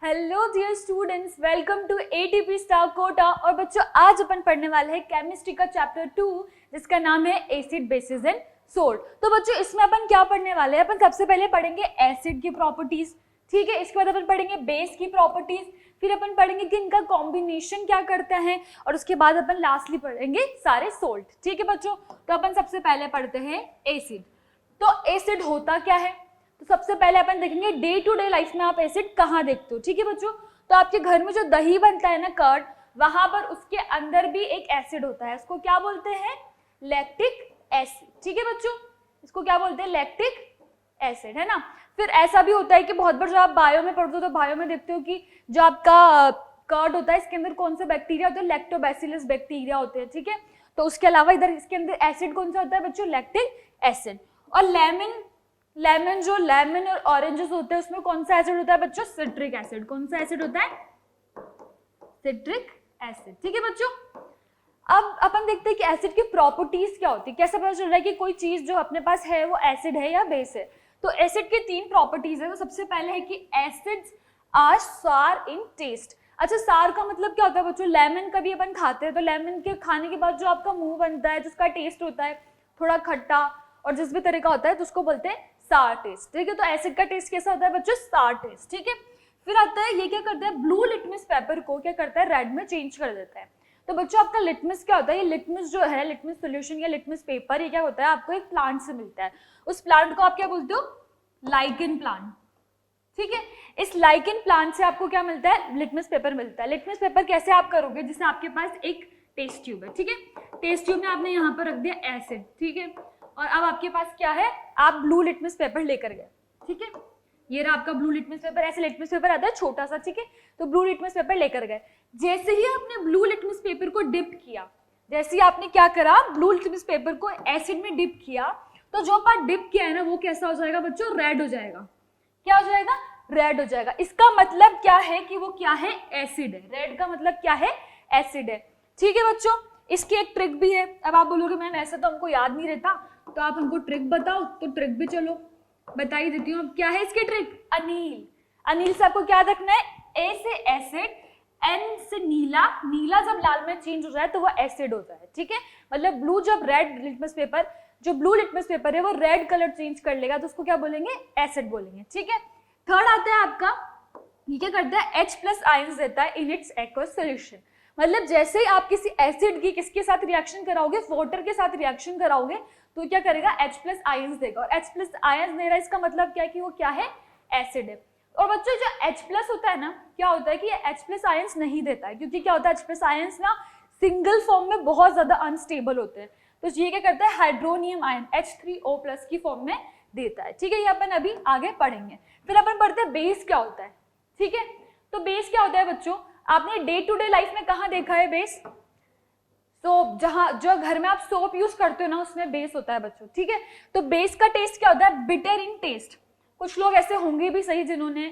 Hello dear students, welcome to ATP Star Kota. और बच्चों, आज अपन पढ़ने वाले हैं केमिस्ट्री का चैप्टर 2 जिसका नाम है एसिड, बेसिस एंड सोल्ट। तो बच्चों, इसमें अपन क्या पढ़ने वाले हैं? अपन सबसे पहले पढ़ेंगे एसिड की प्रॉपर्टीज, ठीक है। इसके बाद अपन पढ़ेंगे बेस की प्रॉपर्टीज, फिर अपन पढ़ेंगे कि इनका कॉम्बिनेशन क्या करता है, और उसके बाद अपन लास्टली पढ़ेंगे सारे सोल्ट, ठीक है बच्चों। तो अपन सबसे पहले पढ़ते हैं एसिड। तो एसिड होता क्या है? तो सबसे पहले अपन देखेंगे डे टू डे लाइफ में आप एसिड कहाँ देखते हो, ठीक है बच्चों। तो आपके घर में जो दही बनता है ना, कर्ड, वहां पर उसके अंदर भी एक एसिड होता है, इसको क्या बोलते हैं? लैक्टिक एसिड, ठीक है बच्चों। इसको क्या बोलते हैं? लैक्टिक एसिड, है ना। फिर ऐसा भी होता है कि बहुत बार जब आप बायो में पढ़ते हो तो बायो में देखते हो कि जो आपका कर्ड होता है इसके अंदर कौन से बैक्टीरिया होते हैं? लैक्टोबैसिलस बैक्टीरिया होते हैं, ठीक है। तो उसके अलावा इधर इसके अंदर एसिड कौन सा होता है बच्चों? Lactic acid. और लेमन और ऑरेंजेस होते हैं उसमें कौन सा एसिड होता है बच्चों? Citric acid. कौन सा एसिड होता है? सिट्रिक एसिड, ठीक है बच्चों। अब अपन देखते हैं कि एसिड की प्रॉपर्टीज क्या होती है। कैसे पता चल रहा है कि कोई चीज जो अपने पास है वो एसिड है या बेस है? तो एसिड की 3 प्रॉपर्टीज है। तो सबसे पहले है कि एसिड्स आर सार इन टेस्ट। अच्छा, सार का मतलब क्या होता है बच्चों? लेमन कभी अपन खाते हैं तो लेमन के खाने के बाद जो आपका मुंह बनता है, जिसका टेस्ट होता है थोड़ा खट्टा और जिस भी तरह का होता है, तो उसको बोलते हैं सार टेस्ट, ठीक है। तो एसिड का टेस्ट कैसा होता है बच्चों? सार टेस्ट, ठीक है। फिर आता है, ये क्या करता है? ब्लू लिटमस पेपर को क्या करता है? रेड में चेंज कर देता है। तो बच्चों, आपका लिटमस क्या होता है? ये लिटमस जो है, लिटमस सोल्यूशन या लिटमस पेपर, ये क्या होता है? आपको एक प्लांट से मिलता है। उस प्लांट को आप क्या बोलते हो? लाइकेन प्लांट, ठीक है। इस लाइकेन प्लांट से आपको क्या मिलता है? लिटमस पेपर मिलता है। लिटमस पेपर कैसे आप करोगे? जैसे आपके पास एक टेस्ट ट्यूब है, ठीक है। टेस्ट ट्यूब में आपने यहाँ पर रख दिया एसिड, ठीक है। और अब आपके पास क्या है? आप ब्लू लिटमस पेपर लेकर गए, ठीक है। ये रहा आपका ब्लू लिटमस पेपर। ऐसे लिटमस पेपर आता है छोटा सा, ठीक है। तो ब्लू लिटमस पेपर लेकर गए। जैसे ही आपने ब्लू लिटमस पेपर को डिप किया, जैसे ही आपने क्या करा? ब्लू लिटमस पेपर को एसिड में डिप किया, तो जो पार्ट डिप किया है ना, वो कैसा हो जाएगा बच्चों? रेड हो जाएगा। क्या हो जाएगा? रेड हो जाएगा। इसका मतलब क्या है कि वो क्या है? एसिड है। रेड का मतलब क्या है? एसिड है, ठीक है बच्चों। इसकी एक ट्रिक भी है। अब आप बोलोगे मैम ऐसा तो हमको याद नहीं रहता, तो आप हमको ट्रिक बताओ। तो ट्रिक भी चलो बता ही देती हूँ। क्या है इसकी ट्रिक? अनील। अनील से आपको क्या रखना है? ए से एसिड, एन से नीला। नीला जब लाल में चेंज हो जाए तो वो एसिड होता है, ठीक है। मतलब ब्लू जब रेड लिटमस पेपर, जो ब्लू लिटमस पेपर है वो रेड कलर चेंज कर लेगा तो उसको क्या बोलेंगे? एसिड बोलेंगे, ठीक है। थर्ड आता है आपका, ये क्या करता है? H+ आयंस देता है इन इट्स एक्वस सॉल्यूशन। मतलब जैसे ही आप किसी एसिड की किसके साथ रिएक्शन कराओगे? वाटर के साथ रिएक्शन कराओगे, तो क्या करेगा? H+ आयंस देगा। और H+ आयंस दे रहा है, इसका मतलब क्या है कि वो क्या है? एसिड है। और बच्चों, जो H+ होता है ना, क्या होता है कि ये H+ आयंस नहीं देता है, क्योंकि क्या होता है? H+ आयंस ना सिंगल फॉर्म में बहुत ज्यादा अनस्टेबल होते हैं। तो ये क्या करता है? हाइड्रोनियम आयन H3O+ की फॉर्म में देता है, ठीक है। ये अपन अभी आगे पढ़ेंगे। फिर अपन पढ़ते हैं बेस क्या होता है, ठीक है। तो बेस क्या होता है बच्चों? आपने डे टू डे लाइफ में कहाँ देखा है बेस? सोप, जहां जो घर में आप सोप यूज करते हो ना, उसमें बेस होता है बच्चों, ठीक है। तो बेस का टेस्ट क्या होता है? Bitter in taste. कुछ लोग ऐसे होंगे भी सही जिन्होंने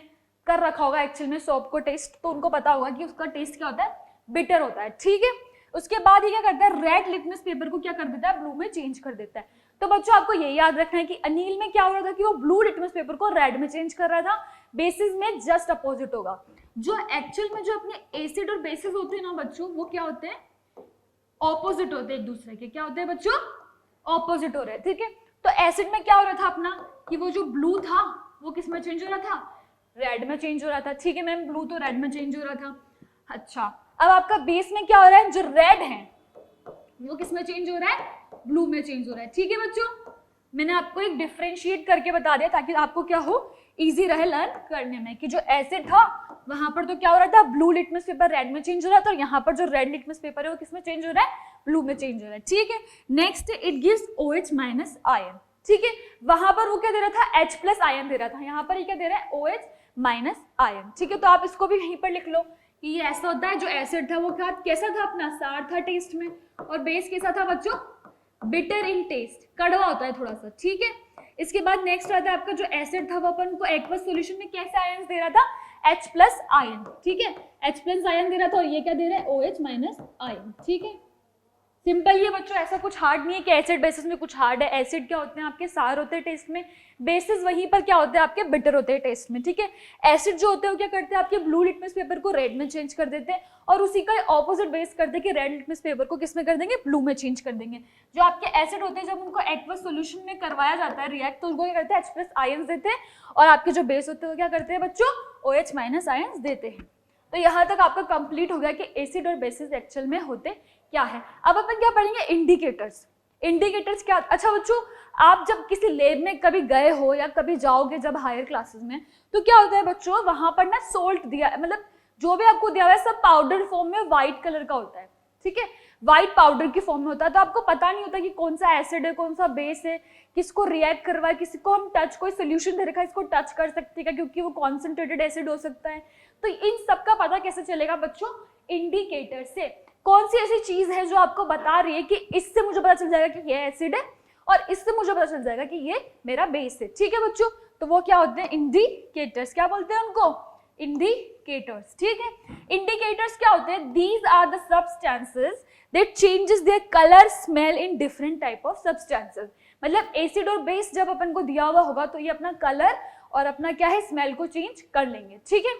कर रखा होगा एक्चुअल में सोप को टेस्ट, तो उनको पता होगा कि उसका टेस्ट क्या होता है? बिटर होता है, ठीक है। उसके बाद ये क्या करता है? रेड लिटमस पेपर को क्या कर देता है? ब्लू में चेंज कर देता है। तो बच्चों, आपको ये याद रखना है कि अनिल में क्या हो रहा था कि वो ब्लू लिटमस पेपर को रेड में चेंज कर रहा था। बेसिस में जस्ट अपोजिट होगा। जो एक्चुअल में जो अपने एसिड और बेसिस होते हैं ना बच्चों, वो क्या होते हैं? ऑपोजिट होते हैं एक दूसरे के। क्या होते हैं बच्चों? ऑपोजिट हो रहे हैं, ठीक है। तो एसिड में क्या हो रहा था अपना कि वो जो ब्लू था वो किस में चेंज हो रहा था? रेड में चेंज हो रहा था, ठीक है मैम। ब्लू तो रेड में चेंज हो रहा था। अच्छा, अब आपका बेस में क्या हो रहा है? जो रेड है वो किस में चेंज हो रहा है? ब्लू में चेंज हो रहा है, ठीक है बच्चों। मैंने आपको एक डिफरेंशिएट करके बता दिया ताकि आपको क्या हो? इजी रहे लर्न करने में, कि जो एसिड था वहां पर तो क्या हो रहा था? ब्लू लिटमस पेपर रेड में चेंज हो रहा था, और यहाँ पर जो रेड लिटमस पेपर है वो किस में चेंज हो रहा है? ब्लू में चेंज हो रहा है, ठीक है। Next, it gives OH- ion, ठीक है। वहां पर वो क्या दे रहा था? H+ आयन दे रहा था। यहाँ पर ये क्या दे रहा है? OH- आयन, ठीक है। तो आप इसको भी यहीं पर लिख लो कि ये ऐसा होता है। जो एसिड था वो क्या कैसा था? अपना सार था टेस्ट में। और बेस कैसा था बच्चों? बिटर इन टेस्ट, कड़वा होता है थोड़ा सा, ठीक है। इसके बाद नेक्स्ट आता है आपका जो एसिड था वो अपन को एक्वस सॉल्यूशन में कैसे आयंस दे रहा था? H+ आयन, ठीक है। H+ आयन दे रहा था, और ये क्या दे रहा है? OH- आयन, ठीक है। सिंपल ये बच्चों, ऐसा कुछ हार्ड नहीं है कि एसिड बेसिस में कुछ हार्ड है। एसिड क्या होते हैं आपके सार होते हैं टेस्ट में, बेसिस वहीं पर क्या होते हैं आपके बिटर होते हैं टेस्ट में, ठीक है। एसिड जो होते हैं वो क्या करते हैं आपके ब्लू लिटमस पेपर को रेड में चेंज कर देते हैं, और उसी का ऑपोजिट बेस करते हैं कि रेड लिटमस पेपर को किस में कर देंगे, ब्लू में चेंज कर देंगे। जो आपके एसिड होते हैं जब उनको एक्वस सोल्यूशन में करवाया जाता है रिएक्ट, तो उनको क्या करते हैं H+ आयंस देते हैं, और आपके जो बेस होते हैं वो क्या करते हैं बच्चों, OH- आयंस देते हैं। तो यहाँ तक आपका कंप्लीट हो गया कि एसिड और बेसिस एक्चुअल में होते क्या है। अब अपन क्या पढ़ेंगे, इंडिकेटर्स। इंडिकेटर्स क्या, अच्छा बच्चों आप जब किसी लैब में कभी गए हो या कभी जाओगे जब हायर क्लासेस में, तो क्या होता है बच्चों वहां पर ना सोल्ट दिया, मतलब जो भी आपको दिया हुआ है सब पाउडर फॉर्म में व्हाइट कलर का होता है, ठीक है, व्हाइट पाउडर की फॉर्म में होता है। तो आपको पता नहीं होता कि कौन सा एसिड है कौन सा बेस है, किसको रिएक्ट करवा है, किसी को हम टच, कोई सोल्यूशन दे रखा है इसको टच कर सकते हैं क्योंकि वो कॉन्सेंट्रेटेड एसिड हो सकता है। तो इन सब का पता कैसे चलेगा बच्चों, इंडिकेटर से। कौन सी ऐसी चीज है जो आपको बता रही है कि इससे मुझे पता चल जाएगा कि ये एसिड है, और इससे मुझे पता चल जाएगा कि ये मेरा बेस है, ठीक है बच्चों। तो वो क्या होते हैं, इंडिकेटर्स। क्या बोलते हैं उनको, इंडिकेटर्स, ठीक है। इंडिकेटर्स क्या होते हैं, these are the substances that changes their colour smell in different type of substances. मतलब एसिड और बेस जब अपन को दिया हुआ होगा तो ये अपना कलर और अपना क्या है स्मेल को चेंज कर लेंगे, ठीक है।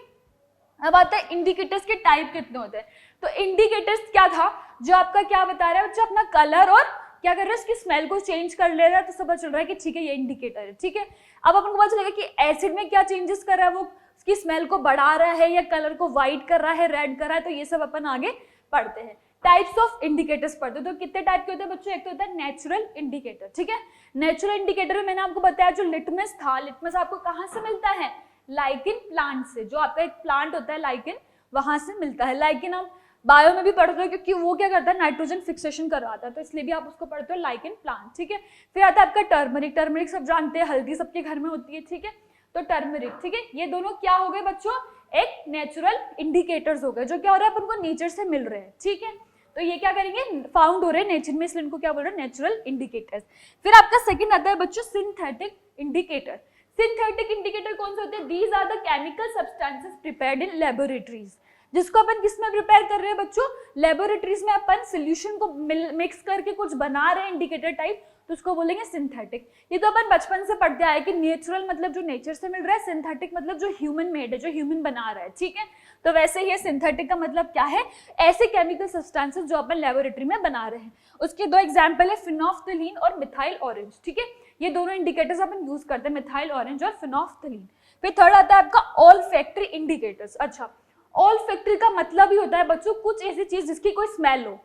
अब आता है इंडिकेटर्स के टाइप कितने होते हैं। तो इंडिकेटर्स क्या था, जो आपका क्या बता रहा है बच्चा, अपना कलर और क्या कर रहा है उसकी स्मेल को चेंज कर ले रहा है, तो सब पता चल रहा है कि ठीक है ये इंडिकेटर है, ठीक है। अब अपन को पता चलेगा कि एसिड में क्या चेंजेस कर रहा है, वो उसकी स्मेल को बढ़ा रहा है या कलर को व्हाइट कर रहा है, रेड कर रहा है, तो ये सब अपन आगे पढ़ते हैं। टाइप्स ऑफ इंडिकेटर्स पढ़ते हैं। तो कितने टाइप के होते हैं बच्चों, एक तो होता है नेचुरल इंडिकेटर, ठीक है। नेचुरल इंडिकेटर में मैंने आपको बताया जो लिटमस था, लिटमस आपको कहाँ से मिलता है, लाइकिन प्लांट से। जो आपका एक प्लांट होता है लाइकिन, वहां से मिलता है। लाइकिन हम बायो में भी पढ़ते हो क्योंकि वो क्या करता है नाइट्रोजन फिक्सेशन करवाता है, तो इसलिए भी आप उसको पढ़ते हो लाइकिन प्लांट, ठीक है। फिर आता है आपका टर्मरिक। टर्मरिक सब जानते हैं, हल्दी सबके घर में होती है, ठीक है। तो टर्मरिक, ठीक है। ये दोनों क्या हो गए बच्चों, एक नेचुरल इंडिकेटर्स हो गए, जो क्या हो रहा है अपन को नेचर से मिल रहे हैं, ठीक है। तो ये क्या करेंगे, फाउंड हो रहे हैं नेचर में, इसलिए इनको क्या बोल रहे हैं, नेचुरल इंडिकेटर्स। फिर आपका सेकंड आता है बच्चों सिंथेटिक इंडिकेटर। सिंथेटिक इंडिकेटर कौन से होते हैं, these are the chemical substances prepared in laboratories. जिसको अपन किस में प्रिपेयर कर रहे हैं बच्चों, लैबोरेटरीज में अपन सोल्यूशन को मिक्स करके कुछ बना रहे हैं इंडिकेटर टाइप, तो उसको बोलेंगे सिंथेटिक। ये तो अपन बचपन से पढ़ते आए कि नेचुरल मतलब जो नेचर से मिल रहा है, सिंथेटिक मतलब जो ह्यूमन मेड है, जो ह्यूमन बना रहा है, ठीक है। तो वैसे ही सिंथेटिक का मतलब क्या है, ऐसे केमिकल सब्सटेंसेस जो अपन लेबोरेटरी में बना रहे हैं। उसके दो एग्जाम्पल है फिनोफ्थलीन और मिथाइल ऑरेंज, ठीक है। ये दोनों इंडिकेटर्स अपन यूज करते हैं, मिथाइल ऑरेंज और फिनोफ्थलीन। फिर थर्ड आता है आपका ऑल्फैक्टरी इंडिकेटर्स। अच्छा, ऑल्फैक्टरी का मतलब ही होता है बच्चों कुछ ऐसी चीज जिसकी कोई स्मेल हो,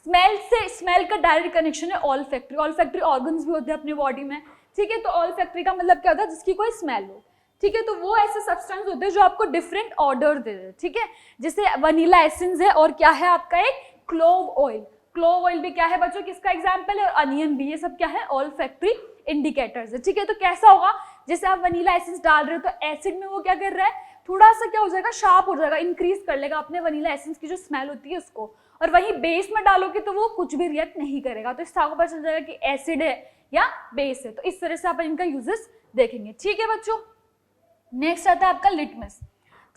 स्मेल से, स्मेल का डायरेक्ट कनेक्शन है ऑल्फैक्टरी। ऑल्फैक्टरी ऑर्गन्स भी होते हैं अपनी बॉडी में, ठीक है। तो ऑल्फैक्टरी का मतलब क्या होता है, जिसकी कोई स्मेल हो, ठीक है। तो वो ऐसे सब्सटेंस होते हैं जो आपको डिफरेंट ऑर्डर दे रहे हैं, ठीक है। जैसे वनीला एसेंस है, और क्या है आपका एक क्लोव ऑयल। क्लोव ऑयल भी क्या है बच्चों, किसका एग्जाम्पल है, और अनियन भी, ये सब क्या है, ऑल्फैक्टरी इंडिकेटर्स है, ठीक है। तो कैसा होगा, जैसे आप वनीला एसेंस डाल रहे हो तो एसिड में वो क्या कर रहा है, थोड़ा सा क्या हो जाएगा, शार्प हो जाएगा, इंक्रीज कर लेगा अपने वनीला एसेंस की जो स्मेल होती है उसको। और वहीं बेस में डालोगे तो वो कुछ भी रिएक्ट नहीं करेगा, तो इससे आपको पता चल जाएगा कि एसिड है या बेस है। तो इस तरह से आप इनका यूजेस देखेंगे, ठीक है बच्चों। नेक्स्ट आता है आपका लिटमस,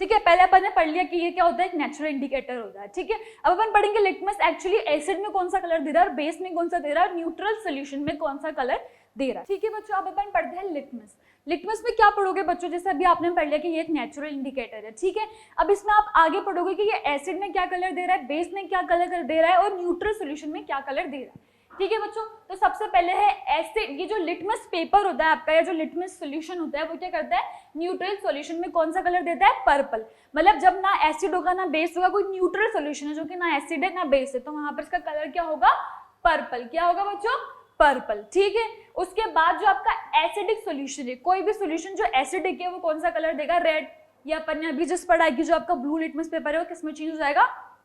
ठीक है। पहले अपन ने पढ़ लिया कि ये क्या होता है, एक नेचुरल इंडिकेटर होता है, ठीक है। अब अपन पढ़ेंगे लिटमस एक्चुअली एसिड में कौन सा कलर दे रहा है, बेस में कौन सा दे रहा है, न्यूट्रल सोल्यूशन में कौन सा कलर दे रहा है, ठीक है बच्चों। अब अपन पढ़ते हैं लिटमस। लिटमस में क्या पढ़ोगे बच्चों, जैसे अभी आपने पढ़ लिया कि ये एक नेचुरल इंडिकेटर है, ठीक है। अब इसमें आप आगे पढ़ोगे कि ये एसिड में क्या कलर दे रहा है, बेस में क्या कलर दे रहा है, और न्यूट्रल सोल्यूशन में क्या कलर दे रहा है, ठीक है बच्चों। तो सबसे पहले है एसिड, ये जो लिटमस पेपर होता है आपका या जो लिटमस सोल्यूशन होता है वो क्या करता है, न्यूट्रल सोल्यूशन में कौन सा कलर देता है, पर्पल। मतलब जब ना एसिड होगा ना बेस होगा, कोई न्यूट्रल सोल्यूशन है जो कि ना एसिड है ना बेस है, तो वहां पर इसका कलर क्या होगा, पर्पल। क्या होगा बच्चों, पर्पल, ठीक है। उसके बाद जो आपका एसिडिक सोल्यूशन है, कोई भी सोल्यूशन जो एसिडिक है वो कौन सा कलर देगा, रेड। ये अपन ने अभी जस्ट पढ़ा है कि जो आपका ब्लू लिटमस पेपर है वो किसमें चेंज हो जाएगा,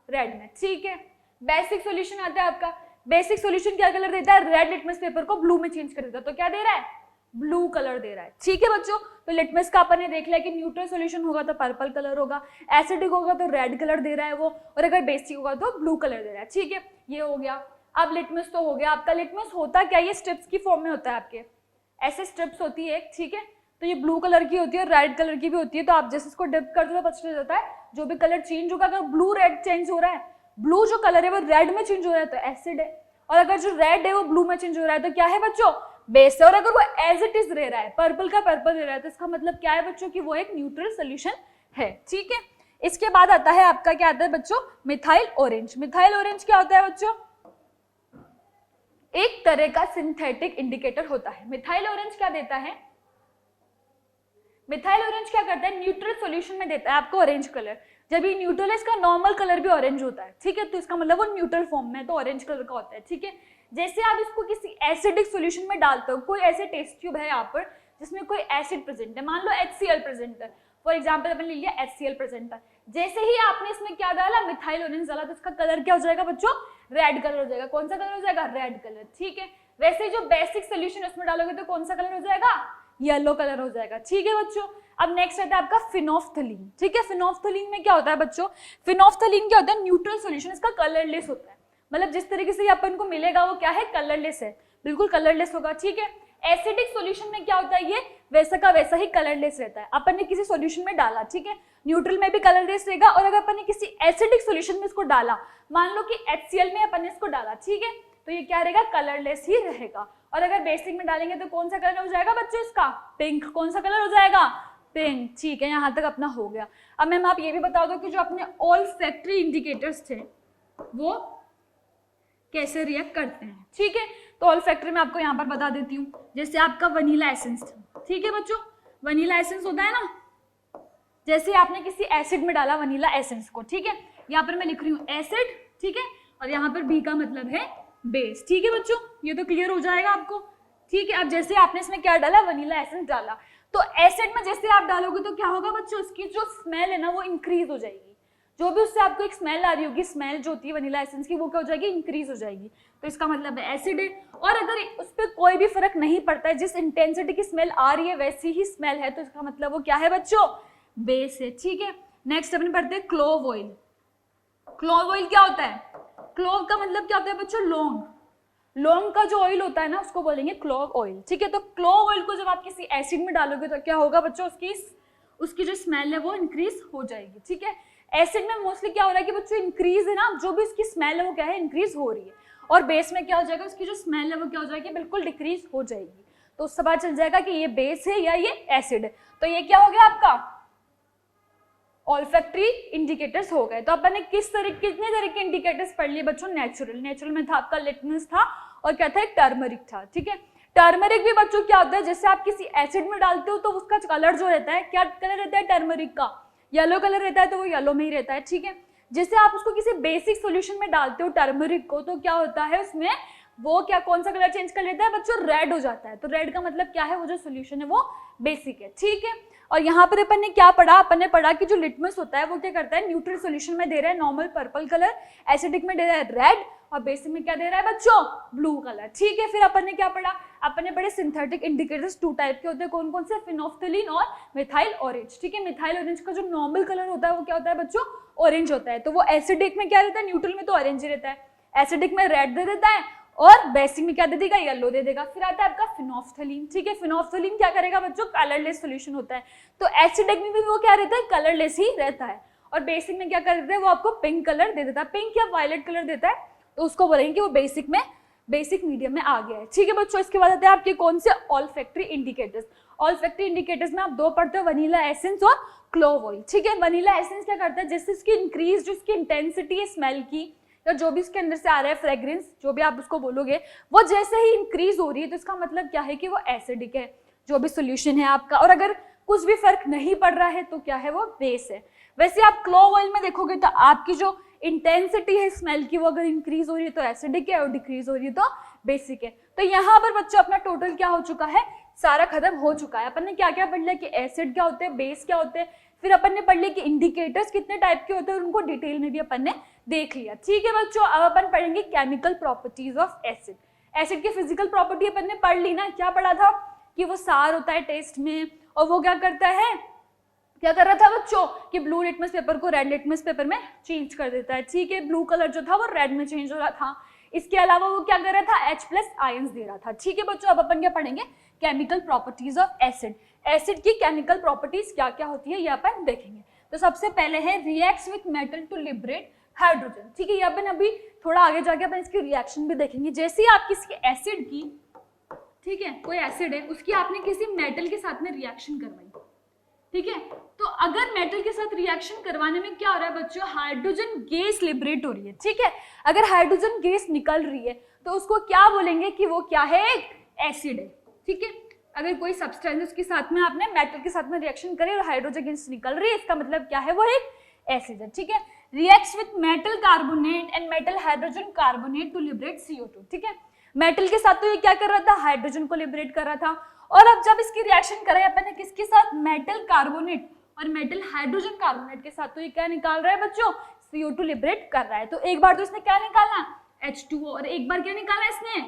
रेड में, ठीक है। बेसिक सोल्यूशन आता है आपका, बेसिक सोल्यूशन क्या कलर देता है, रेड लिटमस पेपर को ब्लू में चेंज कर देता है, तो क्या दे रहा है, ब्लू कलर दे रहा है, ठीक है बच्चों। तो लिटमस का अपन ने देख लिया कि न्यूट्रल सोल्यूशन होगा तो पर्पल कलर होगा, एसिडिक होगा तो रेड कलर दे रहा है वो, और अगर बेसिक होगा तो ब्लू कलर दे रहा है, ठीक है। ये हो गया। अब लिटमस तो हो गया आपका। लिटमस होता क्या, ये स्ट्रिप्स की फॉर्म में होता है आपके, ऐसे स्ट्रिप्स होती है, ठीक है। तो ये ब्लू कलर की होती है और रेड कलर की भी होती है, तो आप जैसे इसको डिप करते हो तो पता चल जाता है जो भी कलर चेंज होगा, अगर ब्लू रेड चेंज हो रहा है, ब्लू जो कलर है वो रेड में चेंज हो रहा है तो एसिड है, और अगर जो रेड है वो ब्लू में चेंज हो रहा है तो क्या है बच्चों, बेस है। और अगर वो एज इट इज रह रहा है, पर्पल का पर्पल रह रहा है, तो इसका मतलब क्या है बच्चों कि वो एक न्यूट्रल सोल्यूशन है। ठीक है, इसके बाद आता है आपका क्या आता है बच्चों, मिथाइल ऑरेंज। मिथाइल ऑरेंज क्या होता है बच्चों, एक तरह का सिंथेटिक इंडिकेटर होता है। मिथाइल ऑरेंज क्या देता है, मिथाइल ऑरेंज क्या करता है, न्यूट्रल सॉल्यूशन में देता है आपको ऑरेंज कलर। जब ये न्यूट्रल है इसका नॉर्मल कलर भी ऑरेंज होता है। ठीक है, तो इसका मतलब वो न्यूट्रल फॉर्म में तो ऑरेंज कलर का होता है। ठीक है, जैसे आप इसको किसी एसिडिक सॉल्यूशन में डालते हो, कोई ऐसे टेस्ट ट्यूब है यहाँ पर जिसमें कोई एसिड प्रेजेंट है, मान लो HCl प्रेजेंट है, फॉर एग्जाम्पल अपन ले लिया HCl प्रेजेंट है। जैसे ही आपने इसमें क्या डाला, मिथाइल ऑरेंज डाला, तो इसका कलर क्या हो जाएगा बच्चों, रेड कलर हो जाएगा। कौन सा कलर हो जाएगा, रेड कलर। ठीक है, वैसे जो बेसिक सोल्यूशन उसमें डालोगे तो कौन सा कलर हो जाएगा, येलो कलर हो जाएगा। ठीक है बच्चों, अब नेक्स्ट आता है आपका फिनोफ्थलीन। ठीक है, फिनोफ्थलीन में क्या होता है बच्चों, फिनोफ्थलीन क्या होता है, न्यूट्रल सॉल्यूशन, इसका कलरलेस होता है। मतलब जिस तरीके से अपन को मिलेगा वो क्या है, कलरलेस है, बिल्कुल कलरलेस होगा। ठीक है, एसिडिक सॉल्यूशन में क्या होता है, ये वैसा का वैसा ही कलरलेस रहता है। अपन ने किसी सॉल्यूशन में डाला, ठीक है, न्यूट्रल में भी कलरलेस रहेगा, और अगर अपन ने किसी एसिडिक सॉल्यूशन में इसको डाला, मान लो कि HCl में अपन ने इसको डाला, ठीक है, तो ये क्या रहेगा, कलरलेस ही रहेगा। और अगर बेसिक में डालेंगे तो कौन सा कलर हो जाएगा बच्चों, इसका पिंक। कौन सा कलर हो जाएगा, पिंक। ठीक है, यहाँ तक अपना हो गया। अब मैम आप ये भी बता दो कि जो अपने ऑल्फैक्टरी इंडिकेटर्स थे वो कैसे रिएक्ट करते हैं। ठीक है, तो ऑल्फैक्टरी में आपको यहाँ पर बता देती हूँ। जैसे आपका वनीला एसेंस था, ठीक है बच्चों, वनीला एसेंस होता है ना, जैसे आपने किसी एसिड में डाला वनीला एसेंस को, ठीक है, यहाँ पर मैं लिख रही हूँ एसिड, ठीक है, और यहाँ पर बी का मतलब है बेस। ठीक है बच्चों, ये तो क्लियर हो जाएगा आपको। ठीक है, अब जैसे आपने इसमें क्या डाला, वनीला एसेंस डाला, तो एसिड में जैसे आप डालोगे तो क्या होगा बच्चों, उसकी जो स्मेल है ना वो इंक्रीज हो जाएगी। जो भी उससे आपको एक स्मेल आ रही होगी, स्मेल जो होती है वनीला एसेंस की, वो क्या हो जाएगी, इंक्रीज हो जाएगी। तो इसका मतलब है एसिड है। और अगर उस पर कोई भी फर्क नहीं पड़ता है, जिस इंटेंसिटी की स्मेल आ रही है वैसी ही स्मेल है, तो इसका मतलब वो क्या है बच्चों, बेस है। ठीक है, नेक्स्ट अपन पढ़ते हैं क्लोव ऑयल। क्लोव ऑयल क्या होता है, क्लोव का मतलब क्या होता है बच्चों, लौंग। लौंग का जो ऑयल होता है ना उसको बोलेंगे क्लोव ऑयल। ठीक है, तो क्लोव ऑयल को जब आप किसी एसिड में डालोगे तो क्या होगा बच्चों, उसकी जो स्मेल है वो इंक्रीज हो जाएगी। ठीक है, एसिड में मोस्टली क्या हो रहा है कि बच्चों इंक्रीज है ना, जो भी उसकी स्मेल है वो क्या है, इंक्रीज हो रही है। और बेस में क्या हो जाएगा, उसकी जो स्मेल है वो क्या हो जाएगी, बिल्कुल डिक्रीज हो जाएगी। तो उससे पता चल जाएगा कि ये बेस है या ये एसिड है। तो ये क्या हो गया आपका ऑल्फैक्टरी इंडिकेटर्स हो गए। तो अपन ने कितने तरह के इंडिकेटर्स पढ़ लिए बच्चों, नेचुरल में था आपका लिटमस था, और क्या था, एक टर्मरिक था। ठीक है, टर्मरिक भी बच्चों क्या होता है, जैसे आप किसी एसिड में डालते हो तो उसका कलर जो रहता है, क्या कलर रहता है टर्मरिक का, येलो कलर रहता है, तो वो येलो में ही रहता है। ठीक है, जैसे आप उसको किसी बेसिक सॉल्यूशन में डालते हो टर्मरिक को, तो क्या होता है उसमें वो क्या कौन सा कलर चेंज कर लेता है बच्चों, रेड हो जाता है। तो रेड का मतलब क्या है, वो जो सॉल्यूशन है वो बेसिक है। ठीक है, और यहाँ पर अपन ने क्या पढ़ा, अपन ने पढ़ा कि जो लिटमस होता है वो क्या करता है, न्यूट्रल सॉल्यूशन में दे रहा है नॉर्मल पर्पल कलर, एसिडिक में दे रहा है रेड, और बेसिक में क्या दे रहा है बच्चों, ब्लू कलर। ठीक है, फिर अपन ने क्या पढ़ा, अपन ने पढ़े सिंथेटिक इंडिकेटर्स 2 टाइप के होते हैं, कौन कौन से, फिनोफ्थलीन और मिथाइल ऑरेंज। ठीक है, मिथाइल ऑरेंज का जो नॉर्मल कलर होता है वो क्या होता है बच्चों, ऑरेंज होता है। तो वो एसिडिक में क्या रहता है, न्यूट्रल में तो ऑरेंज ही रहता है, एसिडिक में रेड दे देता है, और बेसिक में क्या दे देगा, येलो दे देगा। फिर आता है आपका फिनोफ्थलीन। ठीक है, फिनोफ्थलीन क्या करेगा बच्चों, कलरलेस सॉल्यूशन होता है। तो एसिडिक में भी वो क्या रहता है, कलरलेस ही रहता है, और बेसिक में क्या कर देता है, वो आपको पिंक कलर दे देता है, पिंक या वायलेट कलर देता है, तो उसको बोलेंगे कि वो बेसिक मीडियम में आ गया है। ठीक है बच्चों, इसके बाद आते हैं आपके कौन से ऑल्फैक्टरी इंडिकेटर्स। ऑल्फैक्टरी इंडिकेटर्स में आप 2 पढ़ते हो, वनीला एसेंस और क्लोव ऑयल। ठीक है, वनीला एसेंस क्या करता है, जैसे इसकी इंक्रीज जो इसकी इंटेंसिटी है स्मेल की, या जो भी इसके अंदर से आ रहा है फ्रेग्रेंस, जो भी आप उसको बोलोगे, वो जैसे ही इंक्रीज हो रही है तो इसका मतलब क्या है कि वो एसिडिक है, जो भी सोल्यूशन है आपका। और अगर कुछ भी फर्क नहीं पड़ रहा है तो क्या है, वो बेस है। वैसे आप क्लोव ऑयल में देखोगे तो आपकी जो इंटेंसिटी है स्मेल की, वो अगर इंक्रीज हो रही है तो एसिडिक है, और डिक्रीज हो रही है तो बेसिक है। तो यहाँ पर बच्चों अपना टोटल क्या हो चुका है, सारा खत्म हो चुका है। अपन ने क्या क्या पढ़ लिया कि एसिड क्या होते हैं, बेस क्या होते हैं, फिर अपन ने पढ़ लिया कि इंडिकेटर्स कितने टाइप के होते हैं, और उनको डिटेल में भी अपन ने देख लिया। ठीक है बच्चों, अब अपन पढ़ेंगे chemical properties of acid. Acid की फिजिकल प्रॉपर्टी अपन ने पढ़ ली ना, क्या पढ़ा था कि वो सार होता है टेस्ट में, और वो क्या करता है, क्या कर रहा था बच्चों कि ब्लू लिटमस पेपर को रेड लिटमस पेपर में चेंज कर देता है। ठीक है, ब्लू कलर जो था वो रेड में चेंज हो रहा था। इसके अलावा वो क्या कर रहा था, H+ आयंस दे रहा था। ठीक है बच्चों, अब अपन क्या पढ़ेंगे, chemical properties of acid. Acid की केमिकल प्रॉपर्टीज क्या क्या होती है ये अपन देखेंगे। तो सबसे पहले है reacts with metal to liberate hydrogen. ठीक है, ये अपन अभी थोड़ा आगे जाके अपन इसकी रिएक्शन भी देखेंगे। जैसे ही आप किसी एसिड की, ठीक है, कोई एसिड है, उसकी आपने किसी मेटल के साथ में रिएक्शन करवाई, ठीक है, तो अगर मेटल के साथ रिएक्शन करवाने में क्या हो रहा है बच्चों, हाइड्रोजन गैस लिबरेट हो रही है, ठीक है। अगर हाइड्रोजन गैस निकल रही है तो उसको क्या बोलेंगे कि वो क्या है, एक एसिड है, ठीक है। अगर कोई सब्सटेंस उसके साथ में आपने मेटल के साथ में रिएक्शन करी और हाइड्रोजन गैस निकल रही है, इसका मतलब क्या है, वो एक एसिड है, ठीक है। Reacts with metal carbonate and metal hydrogen carbonate to liberate CO2, ठीक है। मेटल के साथ तो ये क्या कर रहा था, हाइड्रोजन को लिबरेट कर रहा था, और अब जब इसकी रिएक्शन कराई अपन ने किसके साथ, मेटल कार्बोनेट और मेटल हाइड्रोजन कार्बोनेट के साथ, तो ये क्या निकाल रहा है बच्चों, CO2 लिबरेट कर रहा है। तो एक बार तो इसने क्या निकाला, H2O, और एक बार क्या निकाला इसने,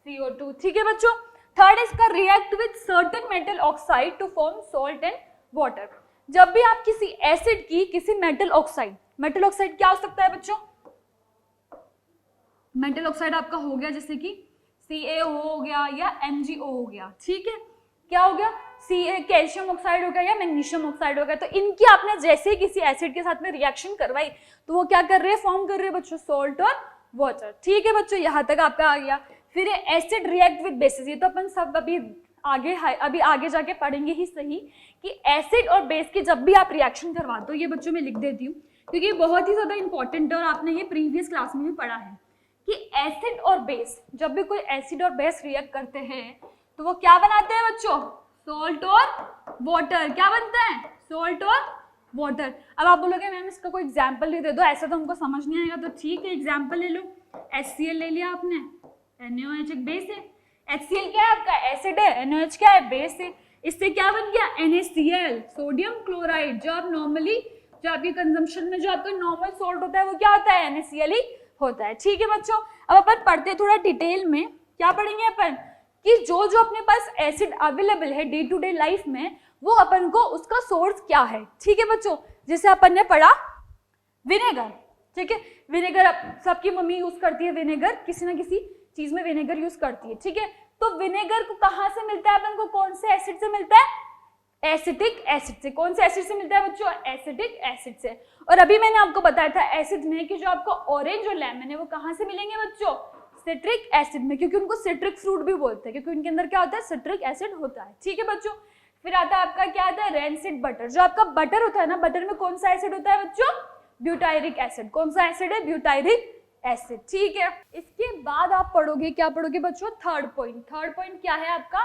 CO2, ठीक है बच्चों। थर्ड इसका react with certain metal oxide to form salt and water. जब भी आप किसी एसिड की किसी मेटल ऑक्साइड क्या हो सकता है बच्चों, मेटल ऑक्साइड आपका हो गया जैसे कि CaO हो गया या MgO हो गया, ठीक है, क्या हो गया, कैल्शियम ऑक्साइड हो गया या मैग्नीशियम ऑक्साइड हो गया। तो इनकी आपने जैसे ही किसी एसिड के साथ में रिएक्शन करवाई तो वो क्या कर रहे हैं, फॉर्म कर रहे हैं बच्चों सॉल्ट और वाटर, ठीक है बच्चों, यहाँ तक आपका आ गया। फिर एसिड रिएक्ट विद बेसिस, ये तो अपन सब अभी आगे जाके पढ़ेंगे ही सही कि एसिड और बेस की जब भी आप रिएक्शन करवा दो, ये बच्चों मैं लिख देती हूँ क्योंकि ये बहुत ही ज्यादा इंपॉर्टेंट है और आपने ये प्रीवियस क्लास में भी पढ़ा है कि एसिड और बेस, जब भी कोई एसिड और बेस रिएक्ट करते हैं तो वो क्या बनाते हैं बच्चों, सॉल्ट और वाटर। क्या बनता है, सॉल्ट और वाटर। अब आप बोलोगे मैम इसका कोई एग्जांपल दे दो, ऐसा तो हमको समझ नहीं आएगा, तो ठीक है एग्जांपल ले लो। HCl ले लिया आपने, NaOH एक बेस है, HCl क्या है आपका, एसिड है, NaOH क्या है, बेस है, इससे क्या बन गया, NaCl, सोडियम क्लोराइड। जो आप नॉर्मली, जो आपके कंजम्पशन में जो आपका नॉर्मल सॉल्ट होता है वो क्या होता है, NaCl ही होता है, ठीक है बच्चों। अब अपन पढ़ते हैं थोड़ा डिटेल में, क्या पढ़ेंगे अपन कि जो जो अपने पास एसिड अवेलेबल है डे टू डे लाइफ में, वो अपन को उसका सोर्स क्या है, ठीक है बच्चों। जैसे अपन ने पढ़ा विनेगर, ठीक है, विनेगर सबकी मम्मी यूज करती है, विनेगर किसी ना किसी चीज में विनेगर यूज करती है, ठीक है। तो विनेगर को कहाँ से मिलता है अपन को, कौन से एसिड से मिलता है, एसिटिक एसिड से। कौन से एसिड से मिलता है बच्चों, एसिटिक एसिड से। और अभी मैंने आपको बताया था एसिड में कि जो आपको ऑरेंज और लेमन है वो कहाँ से मिलेंगे बच्चों, सिट्रिक एसिड में, क्योंकि उनको सिट्रिक फ्रूट भी बोलते हैं क्योंकि उनके अंदर क्या होता है, सिट्रिक एसिड होता है, ठीक है बच्चों। फिर आता है आपका क्या आता है, रेंसिड बटर। जो आपका बटर होता है ना, बटर में कौन सा एसिड होता है बच्चों, ब्यूटायरिक एसिड। कौन सा एसिड है, ब्यूटायरिक एसिड, ठीक है। इसके बाद आप पढ़ोगे, क्या पढ़ोगे बच्चों, थर्ड पॉइंट। थर्ड पॉइंट क्या है आपका,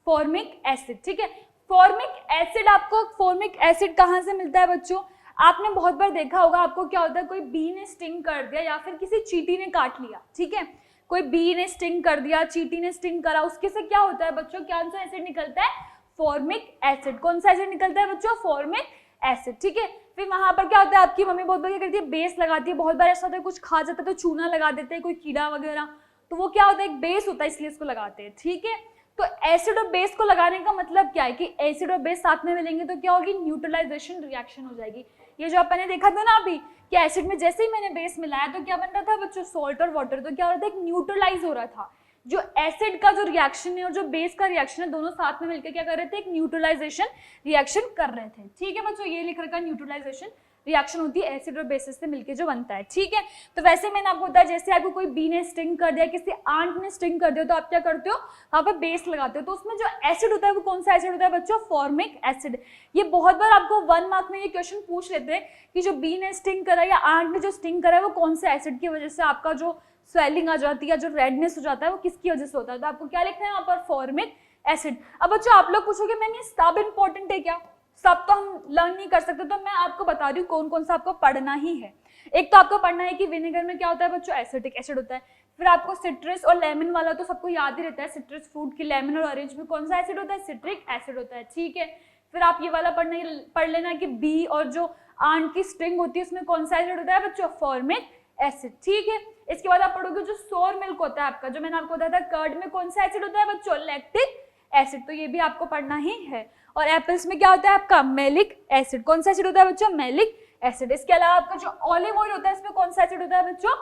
फॉर्मिक एसिड, ठीक है। फॉर्मिक एसिड, आपको फॉर्मिक एसिड कहाँ से मिलता है बच्चों, आपने बहुत बार देखा होगा, आपको क्या होता है, कोई बी ने स्टिंग कर दिया या फिर किसी चींटी ने काट लिया, ठीक है, कोई बी ने स्टिंग कर दिया, चींटी ने स्टिंग करा, उसके से क्या होता है बच्चों, कौन सा एसिड निकलता है, फॉर्मिक एसिड। कौन सा एसिड निकलता है बच्चों, फॉर्मिक एसिड, ठीक है। फिर वहां पर क्या होता है, आपकी मम्मी बहुत बार क्या करती है, बेस लगाती है। बहुत बार ऐसा होता है कुछ खा जाता है तो चूना लगा देते हैं, कोई कीड़ा वगैरह, तो वो क्या होता है, एक बेस होता है, इसलिए इसको लगाते हैं, ठीक है। तो एसिड और बेस को लगाने का मतलब क्या है कि एसिड और बेस साथ में मिलेंगे तो क्या होगी, न्यूट्रलाइजेशन रिएक्शन हो जाएगी। ये जो अपन ने देखा था ना अभी कि एसिड में जैसे ही मैंने बेस मिलाया तो क्या बन रहा था बच्चों, सॉल्ट और वाटर, तो क्या हो रहा था, एक न्यूट्रलाइज हो रहा था। जो एसिड का जो रिएक्शन है और जो बेस का रिएक्शन है, दोनों साथ में मिलकर क्या कर रहे थे, एक न्यूट्रलाइजेशन रिएक्शन कर रहे थे, ठीक है बच्चों। ये लिख रखा न्यूट्रलाइजेशन रिएक्शन होती है एसिड और बेसिस से मिलके जो बनता है, ठीक है। तो वैसे मैंने आपको बताया, जैसे आपको कोई बी ने स्टिंग कर दिया, किसी आंट ने स्टिंग कर दिया, तो आप क्या करते हो, वहां पर बेस लगाते हो। तो उसमें जो एसिड होता है वो कौन सा एसिड होता है बच्चों, फॉर्मिक एसिड। ये बहुत बार आपको 1 मार्क में ये क्वेश्चन पूछ लेते हैं कि जो बी ने स्टिंग करा या आंट ने जो स्टिंग करा है वो कौन से एसिड की वजह से आपका जो स्वेलिंग आ जाती है या जो रेडनेस हो जाता है वो किसकी वजह से होता है। तो आपको क्या लिखना है वहां पर, फॉर्मिक एसिड। अब बच्चों आप लोग पूछोगे मैम ये सब इंपॉर्टेंट है क्या, सब तो हम लर्न नहीं कर सकते, तो मैं आपको बता रही हूँ कौन कौन सा आपको पढ़ना ही है। एक तो आपको पढ़ना है कि विनेगर में क्या होता है बच्चों, एसिटिक एसिड होता है। फिर आपको सिट्रस और लेमन वाला तो सबको याद ही रहता है, सिट्रस फ्रूट की लेमन और ऑरेंज में कौन सा एसिड होता है, सिट्रिक एसिड होता है, ठीक है। फिर आप ये वाला पढ़ लेना कि बी और जो आंट की स्ट्रिंग होती है उसमें कौन सा एसिड होता है बच्चों, फॉर्मिक एसिड, ठीक है। इसके बाद आप पढ़ोगे जो सोर मिल्क होता है आपका, जो मैंने आपको बताया था कर्ड में कौन सा एसिड होता है बच्चों, लैक्टिक एसिड, तो ये भी आपको पढ़ना ही है। और एप्पल्स में क्या होता है आपका, मेलिक एसिड। कौन सा एसिड होता है बच्चों, मेलिक एसिड। इसके अलावा आपका जो ऑलिव ऑयल होता है इसमें कौन सा एसिड होता है बच्चों,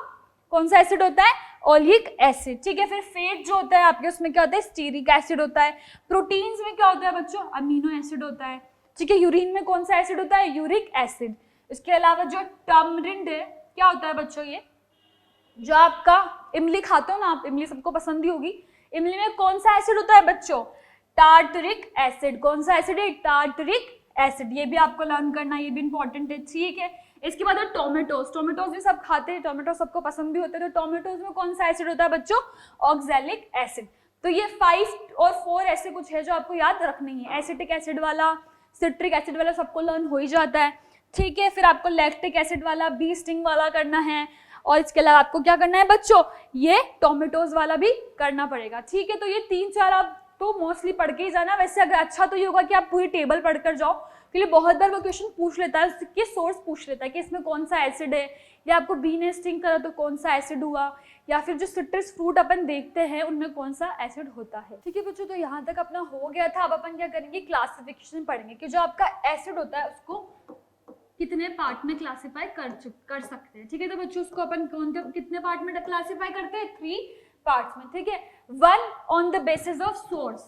कौन सा एसिड होता है, ओलिक एसिड, ठीक है। फिर फैट जो होता है आपके उसमें क्या होता है, स्टीरिक एसिड होता है। प्रोटीन्स में क्या होता है बच्चों, अमीनो एसिड होता है, ठीक है। यूरिन में कौन सा एसिड होता है, यूरिक एसिड। इसके अलावा जो टर्मरिंड है क्या होता है बच्चों, ये जो आपका इमली खाते हो ना आप, इमली सबको पसंद ही होगी, इमली में कौन सा एसिड होता है बच्चों? Tartaric acid. कौन सा एसिड है? Tartaric acid. ये भी आपको लर्न करना, ये भी इंपॉर्टेंट है, ठीक है। इसके बाद टोमेटोज, टोमेटोज भी सब खाते हैं, टोमेटो सबको पसंद भी होते हैं, तो टोमेटोज में कौन सा एसिड होता है बच्चों? Oxalic acid. तो ये 5 और 4 ऐसे कुछ है जो आपको याद रखनी है। एसिटिक एसिड वाला, सिट्रिक एसिड वाला सबको लर्न हो ही जाता है, ठीक है। फिर आपको लैक्टिक एसिड वाला, बी स्टिंग वाला करना है, और इसके अलावा आपको क्या करना है बच्चों? ये टोमेटोज वाला भी करना पड़ेगा, ठीक है। तो ये 3-4 आप तो मोस्टली पढ़ के ही जाना। वैसे अगर अच्छा तो ये होगा कि आप पूरी टेबल पढ़कर जाओ, क्योंकि बहुत बार वो क्वेश्चन पूछ लेता है, इसके सोर्स पूछ लेता है कि इसमें कौन सा एसिड है, या आपको बी ने स्टिंग करा तो कौन सा एसिड हुआ, या फिर जो सिट्रस फ्रूट अपन देखते हैं उनमें कौन सा एसिड होता है, ठीक है बच्चों। तो यहाँ तक अपना हो गया था। अब अपन क्या करेंगे? क्लासिफिकेशन पढ़ेंगे कि जो आपका एसिड होता है उसको कितने पार्ट में क्लासिफाई कर सकते हैं, ठीक है। तो बच्चों उसको अपन कितने पार्ट में क्लासिफाई करते हैं? 3 पार्ट्स में, ठीक है। 1 on the basis of source.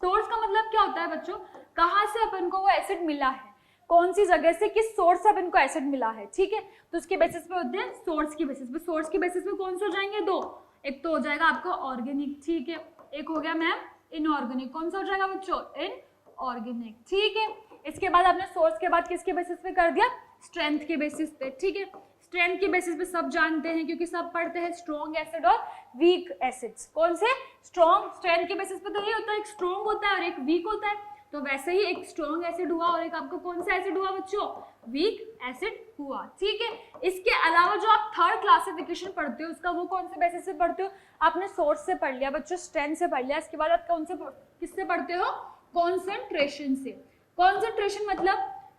Source का मतलब क्या होता है बच्चों? कहाँ से अपन को वो एसिड मिला है, कौन सी जगह से, किस सोर्स से अपन को एसिड मिला है, ठीक है। तो उसके बेसिस पे होते हैं सोर्स की बेसिस पे। सोर्स की बेसिस पे कौन से हो जाएंगे? 2। एक तो हो जाएगा आपका ऑर्गेनिक, ठीक है, एक हो गया मैम इनऑर्गेनिक। कौन सा हो जाएगा बच्चों? इनऑर्गेनिक, ठीक है। इसके बाद आपने सोर्स के बाद किसके बेसिस पे कर दिया? स्ट्रेंथ के बेसिस पे, ठीक है। स्ट्रेंथ के बेसिस पे सब जानते हैं क्योंकि सब पढ़ते हैं स्ट्रॉन्ग एसिड और वीक एसिड्स। कौन से? स्ट्रॉन्ग। स्ट्रेंथ के बेसिस पे तो ये होता है, एक स्ट्रॉन्ग होता है और एक वीक होता है। तो वैसे ही एक स्ट्रॉन्ग एसिड हुआ और एक आपको कौन सा एसिड हुआ बच्चों? वीक एसिड हुआ, ठीक है। इसके अलावा जो आप थर्ड क्लासिफिकेशन पढ़ते हो उसका वो कौन से बेसिस से पढ़ते हो? आपने सोर्स से पढ़ लिया बच्चों, स्ट्रेंथ से पढ़ लिया। इसके बाद आप कौन से किससे पढ़ते हो? कॉन्सेंट्रेशन से। कॉन्सेंट्रेशन मतलब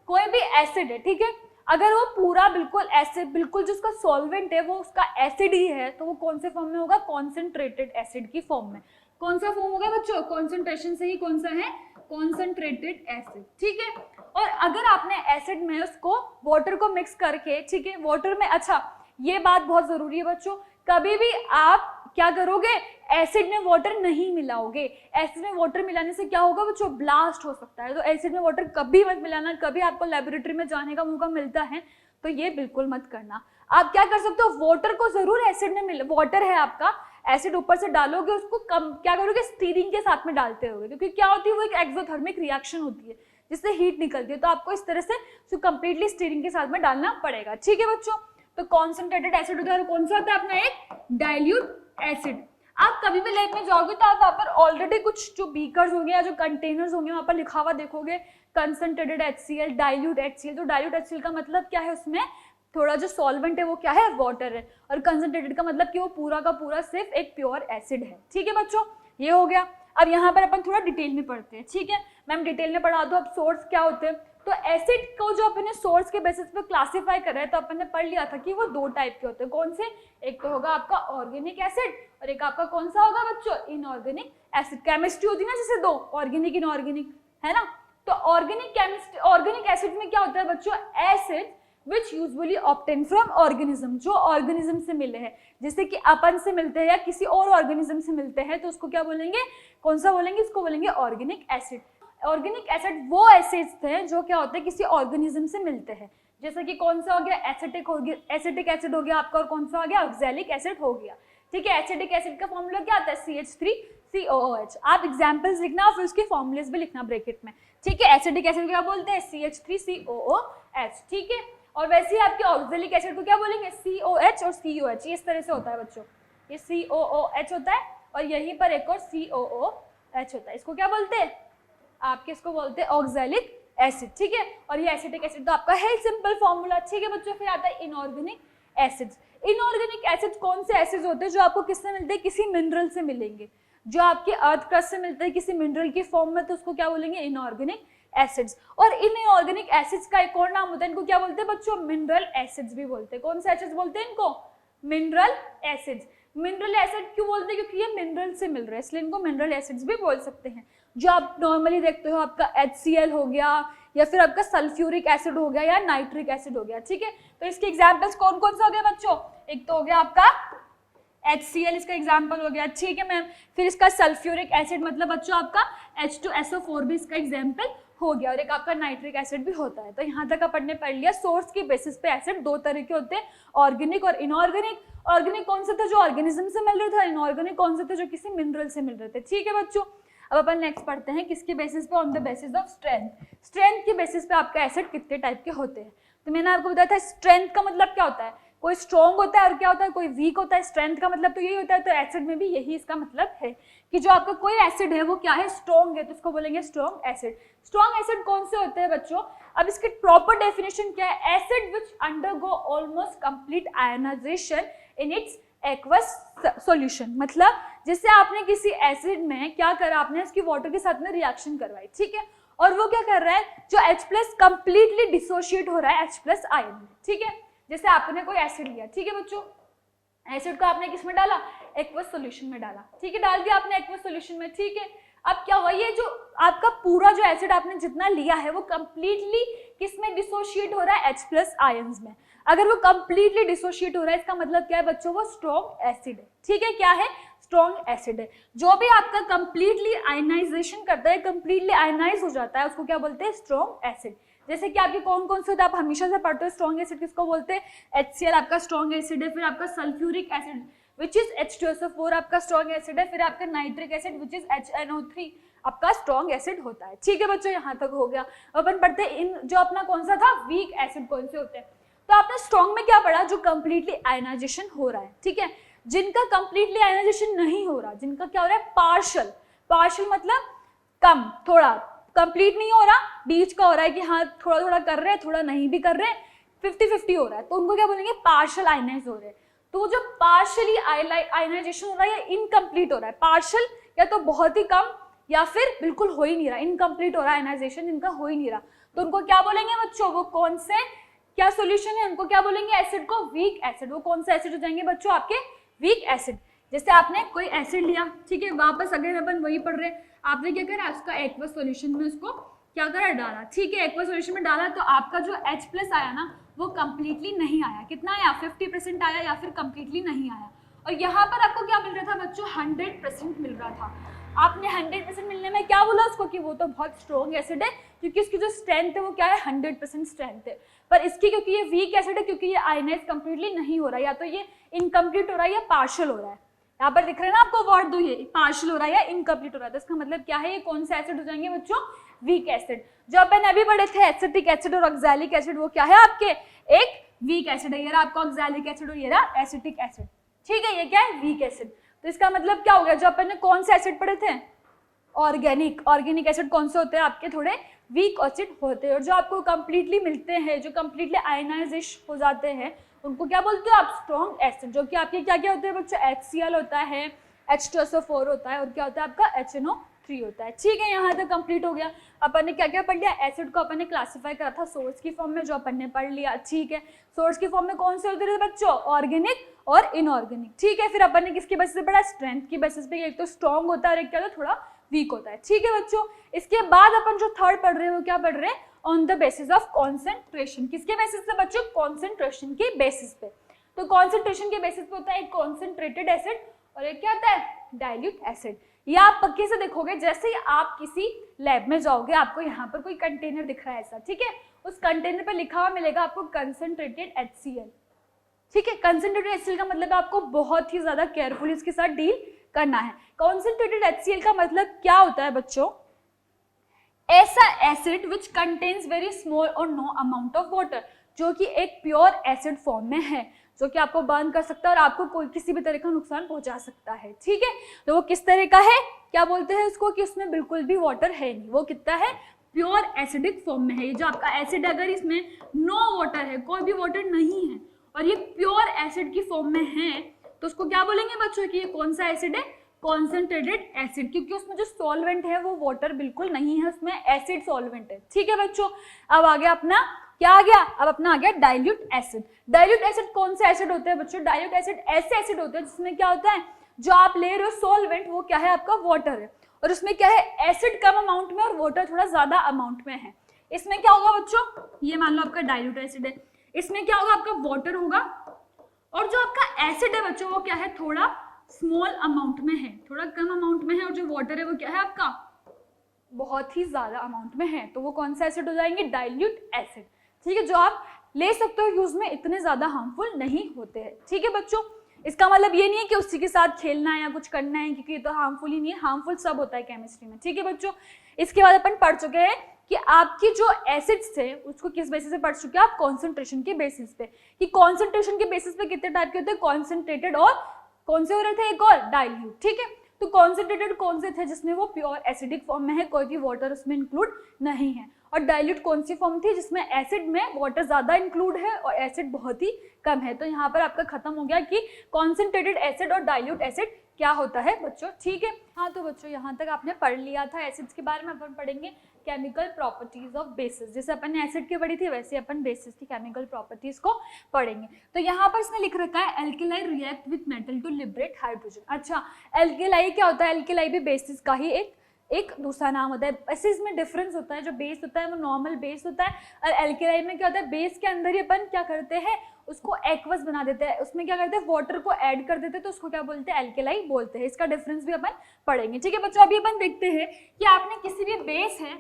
कोई भी एसिड है, ठीक है, अगर वो पूरा बिल्कुल एसिड, बिल्कुल जो उसका सॉल्वेंट है वो उसका एसिड ही है, तो वो कौन से फॉर्म में होगा? कॉन्सेंट्रेटेड एसिड की फॉर्म में। कौन सा फॉर्म होगा बच्चों? कॉन्सेंट्रेशन से ही कौन सा है? कॉन्सेंट्रेटेड एसिड, ठीक है। और अगर आपने एसिड में उसको वाटर को मिक्स करके, ठीक है, वाटर में, अच्छा ये बात बहुत जरूरी है बच्चों, कभी भी आप क्या करोगे? एसिड में वाटर नहीं मिलाओगे। एसिड में वाटर मिलाने से क्या होगा बच्चों? ब्लास्ट हो सकता है। तो एसिड में वाटर कभी मत मिलाना। कभी आपको लेबोरेटरी में जाने का मौका मिलता है तो ये बिल्कुल मत करना। आप क्या कर सकते हो? वाटर को जरूर एसिड में मिला, वाटर है आपका, एसिड ऊपर से डालोगे, उसको कम क्या करोगे? स्टीरिंग के साथ में डालते होगे, क्योंकि क्या होती है वो एक एक्सोथर्मिक रिएक्शन होती है जिससे हीट निकलती है। तो आपको इस तरह से उसको कंप्लीटली स्टीरिंग के साथ में डालना पड़ेगा, ठीक है बच्चों। तो कॉन्सेंट्रेटेड एसिड होता है, कौन सा होता है अपना? एक डाइल्यूट एसिड। आप कभी भी लैब में जाओगे तो आप वहाँ पर ऑलरेडी कुछ जो बीकर्स होंगे या जो कंटेनर्स होंगे वहाँ पर लिखा हुआ देखोगे कंसंट्रेटेड HCl, डाइल्यूट HCl। तो डाइल्यूट HCl का मतलब क्या है? उसमें थोड़ा जो सॉल्वेंट है वो क्या है? वाटर है। और कंसंट्रेटेड का मतलब कि वो पूरा का पूरा सिर्फ एक प्योर एसिड है, ठीक है बच्चों, ये हो गया। अब यहाँ पर अपन थोड़ा डिटेल में पढ़ते हैं, ठीक है। मैम डिटेल में पढ़ा दो। अब सोर्स क्या होते हैं? तो एसिड को जो अपन ने सोर्स के बेसिस पे क्लासिफाई करा है, तो अपन ने पढ़ लिया था कि वो 2 टाइप के होते हैं। कौन से? एक तो होगा आपका ऑर्गेनिक एसिड और एक आपका कौन सा होगा बच्चों? Inorganic acid. केमिस्ट्री होती है ना जैसे 2, ऑर्गेनिक इनऑर्गेनिक, है ना। तो ऑर्गेनिक एसिड में क्या होता है बच्चों? Acid which usually obtain from organism, जो ऑर्गेनिज्म से मिले हैं, जैसे कि अपन से मिलते हैं या किसी और ऑर्गेनिज्म से मिलते हैं, तो उसको क्या बोलेंगे? कौन सा बोलेंगे? इसको बोलेंगे ऑर्गेनिक एसिड। ऑर्गेनिक एसिड वो एसिड्स थे जो क्या होते हैं? किसी ऑर्गेनिज्म से मिलते हैं, जैसे कि कौन सा हो गया? एसिटिक हो गया, एसिटिक एसिड हो गया आपका, और कौन सा हो गया? ऑक्सैलिक एसिड हो गया, ठीक है। एसिटिक एसिड का फॉर्मूला क्या आता है? CH3COOH। आप एग्जांपल्स लिखना और फिर उसके फॉर्मूलेस भी लिखना ब्रैकेट में, ठीक है। एसिटिक एसिड क्या बोलते हैं? CH3COOH, ठीक है। और वैसे ही आपके ऑक्सैलिक एसिड को क्या बोलेंगे? COH और COH। इस तरह से होता है बच्चों, ये COOH होता है और यहीं पर एक और COOH होता है। इसको क्या बोलते हैं? आपके इसको बोलते हैं ऑक्सैलिक एसिड, ठीक है। और ये एसिटिक एसिड तो आपका है सिंपल फॉर्मूला, ठीक है बच्चों। फिर आता है इनऑर्गेनिक एसिड्स। इनऑर्गेनिक एसिड कौन से एसिड्स होते हैं? जो आपको किससे मिलते हैं? किसी मिनरल से मिलेंगे, जो आपके अर्थ क्रस्ट से मिलते हैं किसी मिनरल की फॉर्म में, तो उसको क्या बोलेंगे? Inorganic acids. और इनऑर्गेनिक एसिड्स का एक और नाम होता है, इनको क्या बोलते हैं बच्चों? मिनरल एसिड्स भी बोलते हैं। कौन से एसिड्स बोलते हैं इनको? Mineral acids. मिनरल एसिड क्यों बोलते हैं? क्योंकि ये मिनरल से मिल रहे हैं, इसलिए इनको मिनरल एसिड्स भी बोल सकते हैं। जो आप नॉर्मली देखते हो आपका HCl हो गया या फिर आपका सल्फ्यूरिक एसिड हो गया या नाइट्रिक एसिड हो गया, ठीक है। तो इसके एग्जांपल्स कौन कौन से हो गए बच्चों? एक तो हो गया आपका HCl, इसका एग्जांपल हो गया, ठीक है मैम। फिर इसका सल्फ्यूरिक एसिड मतलब बच्चों आपका H2SO4 भी इसका एग्जांपल हो गया, और एक आपका नाइट्रिक एसिड भी होता है। तो यहाँ तक अपन ने पढ़ लिया सोर्स की बेसिस पे एसिड दो तरह के होते हैं, ऑर्गेनिक और इनऑर्गेनिक। ऑर्गेनिक कौन से थे, जो ऑर्गेनिज्म से मिल रहे थे, इनऑर्गेनिक कौन से थे, जो किसी मिनरल से मिल रहे थे। ठीक है बच्चों, अब अपन नेक्स्ट पढ़ते हैं किसकी बेसिस पे, on the basis of strength. Strength की बेसिस पे आपका एसिड कितने टाइप के होते हैं। तो मैंने आपको बताया था स्ट्रेंथ का मतलब क्या होता है, कोई स्ट्रॉन्ग होता है और क्या होता है, कोई वीक होता है। स्ट्रेंथ का मतलब तो यही होता है, तो एसिड में भी यही इसका मतलब है कि जो आपका कोई एसिड है वो क्या है, स्ट्रॉन्ग है, तो उसको बोलेंगे स्ट्रॉन्ग एसिड। स्ट्रॉन्ग एसिड कौन से होते हैं बच्चों, अब इसकी प्रॉपर डेफिनेशन क्या है, acid which undergo almost complete ionization in its aqueous solution. मतलब जैसे आपने किसी एसिड में क्या करा, आपने इसकी वाटर के साथ में रिएक्शन करवाई, ठीक है, और वो क्या कर रहा है, जो H+ कंप्लीटली डिसोशिएट हो रहा है H+ आयन में। ठीक है, जैसे आपने कोई एसिड लिया, ठीक है बच्चों, एसिड को आपने किस में डाला, एक्वस सॉल्यूशन में डाला, ठीक है, डाल दिया आपने एक्वस सॉल्यूशन में। ठीक है, अब क्या हुआ, ये जो आपका पूरा जो एसिड आपने जितना लिया है वो कंप्लीटली किस में डिसोशिएट हो रहा है, H+ आयंस में। अगर वो कंप्लीटली डिसोशिएट हो रहा है इसका मतलब क्या है बच्चों, वो स्ट्रॉन्ग एसिड है। ठीक है, क्या है, स्ट्रॉन्ग एसिड है। जो भी आपका कंप्लीटली आयनाइजेशन करता है, कंप्लीटली आयनाइज हो जाता है, उसको क्या बोलते हैं, स्ट्रॉन्ग एसिड। जैसे कि आपके कौन कौन से होता है, आप हमेशा से पढ़ते हो, स्ट्रॉन्ग एसिड किसको बोलते हैं, HCl आपका स्ट्रॉन्ग एसिड है, फिर आपका sulphuric acid which is H2SO4 आपका स्ट्रॉन्ग एसिड है, फिर आपका nitric acid which is HNO3 आपका स्ट्रॉन्ग एसिड होता है। ठीक है बच्चों, यहाँ तक हो गया। अपन पढ़ते हैं इन जो अपना कौन सा था, वीक एसिड कौन से होते हैं। तो आपने स्ट्रॉन्ग में क्या पढ़ा, जो कंप्लीटली आयनाइजेशन हो रहा है। ठीक है, जिनका कंप्लीटली आयनाइजेशन नहीं हो रहा, जिनका क्या हो रहा है, पार्शियल। पार्शियल मतलब कम, थोड़ा, कंप्लीट नहीं हो रहा, बीच का हो रहा है कि हाँ थोड़ा थोड़ा कर रहे हैं, थोड़ा नहीं भी कर रहे, 50-50 हो रहा है, तो उनको क्या बोलेंगे, पार्शियल आयनाइज हो रहे हैं। तो जो पार्शियली आयनाइजेशन हो रहा है या इनकम्प्लीट हो रहा है, पार्शियल या तो बहुत ही कम या फिर बिल्कुल हो ही नहीं रहा, इनकम्प्लीट हो रहा है आयनाइजेशन, इनका हो ही नहीं रहा, तो उनको क्या बोलेंगे बच्चों, वो कौन से क्या सॉल्यूशन है, उनको क्या बोलेंगे, एसिड को वीक एसिड। वो कौन सा एसिड हो जाएंगे बच्चों, आपके वीक एसिड। जैसे आपने कोई एसिड लिया, ठीक है, वापस अगर अपन वही पढ़ रहे, आपने क्या करा, उसका एक्वस सॉल्यूशन में उसको क्या करा, डाला। ठीक है, एक्वस सॉल्यूशन में डाला तो आपका जो H+ आया ना वो कंप्लीटली नहीं आया। कितना आया, 50% आया या फिर कंप्लीटली नहीं आया। और यहाँ पर आपको क्या मिल रहा था बच्चों, 100% मिल रहा था। आपने 100% मिलने में क्या बोला उसको, कि वो तो बहुत स्ट्रॉन्ग एसिड है, क्योंकि इसकी जो स्ट्रेंथ है वो क्या है, 100% स्ट्रेंथ है। पर इसकी क्योंकि ये वीक एसिड है, क्योंकि ये आयनाइज कंप्लीटली नहीं हो रहा है, या तो ये इनकम्प्लीट हो रहा है या पार्शियल हो रहा है। यहाँ पर दिख रहे हैं ना आपको वर्ड, दो ये पार्शियल हो रहा है या इनकम्प्लीट हो रहा है, तो इसका मतलब क्या है, ये कौन सा एसिड हो जाएंगे बच्चों, वीक एसिड। जो अपन अभी पढ़े थे एसिटिक एसिड और ऑक्सैलिक एसिड, वो क्या है आपके, एक वीक एसिड है। ये रहा आपका ऑक्सैलिक एसिड और ये रहा एसिटिक एसिड। ठीक है, ये क्या है, वीक एसिड। तो इसका मतलब क्या हो गया, जो अपन ने कौन से एसिड पढ़े थे, ऑर्गेनिक। ऑर्गेनिक एसिड कौन से होते हैं आपके, थोड़े वीक एसिड होते हैं। और जो आपको कंप्लीटली मिलते हैं, जो कंप्लीटली आयनाइज हो जाते हैं, उनको क्या बोलते हो आप, स्ट्रॉन्ग एसिड। जो कि आपके क्या क्या होते हैं बच्चों, HCl होता है, H2SO4 होता है, और क्या होता है आपका HNO3 होता है। ठीक है, यहाँ तक कंप्लीट हो गया। अपन ने क्या क्या पढ़ लिया, एसिड को अपन ने क्लासिफाई करा था सोर्स की फॉर्म में, जो अपन ने पढ़ लिया। ठीक है, सोर्स की फॉर्म में कौन से होते थे बच्चों, ऑर्गेनिक और इनऑर्गेनिक। ठीक है, फिर अपन ने किसकी बेसिस पे पढ़ा, स्ट्रेंथ की बेसिस पे, एक तो स्ट्रॉन्ग होता है और एक क्या होता है, थोड़ा वीक होता है। ठीक है बच्चों, इसके बाद अपन जो थर्ड पढ़ रहे हैं वो क्या पढ़ रहे हैं, on the basis of concentration. किसके बेसिस पे बच्चों, कॉन्सेंट्रेशन के बेसिस पे। तो कॉन्सेंट्रेशन के बेसिस पे होता है एक कॉन्सेंट्रेटेड एसिड और एक क्या होता है, डाइल्यूट एसिड। ये आप पक्के से देखोगे, जैसे ही आप किसी लैब में जाओगे आपको यहाँ पर कोई कंटेनर दिख रहा है ऐसा, ठीक है, उस कंटेनर पे लिखा हुआ मिलेगा आपको कंसेंट्रेटेड HCl। ठीक है, कंसेंट्रेटेड HCl का मतलब आपको बहुत ही ज्यादा केयरफुली इसके साथ डील करना है। कंसेंट्रेटेड HCl का मतलब क्या होता है बच्चों, ऐसा acid which contains very small और नो अमाउंट ऑफ वाटर, जो कि एक प्योर एसिड फॉर्म में है, जो कि आपको बर्न कर सकता है और आपको कोई किसी भी तरह का नुकसान पहुंचा सकता है। ठीक है, तो वो किस तरह का है, क्या बोलते हैं उसको, कि उसमें बिल्कुल भी वाटर है नहीं, वो कितना है, प्योर एसिडिक फॉर्म में है। ये जो आपका एसिड अगर इसमें नो वाटर है, कोई भी वाटर नहीं है, और ये प्योर एसिड की फॉर्म में है, तो उसको क्या बोलेंगे बच्चों, कि ये कौन सा एसिड है, कॉन्सेंट्रेटेड एसिड, क्योंकि उसमें जो सॉल्वेंट है वो वाटर बिल्कुल नहीं है, उसमें एसिड सॉल्वेंट है। ठीक है बच्चों, अब आ गया अपना क्या आ गया, अब अपना आ गया डाइल्यूट एसिड। डाइल्यूट एसिड कौन से एसिड होते हैं बच्चों, डाइल्यूट एसिड ऐसे एसिड होते हैं जिसमें क्या होता है, जो आप ले रहे हो सॉल्वेंट वो क्या है आपका वाटर है, और उसमें क्या है, एसिड कम अमाउंट में और वाटर थोड़ा ज्यादा अमाउंट में है। इसमें क्या होगा बच्चों, ये मान लो आपका डाइल्यूट एसिड है, इसमें क्या होगा आपका वाटर होगा, और जो आपका एसिड है बच्चों वो क्या है, थोड़ा स्मॉल अमाउंट में है, थोड़ा कम अमाउंट में है, और जो वाटर है वो क्या है आपका बहुत ही ज्यादा अमाउंट में है तो वो कौन सा एसिड हो जाएंगे, डाइल्यूट एसिड। ठीक है, जो आप ले सकते हो यूज में, इतने ज्यादा हार्मफुल नहीं होते हैं। ठीक है बच्चों, इसका मतलब ये नहीं है कि उसी के साथ खेलना है या कुछ करना है, क्योंकि ये तो हार्मफुल ही नहीं है, हार्मफुल सब होता है केमिस्ट्री में। ठीक है बच्चों, इसके बाद अपन पढ़ चुके हैं कि आपकी जो एसिड्स थे उसको किस बेसिस पे पढ़ चुके हैं आप, कॉन्सेंट्रेशन के बेसिस पे, कि कॉन्सेंट्रेशन के बेसिस पे कितने टाइप के होते हैं, कॉन्सेंट्रेटेड और कौन से हो रहे थे, एक और डाइल्यूट। ठीक है, तो कॉन्सेंट्रेटेड कौन से थे, जिसमें वो प्योर एसिडिक फॉर्म में है, कोई भी वाटर उसमें इंक्लूड नहीं है, और डाइल्यूट कौन सी फॉर्म थी, जिसमें एसिड में वाटर ज्यादा इंक्लूड है और एसिड बहुत ही कम है। तो यहाँ पर आपका खत्म हो गया कि कॉन्सेंट्रेटेड एसिड और डाइल्यूट एसिड क्या होता है बच्चों। ठीक है, हाँ तो बच्चों यहाँ तक आपने पढ़ लिया था एसिड्स के बारे में। अपन पढ़ेंगे केमिकल प्रॉपर्टीज ऑफ बेसिस, जैसे अपन ने एसिड की पढ़ी थी वैसे अपन बेसिस की केमिकल प्रॉपर्टीज को पढ़ेंगे। तो यहाँ पर इसने लिख रखा है alkali react with metal to liberate hydrogen. अच्छा, एल्केलाई क्या होता है, एल्केलाई भी बेसिस का ही एक दूसरा नाम होता है। ऐसे इसमें डिफरेंस होता है, जो बेस होता है वो नॉर्मल बेस होता है, और एल्केलाई में क्या होता है, बेस के अंदर ही अपन क्या करते हैं, उसको एक्वस बना देते हैं, उसमें क्या करते हैं, वाटर को ऐड कर देते हैं, तो उसको क्या बोलते हैं, एल्केलाई बोलते हैं। इसका डिफरेंस भी अपन पढ़ेंगे। ठीक है बच्चों, अभी अपन देखते हैं कि आपने किसी भी बेस है,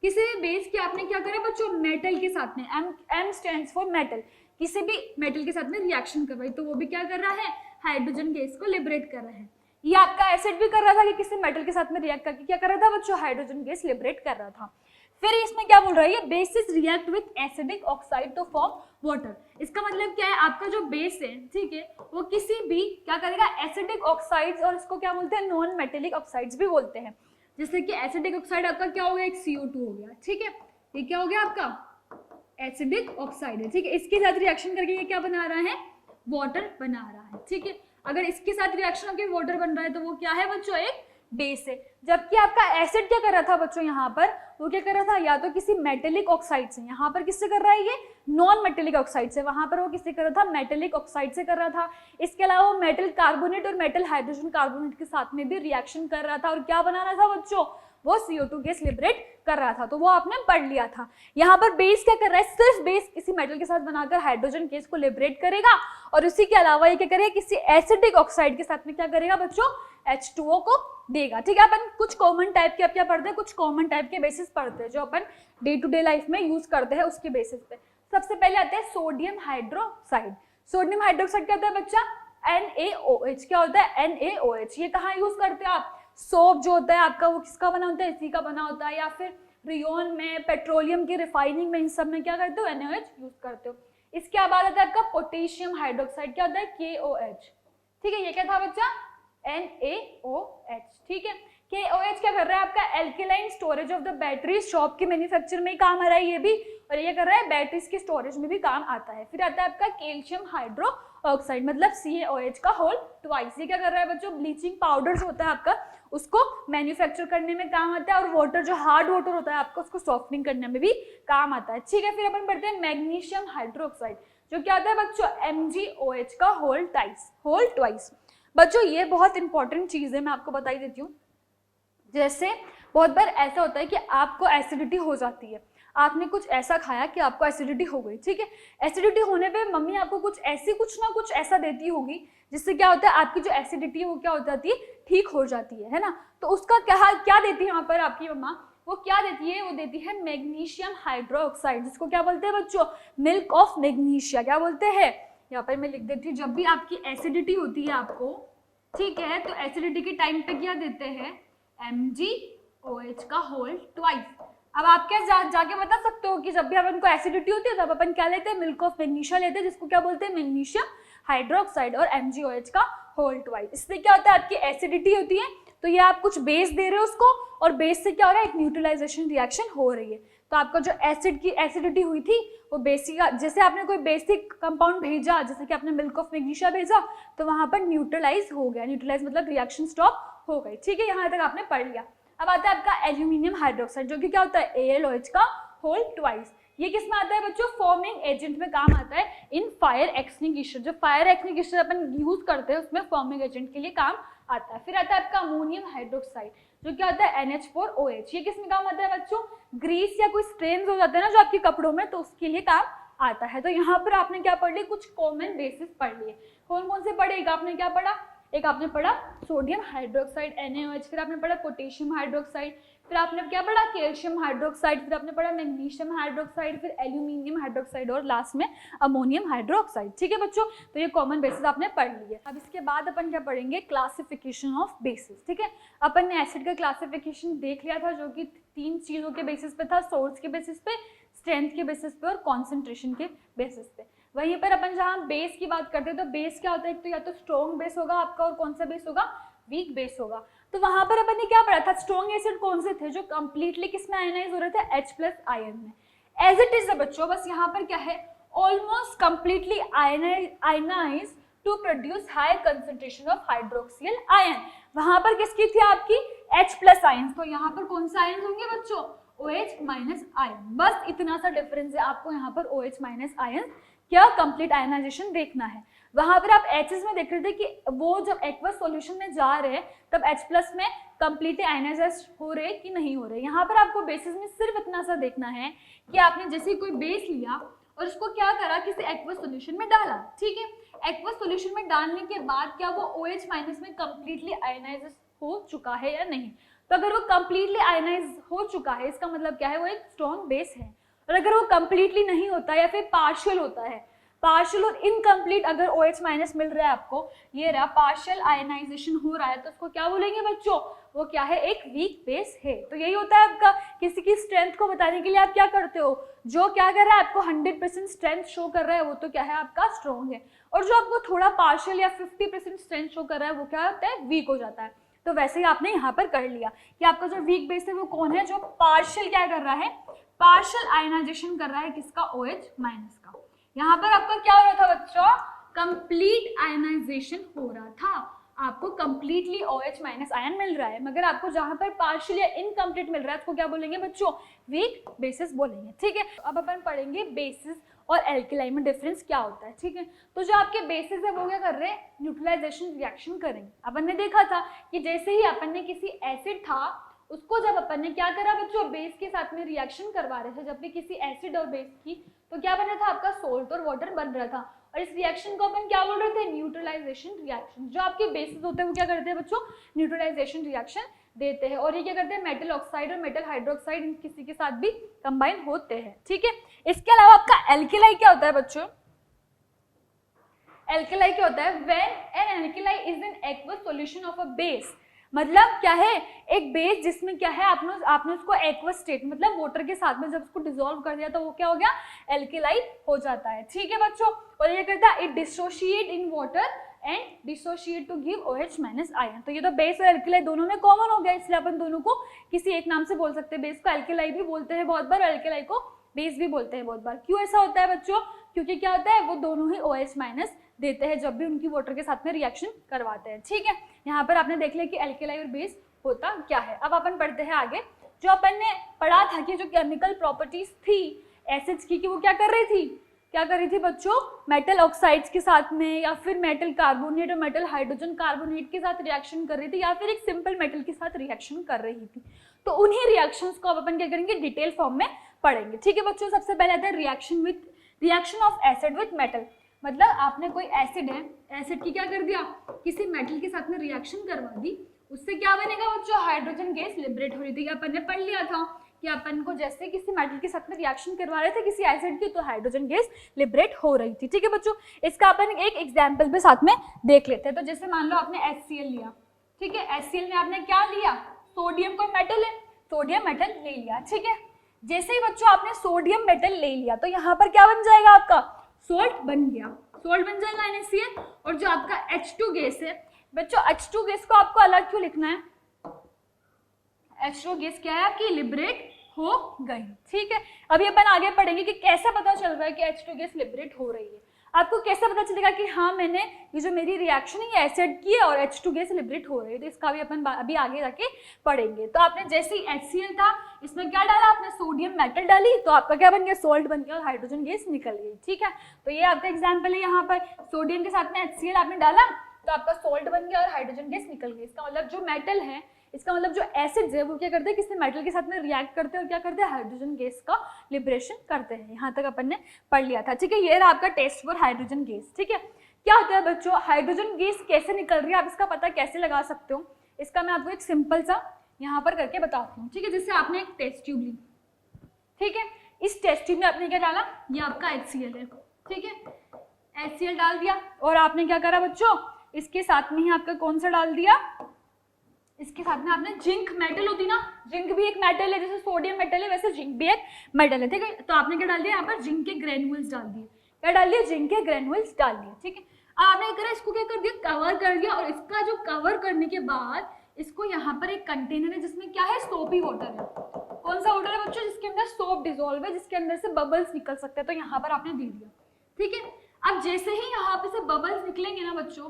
किसी भी बेस की आपने क्या करा बच्चों, मेटल के साथ में, एम स्टैंड्स फॉर मेटल, किसी भी मेटल के साथ में रिएक्शन करवाई, तो वो भी क्या कर रहा है, हाइड्रोजन गैस को लिबरेट कर रहा है। ये आपका एसिड भी कर रहा था कि किसी मेटल के साथ में रिएक्ट करके क्या कर रहा था बच्चों, हाइड्रोजन गैस लिबरेट कर रहा था। फिर इसमें क्या बोल रहा है, ये bases react with acidic oxide to form water. इसका मतलब क्या है, आपका जो बेस है, ठीक है, वो किसी भी क्या करेगा, एसिडिक ऑक्साइड्स, और इसको क्या बोलते हैं, नॉन मेटेलिक ऑक्साइड्स भी बोलते हैं। जैसे कि एसिडिक ऑक्साइड आपका क्या हो गया, एक CO2 हो गया। ठीक है, ये क्या हो गया आपका एसिडिक ऑक्साइड है। ठीक है, इसके साथ रिएक्शन करके ये क्या बना रहा है, वाटर बना रहा है। ठीक है, अगर इसके साथ रिएक्शन होकर वाटर बन रहा है तो वो क्या है बच्चों, एक बेस है। जबकि आपका एसिड क्या कर रहा था बच्चों, यहाँ पर वो क्या कर रहा था, या तो किसी मेटेलिक ऑक्साइड से, यहाँ पर किससे कर रहा है, ये नॉन मेटेलिक ऑक्साइड से, वहां पर वो किससे कर रहा था, मेटेलिक ऑक्साइड से कर रहा था। इसके अलावा वो मेटल कार्बोनेट और मेटल हाइड्रोजन कार्बोनेट के साथ में भी रिएक्शन कर रहा था, और क्या बना रहा था बच्चों, वो CO2 गैस लिबरेट कर रहा था। तो वो आपने पढ़ लिया था। यहाँ पर बेस क्या कर रहा है, सिर्फ बेस किसी मेटल के साथ बनाकर हाइड्रोजन गैस को लिबरेट करेगा, और उसी के अलावा ये क्या करेगा, किसी एसिडिक ऑक्साइड के साथ में क्या करेगा बच्चों, H2O को देगा। ठीक है, अपन कुछ कॉमन टाइप के अब क्या पढ़ते हैं, कुछ कॉमन टाइप के बेसिस पढ़ते हैं जो अपन डे टू डे लाइफ में यूज करते हैं, उसके बेसिस पे। सबसे पहले आता है सोडियम हाइड्रोक्साइड। सोडियम हाइड्रोक्साइड क्या होता है बच्चा, NaOH। क्या होता है, NaOH। ये कहाँ यूज करते हैं आप, सोप जो होता है आपका वो किसका बना होता है, इसी का बना होता है, या फिर रियोन में, पेट्रोलियम की रिफाइनिंग में, इन सब में क्या करते हो, NaOH यूज करते हो। इसके बाद आता है आपका पोटेशियम हाइड्रोक्साइड। क्या होता है, KOH। ठीक है, ये क्या था बच्चा, NaOH। ठीक है, KOH क्या कर रहा है, आपका alkaline storage of the battery, shop के मैन्युफैक्चर में ही काम आ रहा है ये भी, और ये कर रहा है बैटरीज के स्टोरेज में भी काम आता है। फिर आता है आपका कैल्शियम हाइड्रो ऑक्साइड, मतलब CaOH का होल ट्वाइस। ये क्या कर रहा है बच्चों, ब्लीचिंग पाउडर जो होता है आपका, उसको मैन्युफैक्चर करने में काम आता है, और वाटर जो हार्ड वाटर होता है आपका, उसको सॉफ्टनिंग करने में भी काम आता है। ठीक है, फिर अपन पढ़ते हैं मैग्नीशियम हाइड्रोक्साइड, जो क्या आता है बच्चों, MgOH का होल ट्वाइस। बच्चों ये बहुत इंपॉर्टेंट चीज है, मैं आपको बता ही देती हूँ। जैसे बहुत बार ऐसा होता है कि आपको एसिडिटी हो जाती है, आपने कुछ ऐसा खाया कि आपको एसिडिटी हो गई। ठीक है, एसिडिटी होने पे मम्मी आपको कुछ ना कुछ ऐसा देती होगी जिससे क्या होता है, आपकी जो एसिडिटी है वो क्या हो जाती है, ठीक हो जाती है ना। तो उसका क्या देती है यहाँ पर आपकी मम्मा, वो क्या देती है, वो देती है मैग्नीशियम हाइड्रोक्साइड, जिसको क्या बोलते हैं बच्चों, मिल्क ऑफ मैग्नीशिया। क्या बोलते हैं, यहाँ पर मैं लिख देती हूँ, जब भी आपकी एसिडिटी होती है आपको, ठीक है, तो एसिडिटी के टाइम पे क्या देते हैं, MgOH का होल ट्वाइस। अब आप क्या जाके बता सकते हो कि जब भी अपन को एसिडिटी होती है तब अपन क्या लेते हैं, मिल्क ऑफ मैग्नीशिया लेते हैं, जिसको क्या बोलते हैं, मैग्नीशियम हाइड्रोक्साइड, और MgOH का होल ट्वाइस। इससे क्या होता है, आपकी एसिडिटी होती है तो ये आप कुछ बेस दे रहे हो उसको, और बेस से क्या हो रहा है, एक न्यूट्रलाइजेशन रिएक्शन हो रही है। तो आपका जो एसिड की एसिडिटी हुई थी वो बेसिक, जैसे आपने कोई बेसिक कंपाउंड भेजा, जैसे कि आपने मिल्क ऑफ मैग्नीशिया भेजा, तो वहां पर न्यूट्रलाइज हो गया, न्यूट्रलाइज मतलब रिएक्शन स्टॉप हो गई। ठीक है, यहाँ तक आपने पढ़ लिया। अब आता है आपका एल्यूमिनियम हाइड्रोक्साइड, जो कि क्या होता है, AlOH का होल ट्वाइस। ये किस में आता है बच्चों, फॉर्मिंग एजेंट में काम आता है इन फायर एक्सटिंग्विशर। जो फायर एक्सटिंग्विशर अपन यूज करते हैं उसमें फॉर्मिंग एजेंट के लिए काम आता है। फिर आता है आपका अमोनियम हाइड्रोक्साइड, जो क्या होता है, NH4OH। ये किस में काम आता है बच्चों, ग्रीस या कोई स्ट्रेन्स हो जाते हैं ना जो आपके कपड़ों में, तो उसके लिए काम आता है। तो यहाँ पर आपने क्या पढ़ लिया, कुछ कॉमन बेसिस पढ़ लिए। कौन कौन से पढ़े, एक आपने क्या पढ़ा, एक आपने पढ़ा सोडियम हाइड्रोक्साइड NaOH, फिर आपने पढ़ा पोटेशियम हाइड्रोक्साइड, फिर आपने क्या पढ़ा, कैल्शियम हाइड्रोक्साइड, फिर आपने पढ़ा मैग्नीशियम हाइड्रोक्साइड, फिर एल्यूमिनियम हाइड्रोक्साइड और लास्ट में अमोनियम हाइड्रोक्साइड। ठीक है बच्चों, तो ये कॉमन बेसिस आपने पढ़ लिए। अब इसके बाद अपन क्या पढ़ेंगे, क्लासिफिकेशन ऑफ बेसिस। ठीक है, अपन ने एसिड का क्लासिफिकेशन देख लिया था जो कि 3 चीजों के बेसिस पे था, सोर्स के बेसिस पे, स्ट्रेंथ के बेसिस पे और कॉन्सेंट्रेशन के बेसिस पे। वहीं पर अपन जहाँ बेस की बात करते हैं तो बेस क्या होता है, तो या तो स्ट्रॉन्ग बेस होगा आपका और कौन सा बेस होगा, वीक बेस होगा। तो वहां पर अपन ने क्या पढ़ा था, स्ट्रॉन्ग एसिड कौन से थे जो कंप्लीटली किस में आयनाइज हो रहे थे, H+ आयन में। एज इट इज बच्चों, बस यहाँ पर क्या है, almost completely ionize to produce higher concentration of hydroxyl ion. वहां पर किसकी थी आपकी, H+ आयन। तो यहाँ पर कौन सा आयन होंगे बच्चों, OH- आयन। बस इतना सा डिफरेंस है, आपको यहाँ पर OH- आयन क्या कंप्लीट आयनाइजेशन देखना है। वहां पर आप H's में देख रहे थे कि वो जब एक्वस सॉल्यूशन में जा रहे हैं तब H+ में कंप्लीटली आयनाइज हो रहे कि नहीं हो रहे। यहाँ पर आपको बेसिस में सिर्फ इतना सा देखना है कि आपने जैसे कोई बेस लिया और उसको क्या करा, किसी एक्वस सॉल्यूशन में डाला। ठीक है, एक्वस सॉल्यूशन में डालने के बाद क्या वो OH- में कंप्लीटली आयनाइज हो चुका है या नहीं। तो अगर वो कंप्लीटली आयनाइज हो चुका है इसका मतलब क्या है, वो एक स्ट्रॉन्ग बेस है। और अगर वो कंप्लीटली नहीं होता या फिर पार्शियल होता है, पार्शियल और इनकम्प्लीट अगर OH- मिल रहा है आपको, ये रहा पार्शियल आयनाइजेशन हो रहा है, तो उसको क्या बोलेंगे बच्चों, वो क्या है, एक वीक बेस है। तो यही होता है आपका, किसी की स्ट्रेंथ को बताने के लिए आप क्या करते हो, जो क्या कर रहा है आपको 100% स्ट्रेंथ शो कर रहा है वो तो क्या है आपका स्ट्रॉन्ग है, और जो आपको थोड़ा पार्शियल या 50% स्ट्रेंथ शो कर रहा है वो क्या होता है, वीक हो जाता है। तो वैसे ही आपने यहाँ पर कर लिया कि आपका जो वीक बेस है वो कौन है, जो पार्शियल क्या कर रहा है, पार्शियल आयनाइजेशन कर रहा है किसका, OH- का। यहाँ पर आपका क्या हो रहा था बच्चों, कंप्लीट आयनाइजेशन हो रहा था, आपको कंप्लीटली OH- आयन मिल रहा है। मगर आपको जहां पर पार्शियल या इनकम्प्लीट मिल रहा है उसको क्या बोलेंगे बच्चों, वीक बेसिस बोलेंगे। ठीक है, अब अपन पढ़ेंगे बेसिस और एल्केलाई में डिफरेंस क्या होता है। ठीक है, तो जो आपके बेसिस है वो क्या कर रहे हैं, न्यूट्रलाइजेशन रिएक्शन करेंगे। अपन ने देखा था कि जैसे ही अपन ने किसी एसिड था उसको जब अपन ने क्या करा बच्चों, बेस के साथ में रिएक्शन करवा रहे थे, जब भी किसी एसिड और बेस की, तो क्या बन रहा था आपका, सोल्ट और वाटर बन रहा था। और इस रिएक्शन को अपन क्या बोल रहे थे, न्यूट्रलाइजेशन रिएक्शन। जो आपके बेसिस होते हैं वो क्या करते हैं बच्चों, न्यूट्रलाइजेशन रिएक्शन देते हैं। और ये क्या करते हैं, मेटल ऑक्साइड और मेटल हाइड्रोक्साइड किसी के साथ भी कंबाइन होते हैं। ठीक है, इसके अलावा आपका एल्केलाई क्या होता है बच्चों, एल्केलाई क्या होता है, when an alkali is in aqueous solution of a base. मतलब क्या है, एक बेस जिसमें क्या है, आपने उसको एक्वस स्टेट मतलब वाटर के साथ में जब उसको डिसॉल्व कर दिया तो वो क्या हो गया, एल्केलाई हो जाता है। ठीक है बच्चों, और ये करता है it dissociate in water and dissociate to give OH- ion. तो ये तो बेस और एल्केलाई दोनों में कॉमन हो गया, इसलिए अपन दोनों को किसी एक नाम से बोल सकते हैं। बेस को एल्केलाई भी बोलते हैं बहुत बार, एल्केलाई को बेस भी बोलते हैं बहुत बार। क्यों ऐसा होता है बच्चों, क्योंकि क्या होता है, वो दोनों ही OH- देते हैं जब भी उनकी वाटर के साथ में रिएक्शन करवाते हैं। ठीक है, यहाँ पर आपने देख लिया कि एल्केलाई और बेस होता क्या है। अब अपन पढ़ते हैं आगे। जो अपन ने पढ़ा था कि जो केमिकल प्रॉपर्टीज थी एसिड्स की, कि वो क्या कर रही थी बच्चों, मेटल ऑक्साइड्स के साथ में या फिर मेटल कार्बोनेट और मेटल हाइड्रोजन कार्बोनेट के साथ रिएक्शन कर रही थी, या फिर एक सिंपल मेटल के साथ रिएक्शन कर रही थी। तो उन्हीं रिएक्शंस को अब अपन क्या करेंगे, डिटेल फॉर्म में पढ़ेंगे। ठीक है बच्चों, सबसे पहले आता है reaction of acid with metal. मतलब आपने कोई एसिड है, एसिड की क्या कर दिया, किसी मेटल के साथ में रिएक्शन करवा दी, उससे क्या बनेगा बच्चों, हाइड्रोजन गैस लिबरेट हो रही थी। अपन ने पढ़ लिया था कि अपन को जैसे किसी मेटल के साथ में रिएक्शन करवा रहे थे किसी एसिड की, तो हाइड्रोजन गैस लिबरेट हो रही थी। ठीक है बच्चों, इसका अपन एक एग्जाम्पल भी साथ में देख लेते हैं। तो जैसे मान लो आपने HCl लिया, ठीक है, HCl में आपने क्या लिया, सोडियम, कोई मेटल है, सोडियम मेटल ले लिया। ठीक है, जैसे ही बच्चों आपने सोडियम मेटल ले लिया तो यहाँ पर क्या बन जाएगा, आपका सोल्ट बन गया, सोल्ट बन जाएगा NaCl। और जो आपका H2 गैस है बच्चों, H2 गैस को आपको अलग क्यों लिखना है, H2 गैस क्या है आपकी, लिबरेट हो गई। ठीक है, अभी अपन आगे पढ़ेंगे कि कैसे पता चल रहा है कि H2 गैस लिबरेट हो रही है। आपको कैसे पता चलेगा कि हाँ मैंने ये जो मेरी रिएक्शन है ये एसिड की है और H2 गैस लिबरेट हो रही है, तो इसका भी अपन अभी आगे जाके पढ़ेंगे। तो आपने जैसे ही HCl था, इसमें क्या डाला आपने, सोडियम मेटल डाली, तो आपका क्या बन गया, सोल्ट बन गया और हाइड्रोजन गैस निकल गई। ठीक है, तो ये आपका एग्जाम्पल है, यहाँ पर सोडियम के साथ में HCl आपने डाला तो आपका सोल्ट बन गया और हाइड्रोजन गैस निकल गई। इसका मतलब जो मेटल है, इसका मतलब जो एसिड्स है वो क्या करते हैं, किसी मेटल के साथ में रिएक्ट करते हैं और क्या करते हैं, हाइड्रोजन गैस का लिबरेशन करते हैं। यहाँ तक अपन ने पढ़ लिया था। ठीक है, ये रहा आपका टेस्ट फॉर हाइड्रोजन गैस। ठीक है, क्या होता है बच्चों, हाइड्रोजन गैस कैसे निकल रही है, आप इसका पता कैसे लगा सकते हो, इसका मैं आपको एक सिंपल सा यहाँ पर करके बताती हूँ, ठीक है। जैसे आपने एक टेस्ट ट्यूब ली, ठीक है, इस टेस्ट ट्यूब में आपने क्या डाला, ये आपका HCl है, ठीक है, HCl डाल दिया, और आपने क्या करा बच्चों, इसके साथ में ही आपका कौन सा डाल दिया, इसके साथ में आपने जिंक मेटल होती ना, जिंक भी एक मेटल है, जैसे सोडियम मेटल है वैसे जिंक भी एक मेटल है, ठीक है। तो आपने क्या डाल दिया, यहाँ पर जिंक के ग्रेन्यूल्स डाल दिए, क्या डाल दिया, जिंक के ग्रेन्यूल्स डाल दिए, ठीक है। अब आपने क्या करा, इसको क्या कर दिया, कवर कर दिया, और इसका जो कवर करने के बाद इसको यहाँ पर एक कंटेनर है जिसमें क्या है, सोपी वाटर है। कौन सा वाटर है बच्चों, जिसके अंदर सोप डिजोल्व है, जिसके अंदर से बबल्स निकल सकते हैं, तो यहाँ पर आपने दे दिया, ठीक है। अब जैसे ही यहाँ पे से बबल्स निकलेंगे ना बच्चों,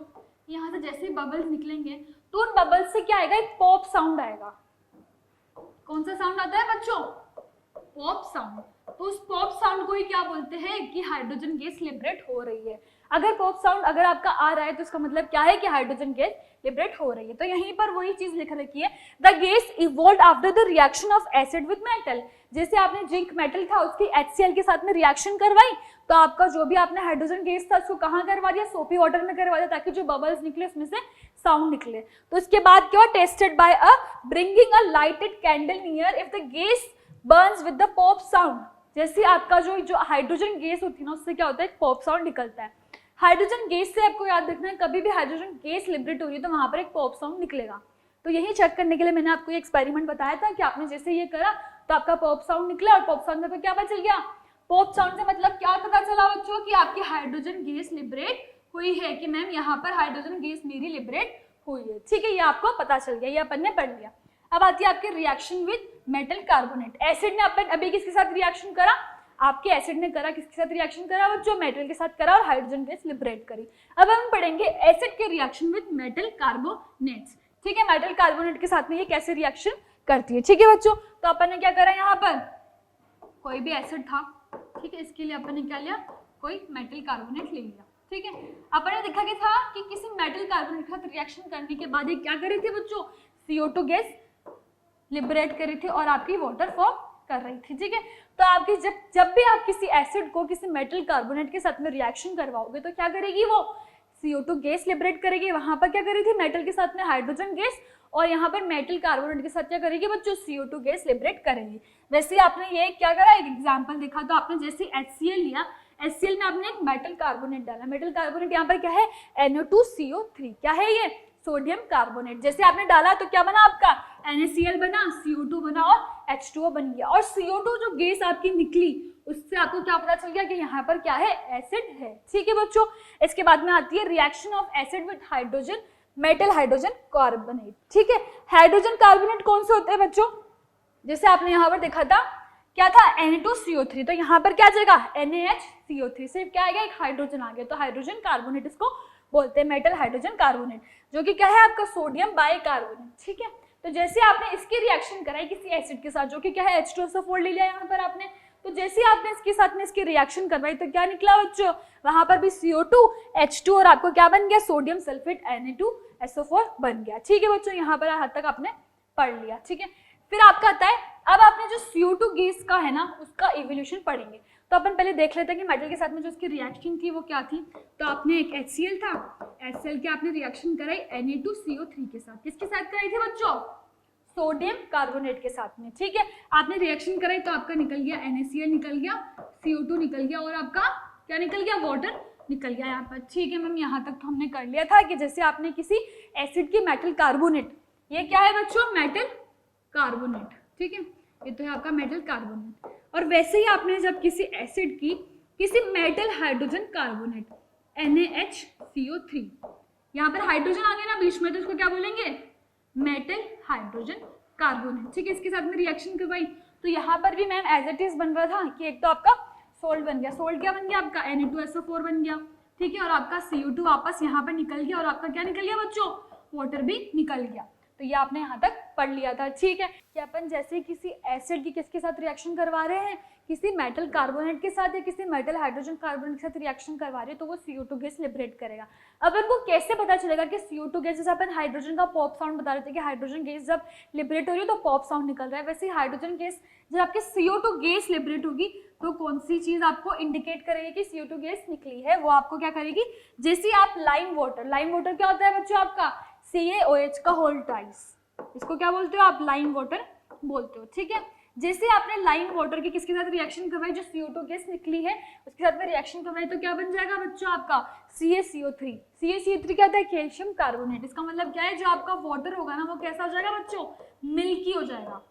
यहाँ से जैसे ही बबल्स निकलेंगे तो उन बबल्स से क्या आएगा, एक पॉप साउंड आएगा। कौन सा साउंड आता है बच्चों, पॉप साउंड। तो उस पॉप साउंड को ही क्या बोलते हैं कि हाइड्रोजन गैस लिबरेट हो रही है। अगर पॉप साउंड अगर आपका आ रहा है तो इसका मतलब क्या है कि हाइड्रोजन गैस लिबरेट हो रही है। तो यहीं पर वही चीज लिख रखी है, the gas evolved after the reaction of acid with metal. जैसे आपने जिंक मेटल था उसकी HCl के साथ में रिएक्शन करवाई, तो आपका जो भी आपने हाइड्रोजन गैस था उसको कहाँ करवा दिया, सोपी वाटर में करवा दिया, ताकि जो बबल्स निकले उसमें से साउंड निकले। तो इसके बाद क्या, tested by a bringing a lighted candle near, if the gas Burns with the pop sound. जैसे आपका जो हाइड्रोजन गैस होती है ना, उससे क्या होता है, एक पॉप साउंड निकलता है। हाइड्रोजन गैस से आपको याद रखना है, कभी भी हाइड्रोजन गैस लिबरेट हो रही है तो वहां पर एक पॉप साउंड निकलेगा। तो यही चेक करने के लिए मैंने आपको ये एक्सपेरिमेंट बताया था कि आपने जैसे ये करा तो आपका पॉप साउंड निकला, और पॉप साउंड से क्या पता चल गया, पॉप साउंड से मतलब क्या पता चला बच्चों, कि आपकी हाइड्रोजन गैस लिबरेट हुई है, कि मैम यहाँ पर हाइड्रोजन गैस मेरी लिबरेट हुई है, ठीक है। ये आपको पता चल गया, ये अपन ने पढ़ लिया। अब आती है आपके reaction with metal carbonate. Acid ने अपन अभी किसके साथ रिएक्शन करा, आपके एसिड ने करा, किसके साथ रिएक्शन करा बच्चों, मेटल के साथ करा, और हाइड्रोजन गैस लिबरेट करी। अब हम पढ़ेंगे एसिड के रिएक्शन विद मेटल कार्बोनेट्स, ठीक है। मेटल कार्बोनेट के साथ में ये कैसे रिएक्शन करती है, ठीक है बच्चों। तो अपन ने क्या करा, यहाँ पर कोई भी एसिड था, ठीक है, इसके लिए अपन ने क्या लिया, कोई मेटल कार्बोनेट ले लिया, ठीक है। अपन ने देखा कि था कि किसी मेटल कार्बोनेट के साथ रिएक्शन करने के बाद ये क्या कर रही थी बच्चों, CO2 गैस लिबरेट कर रही थी और आपकी वाटर फॉर्म कर रही थी, ठीक है। तो आपकी जब भी आप किसी एसिड को किसी मेटल कार्बोनेट के साथ में रिएक्शन करवाओगे तो क्या करेगी, वो CO2 गैस लिबरेट करेगी। वहां पर क्या करी थी, मेटल के साथ में हाइड्रोजन गैस, और यहाँ पर मेटल कार्बोनेट के साथ क्या करेगी बच्चों, CO2 गैस लिबरेट करेगी। वैसे आपने ये क्या करा, एक एग्जांपल देखा, तो आपने जैसे HCl लिया, HCl में आपने एक मेटल कार्बोनेट डाला, मेटल कार्बोनेट यहाँ पर क्या है, NO2CO3, क्या है ये, सोडियम कार्बोनेट। जैसे आपने डाला तो क्या बना आपका, NaCl बना, CO2 बना और H2O बन गया। और CO2 जो गैस आपकी निकली उससे आपको क्या पता चल गया कि यहाँ पर क्या है, एसिड है, ठीक है बच्चों। इसके बाद में आती है reaction of acid with hydrogen metal hydrogen carbonate, ठीक है। हाइड्रोजन कार्बोनेट कौन से होते हैं बच्चों, जैसे आपने यहाँ पर देखा था क्या था, Na2CO3, तो यहाँ पर क्या आ जाएगा, NaHCO3, सिर्फ क्या आएगा, एक हाइड्रोजन आ गया, तो हाइड्रोजन कार्बोनेट इसको बोलते हैं, मेटल हाइड्रोजन कार्बोनेट, जो कि क्या है आपका सोडियम बाइकार्बोनेट, ठीक है। तो जैसे आपने इसकी रिएक्शन कराई किसी एसिड के साथ, जो कि क्या है H2SO4 ले लिया यहाँ पर आपने, तो जैसे आपने इसके साथ में इसकी रिएक्शन करवाई तो क्या निकला बच्चों, वहां पर भी CO2 H2 और आपको क्या बन गया, सोडियम सल्फेट Na2SO4 बन गया, ठीक है बच्चों। यहाँ पर हद तक आपने पढ़ लिया, ठीक है। फिर आपका आता है, अब आपने जो CO2 गैस का है ना उसका इवोल्यूशन पढ़ेंगे। तो अपन पहले देख लेते हैं कि मेटल के साथ में जो उसकी रिएक्शन थी वो क्या थी। तो आपने एक HCl था, HCl की आपने रिएक्शन कराई Na2CO3 के साथ, किसके साथ कराई थी बच्चों, सोडियम कार्बोनेट के साथ में, ठीक है। आपने रिएक्शन कराई तो आपका निकल गया NaCl निकल गया, CO2 निकल गया, और आपका क्या निकल गया, वाटर निकल गया यहाँ पर, ठीक है मैम। यहाँ तक तो हमने कर लिया था कि जैसे आपने किसी एसिड की मेटल कार्बोनेट, ये क्या है बच्चों, मेटल कार्बोनेट, ठीक है, ये तो है आपका मेटल कार्बोनेट। और वैसे ही आपने जब किसी एसिड की किसी मेटल हाइड्रोजन कार्बोनेट NaHCO3, यहाँ पर हाइड्रोजन आ गया ना बीच में, तो इसको क्या बोलेंगे, मेटल हाइड्रोजन कार्बोनेट, ठीक है। इसके साथ में रिएक्शन करवाई तो यहाँ पर भी मैम एज इट इज बन रहा था कि एक तो आपका सोल्ट बन गया, सोल्ट क्या बन गया आपका, Na2SO4 बन गया, ठीक है, और आपका CO2 वापस यहाँ पर निकल गया, और आपका क्या निकल गया बच्चों, वाटर भी निकल गया। तो ये आपने यहाँ तक पढ़ लिया था, ठीक है। कि अपन जैसे किसी एसिड की किसके साथ रिएक्शन करवा रहे हैं, किसी मेटल कार्बोनेट के साथ या किसी मेटल हाइड्रोजन कार्बोनेट के साथ रिएक्शन करवा रहे हैं, तो वो CO2 गैस लिबरेट करेगा। अब इनको कैसे पता चलेगा कि CO2 गैस, जैसे अपन हाइड्रोजन का पॉप साउंड बता रहे थे कि हाइड्रोजन गैस जब लिबरेट हो रही है तो पॉप साउंड निकल रहा है, वैसे ही हाइड्रोजन गैस जब आपके CO2 गैस लिबरेट होगी तो कौन सी चीज आपको इंडिकेट करेगी कि CO2 गैस निकली है, वो आपको क्या करेगी, जैसे आप लाइम वाटर क्या होता है बच्चों आपका, CaOH का होल ट्वाइस, इसको क्या बोलते हो आप, लाइम वाटर बोलते हो, ठीक है। जैसे आपने लाइम वाटर की किसके साथ रिएक्शन करवाई, जो CO2 गैस निकली है उसके साथ में रिएक्शन करवाई, तो क्या बन जाएगा बच्चों आपका CaCO3। CaCO3 क्या होता है, कैल्शियम कार्बोनेट। इसका मतलब क्या है, जो आपका वाटर होगा ना वो कैसा हो जाएगा बच्चों, मिल्की हो जाएगा।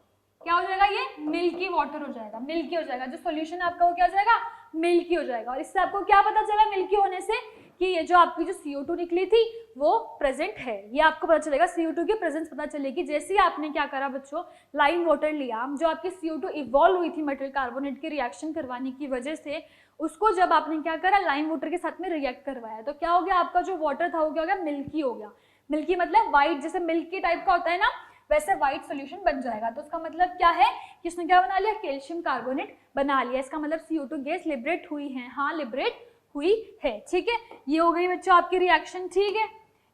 क्या हो जाएगा, ये मिल्की वाटर हो जाएगा, मिल्की हो जाएगा। जो सॉल्यूशन है आपका वो क्या हो जाएगा, मिल्की हो जाएगा। और इससे आपको क्या पता चला मिल्की होने से, कि ये जो आपकी जो CO2 निकली थी वो प्रेजेंट है, ये आपको पता चलेगा, CO2 की प्रेजेंस पता चलेगी। जैसे ही आपने क्या करा बच्चों, लाइम वाटर लिया, जो आपकी CO2 इवॉल्व हुई थी मेटल कार्बोनेट की रिएक्शन करवाने की वजह से, उसको जब आपने क्या करा, लाइम वाटर के साथ में रिएक्ट करवाया, तो क्या हो गया, आपका जो वाटर था वो क्या हो गया, मिल्की हो गया। मिल्की मतलब व्हाइट, जैसे मिल्की टाइप का होता है ना, वैसे व्हाइट सोल्यूशन बन जाएगा। तो उसका मतलब क्या है कि इसने क्या बना लिया, कैल्शियम कार्बोनेट बना लिया। इसका मतलब CO2 गैस लिबरेट हुई है, हाँ लिबरेट हुई है, ठीक है। ये हो गई बच्चों आपकी रिएक्शन, ठीक है।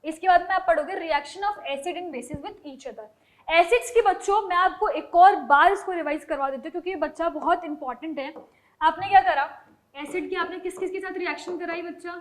इसके बाद में आप पढ़ोगे reaction of acid and bases with each other. Acids की बच्चों मैं आपको एक और बार इसको रिवाइज करवा देती हूँ, क्योंकि ये बच्चा बहुत इंपॉर्टेंट है। आपने क्या करा, एसिड की आपने किस किस के साथ रिएक्शन कराई बच्चा,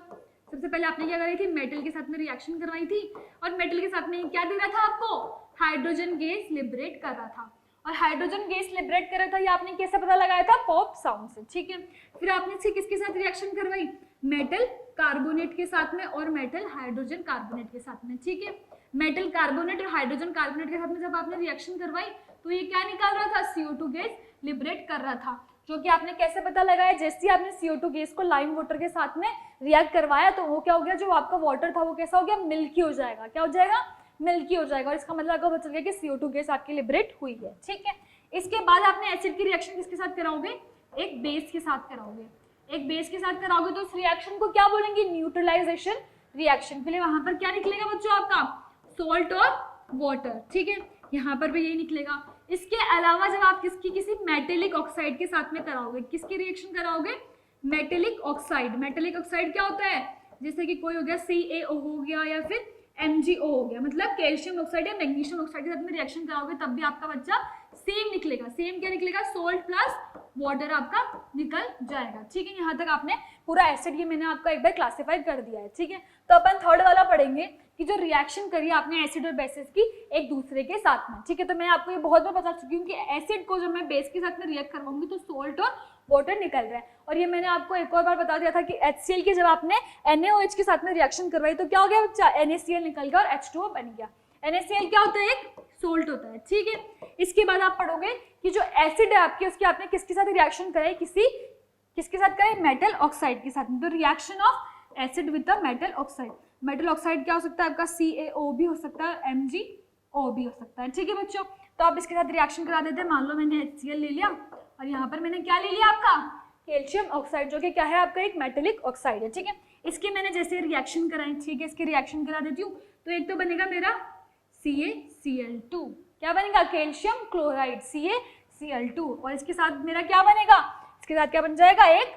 सबसे पहले आपने क्या कराई थी, मेटल के साथ में रिएक्शन करवाई थी, और मेटल के साथ में क्या दे रहा था आपको, हाइड्रोजन गैस लिबरेट कर रहा था। और हाइड्रोजन गैस लिबरेट कर रहा था, ये आपने कैसे पता लगाया था, पॉप साउंड से, ठीक है। फिर आपने इससे किसके साथ रिएक्शन करवाई, मेटल कार्बोनेट के साथ में और मेटल हाइड्रोजन कार्बोनेट के साथ में, ठीक है। मेटल कार्बोनेट और हाइड्रोजन कार्बोनेट के साथ में जब आपने रिएक्शन करवाई तो ये क्या निकाल रहा था, CO2 गैस लिबरेट कर रहा था, जो कि आपने कैसे पता लगाया, जैसे आपने CO2 गैस को लाइम वाटर के साथ में रिएक्ट करवाया तो वो क्या हो गया, जो आपका वाटर था वो कैसा हो गया, मिल्की हो जाएगा। क्या हो जाएगा, मिल्की हो जाएगा। और इसका मतलब आपको पता चल गया कि CO2 गैस आपकी लिबरेट हुई है, ठीक है। इसके बाद आपने एसिड की रिएक्शन किसके साथ कराओगे, एक बेस के साथ कराओगे। एक बेस के साथ कराओगे तो उस रिएक्शन को क्या बोलेंगे, न्यूट्रलाइजेशन रिएक्शन। के लिए वहां पर क्या निकलेगा बच्चों आपका, सॉल्ट और वाटर, ठीक है। यहाँ पर भी यही निकलेगा। इसके अलावा जब आप किसी मेटेलिक ऑक्साइड के साथ में कराओगे, किसकी रिएक्शन कराओगे, मेटेलिक ऑक्साइड। मेटेलिक ऑक्साइड क्या होता है, जैसे कि कोई हो गया CaO हो गया या फिर MgO हो गया, मतलब कैल्शियम ऑक्साइड या मैग्नीशियम ऑक्साइड के साथ में रिएक्शन कराओगे तब भी आपका बच्चा सेम निकलेगा। सेम क्या निकलेगा, सोल्ट प्लस वाटर आपका निकल जाएगा, ठीक है। यहाँ तक आपने पूरा एसिड ये मैंने आपका एक बार क्लासिफाई कर दिया है, ठीक है। तो अपन थर्ड वाला पढ़ेंगे कि जो रिएक्शन करी आपने एसिड और बेसिस की एक दूसरे के साथ में, ठीक है। तो मैं आपको ये बहुत बार बता चुकी हूँ कि एसिड को जब मैं बेस के साथ में रिएक्ट करवाऊंगी तो सोल्ट और वाटर निकल रहा है। और ये मैंने आपको एक और बार बता दिया था कि HCl की जब आपने NaOH के साथ में रिएक्शन करवाई तो क्या हो गया बच्चा, NaCl निकल गया और H2O बन गया। NaCl क्या होता है, एक सोल्ट होता है, ठीक है। इसके बाद आप पढ़ोगे कि जो एसिड है आपकी, उसकी आपने किसके साथ रिएक्शन कराई, किसके साथ कराई, मेटल ऑक्साइड के साथ में। तो reaction of acid with the metal oxide, metal oxide क्या हो सकता है आपका, CaO भी हो सकता है, MgO भी हो सकता है, ठीक है बच्चों। तो आप इसके साथ रिएक्शन करा देते हैं। मान लो मैंने HCl ले लिया और यहाँ पर मैंने क्या ले लिया आपका, कैल्शियम ऑक्साइड, जो कि क्या है आपका एक मेटेलिक ऑक्साइड है, ठीक है। इसके मैंने जैसे रिएक्शन कराई, ठीक है, इसकी रिएक्शन करा देती हूँ। तो एक तो बनेगा मेरा CaCl2, क्या बनेगा, कैल्शियम क्लोराइड CaCl2, और इसके साथ मेरा क्या बनेगा, इसके साथ क्या बन जाएगा, एक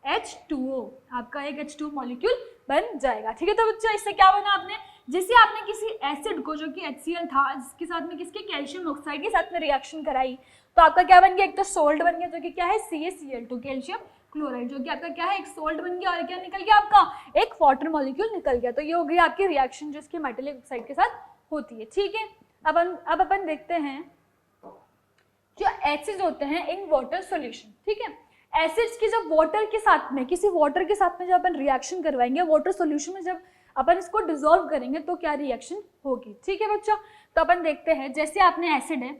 H2O, आपका एक H2O मॉलिक्यूल बन जाएगा, ठीक है। तो बच्चा इससे क्या बना आपने, जैसे आपने किसी एसिड को जो कि HCl था, जिसके साथ में किसके, कैल्शियम ऑक्साइड के साथ में रिएक्शन कराई तो आपका क्या बन गया, एक तो सोल्ट बन गया जो कि क्या है CaCl2, कैल्शियम क्लोराइड, जो कि आपका क्या है एक सोल्ट बन गया, और क्या निकल गया आपका एक वाटर मॉलिक्यूल निकल गया। तो ये हो गई आपकी रिएक्शन जो इसके मेटेलिक ऑक्साइड के साथ होती है, ठीक है। अब अपन देखते हैं जो एसिड्स होते हैं इन वाटर सॉल्यूशन, ठीक है। एसिड्स की जब वाटर के साथ में, किसी वाटर के साथ में जब अपन रिएक्शन करवाएंगे वाटर सॉल्यूशन में, जब अपन इसको डिसॉल्व करेंगे तो क्या रिएक्शन होगी, ठीक है बच्चों। तो अपन देखते हैं, जैसे आपने एसिड है,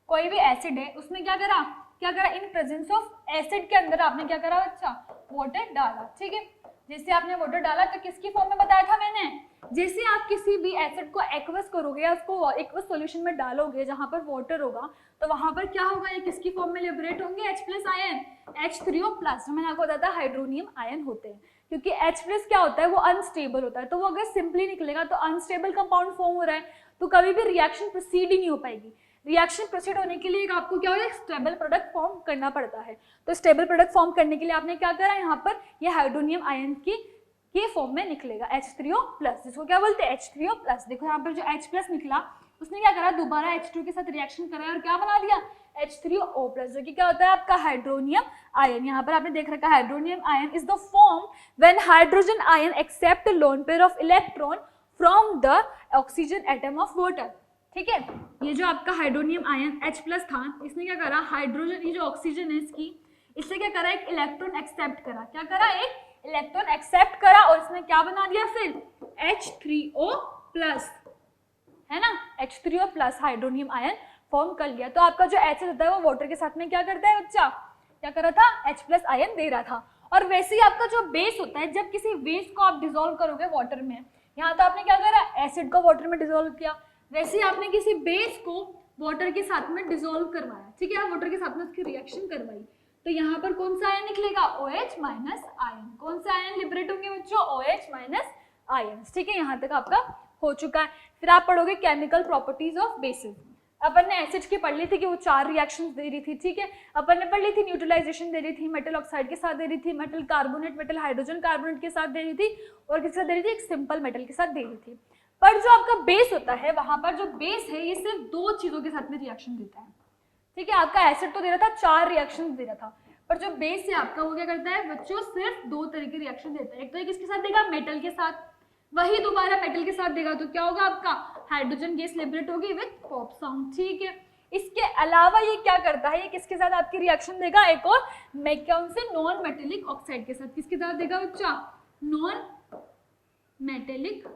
कोई भी एसिड है, उसमें क्या करा, इन प्रेजेंस ऑफ एसिड के अंदर आपने क्या करा बच्चा, वाटर डाला, ठीक है। जैसे आपने वाटर डाला तो किसकी फॉर्म में बताया था मैंने, जैसे आप किसी भी एसिड को एक्वस करोगे या उसको एक्वस सॉल्यूशन में डालोगे जहां पर वाटर होगा तो वहां पर क्या होगा, ये किसकी फॉर्म में लिबरेट होंगे, H+ आयन, H3O+, जो मैंने आपको बताया था हाइड्रोनियम आयन होते हैं, क्योंकि H+ क्या होता है, वो अनस्टेबल होता है। तो वो अगर सिंपली निकलेगा तो अनस्टेबल कंपाउंड फॉर्म हो रहा है तो कभी भी रिएक्शन प्रोसीड ही नहीं हो पाएगी। रिएक्शन प्रोसीड होने के लिए आपको क्या होगा, स्टेबल प्रोडक्ट फॉर्म करना पड़ता है। तो स्टेबल प्रोडक्ट फॉर्म करने के लिए आपने क्या करा, यहाँ पर ये हाइड्रोनियम आयन के फॉर्म में निकलेगा H3O+, जिसको क्या बोलते हैं H3O+। देखो यहाँ पर जो H+ निकला उसने क्या करा, दोबारा H2 के साथ रिएक्शन कराया और क्या बना दिया, H3O+, जो कि क्या होता है आपका हाइड्रोनियम आयन। यहाँ पर आपने देख रखा है hydronium ion is the form when hydrogen ion accept lone pair of electron from the oxygen atom of water. ठीक है। ये जो आपका हाइड्रोनियम आयन H+ था, इसने क्या करा, हाइड्रोजन, ये जो ऑक्सीजन है इसकी, इससे क्या करा, एक इलेक्ट्रॉन एक्सेप्ट करा। क्या करा, एक इलेक्ट्रॉन एक्सेप्ट करा और इसने क्या बना दिया फिर, H3O+, है ना, H3O+ हाइड्रोनियम आयन फॉर्म कर लिया। तो आपका जो एसिड होता है वो वाटर के साथ में क्या करता है बच्चा, क्या कर रहा था, H+ आयन दे रहा था। और वैसे ही आपका जो बेस होता है, जब किसी बेस को आप डिसॉल्व करोगे वाटर में, यहाँ तो आपने क्या करा, एसिड को वाटर में डिसॉल्व किया, वैसे ही आपने किसी बेस को वाटर के साथ में डिसॉल्व करवाया, ठीक है, वाटर के साथ में उसकी रिएक्शन करवाई, तो यहाँ पर कौन सा आयन निकलेगा, OH- आयन। कौन सा आयन लिबरेट होंगे बच्चों, OH- आयन, ठीक है। यहाँ तक आपका हो चुका है। फिर आप पढ़ोगे केमिकल प्रॉपर्टीज ऑफ बेसिस। अपन ने एसिड की पढ़ ली थी कि वो 4 रिएक्शंस दे रही थी, ठीक है। अपन ने पढ़ ली थी न्यूट्रलाइजेशन दे रही थी, मेटल ऑक्साइड के साथ दे रही थी, metal carbonate, metal hydrogen carbonate के साथ दे रही थी, और किसके साथ दे रही थी, एक सिंपल मेटल के साथ दे रही थी। पर जो आपका बेस होता है, वहां पर जो बेस है ये सिर्फ 2 चीजों के साथ में रिएक्शन देता है, ठीक है। आपका एसिड तो दे रहा था 4 रिएक्शन दे रहा था, पर जो बेस है आपका वो क्या करता है बच्चों, सिर्फ 2 तरह के रिएक्शन देता है। एक तो ये किसके साथ देगा, मेटल के साथ, वही दोबारा मेटल के साथ देगा, तो क्या होगा आपका, हाइड्रोजन गैस लिबरेट होगी विद पॉप साउंड, ठीक है। इसके अलावा ये क्या करता है, ये किसके साथ आपकी रिएक्शन देगा, एक और कौन से, नॉन मेटेलिक ऑक्साइड के साथ। किसके साथ देगा बच्चा, नॉन मेटेलिक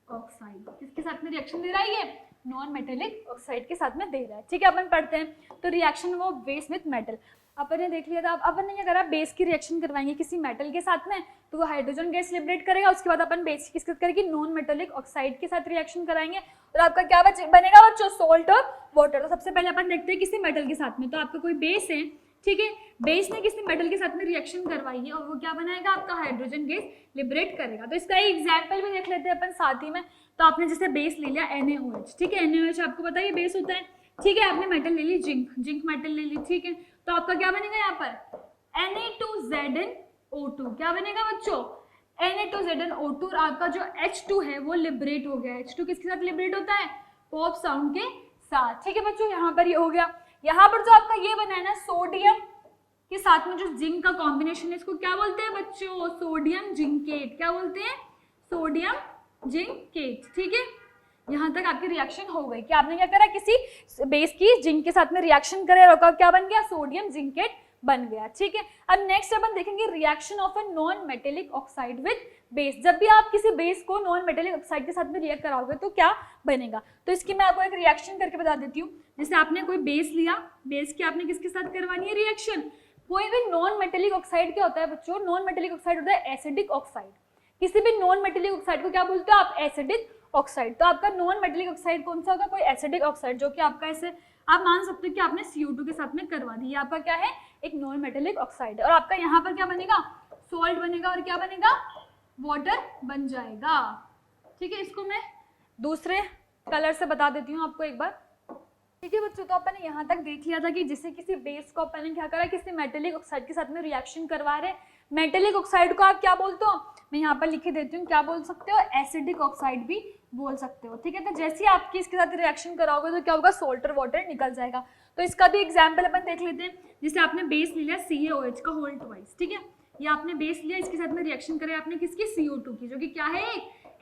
ऑक्साइड। किसके साथ में रिएक्शन दे रहा है, ये नॉन मेटेलिक ऑक्साइड के साथ में दे रहा है, ठीक है। अपन पढ़ते हैं, तो रिएक्शन वो बेस विथ मेटल अपन ने देख लिया था। अपन ने क्या करा, बेस की रिएक्शन करवाएंगे किसी मेटल के साथ में, तो वो हाइड्रोजन गैस लिबरेट करेगा, उसके बाद अपन बेस किसके साथ करेंगे, नॉन मेटेलिक ऑक्साइड के साथ रिएक्शन कराएंगे, और आपका क्या बनेगा बच्चों, सोल्ट और वाटर। तो सबसे पहले अपन देखते हैं किसी मेटल के साथ में, तो आपका कोई बेस है, ठीक है, बेस ने किसी मेटल के साथ में रिएक्शन करवाई है, और वो क्या बनाएगा, आपका हाइड्रोजन गैस लिबरेट करेगा। तो इसका एक एग्जाम्पल भी देख लेते हैं अपन साथ ही में। तो आपने जैसे बेस ले लिया NaOH, ठीक है, NaOH आपको पता है ये बेस होता है, ठीक है। आपने मेटल ले ली जिंक मेटल ले ली, ठीक है। तो आपका क्या बनेगा यहाँ पर, Na2ZnO2, क्या बनेगा बच्चों, Na2ZnO2, और आपका जो H2 है वो लिबरेट हो गया। H2 किसके साथ लिबरेट होता है, पॉप साउंड के साथ, ठीक है बच्चों। यहाँ पर ये हो गया। यहाँ पर जो आपका ये बना है ना, सोडियम के साथ में जो जिंक का कॉम्बिनेशन है, इसको क्या बोलते हैं बच्चों, सोडियम जिंकेट। क्या बोलते हैं, सोडियम जिंकेट, ठीक है। यहाँ तक आपकी रिएक्शन हो गई कि आपने क्या करा, किसी बेस की जिंक के साथ में रिएक्शन करे, और क्या बन गया, सोडियम जिंकेट बन गया, ठीक है। अब नेक्स्ट अपन देखेंगे reaction of a non metallic oxide with base. जब भी आप किसी बेस को नॉन मेटेलिक ऑक्साइड के साथ में रिएक्ट कराओगे तो क्या बनेगा, तो इसकी मैं आपको एक रिएक्शन करके बता देती हूँ। जैसे आपने कोई बेस लिया, बेस की आपने किसके साथ करवानी है रिएक्शन, कोई भी नॉन मेटेलिक ऑक्साइड क्या होता है बच्चों, नॉन मेटेलिक ऑक्साइड होता है एसिडिक ऑक्साइड। किसी भी नॉन मेटेलिक ऑक्साइड को क्या बोलते हो आप, एसिडिक ऑक्साइड। तो आपका नॉन मेटेलिक ऑक्साइड कौन सा होगा, कोई एसिडिक ऑक्साइड, जो कि आपका ऐसे आप मान सकते हो कि आपने CO2 के साथ में करवा दी, आपका क्या है, एक नॉन मेटेलिक ऑक्साइड है। और आपका यहाँ पर क्या बनेगा, सॉल्ट बनेगा, और क्या बनेगा, वाटर बन जाएगा, ठीक है। इसको मैं दूसरे कलर से बता देती हूँ आपको एक बार, ठीक है बच्चों। तो अपन ने यहाँ तक देख लिया था कि जिसे किसी बेस को अपन ने क्या करा, किसी मेटेलिक ऑक्साइड के साथ में रिएक्शन करवा रहे। मेटेलिक ऑक्साइड को आप क्या बोलते हो, मैं यहाँ पर लिख देती हूँ, क्या बोल सकते हो, एसिडिक ऑक्साइड भी बोल सकते हो, ठीक है। तो जैसे ही आपकी इसके साथ रिएक्शन कराओगे तो क्या होगा, सोल्ट और वाटर निकल जाएगा। तो इसका भी एग्जाम्पल अपन देख लेते हैं। जैसे आपने बेस ले लिया CaOH का होल ट्वाइस, ठीक है, ये आपने बेस लिया, इसके साथ में रिएक्शन करे आपने किसकी, CO2 की, जो कि क्या है,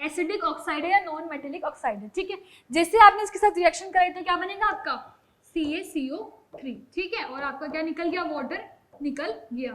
एसिडिक ऑक्साइड है या नॉन मेटेलिक ऑक्साइड है, ठीक है। जैसे आपने इसके साथ रिएक्शन कराई तो क्या बनेगा आपका, CaCO3, ठीक है, और आपका क्या निकल गया, वाटर निकल गया।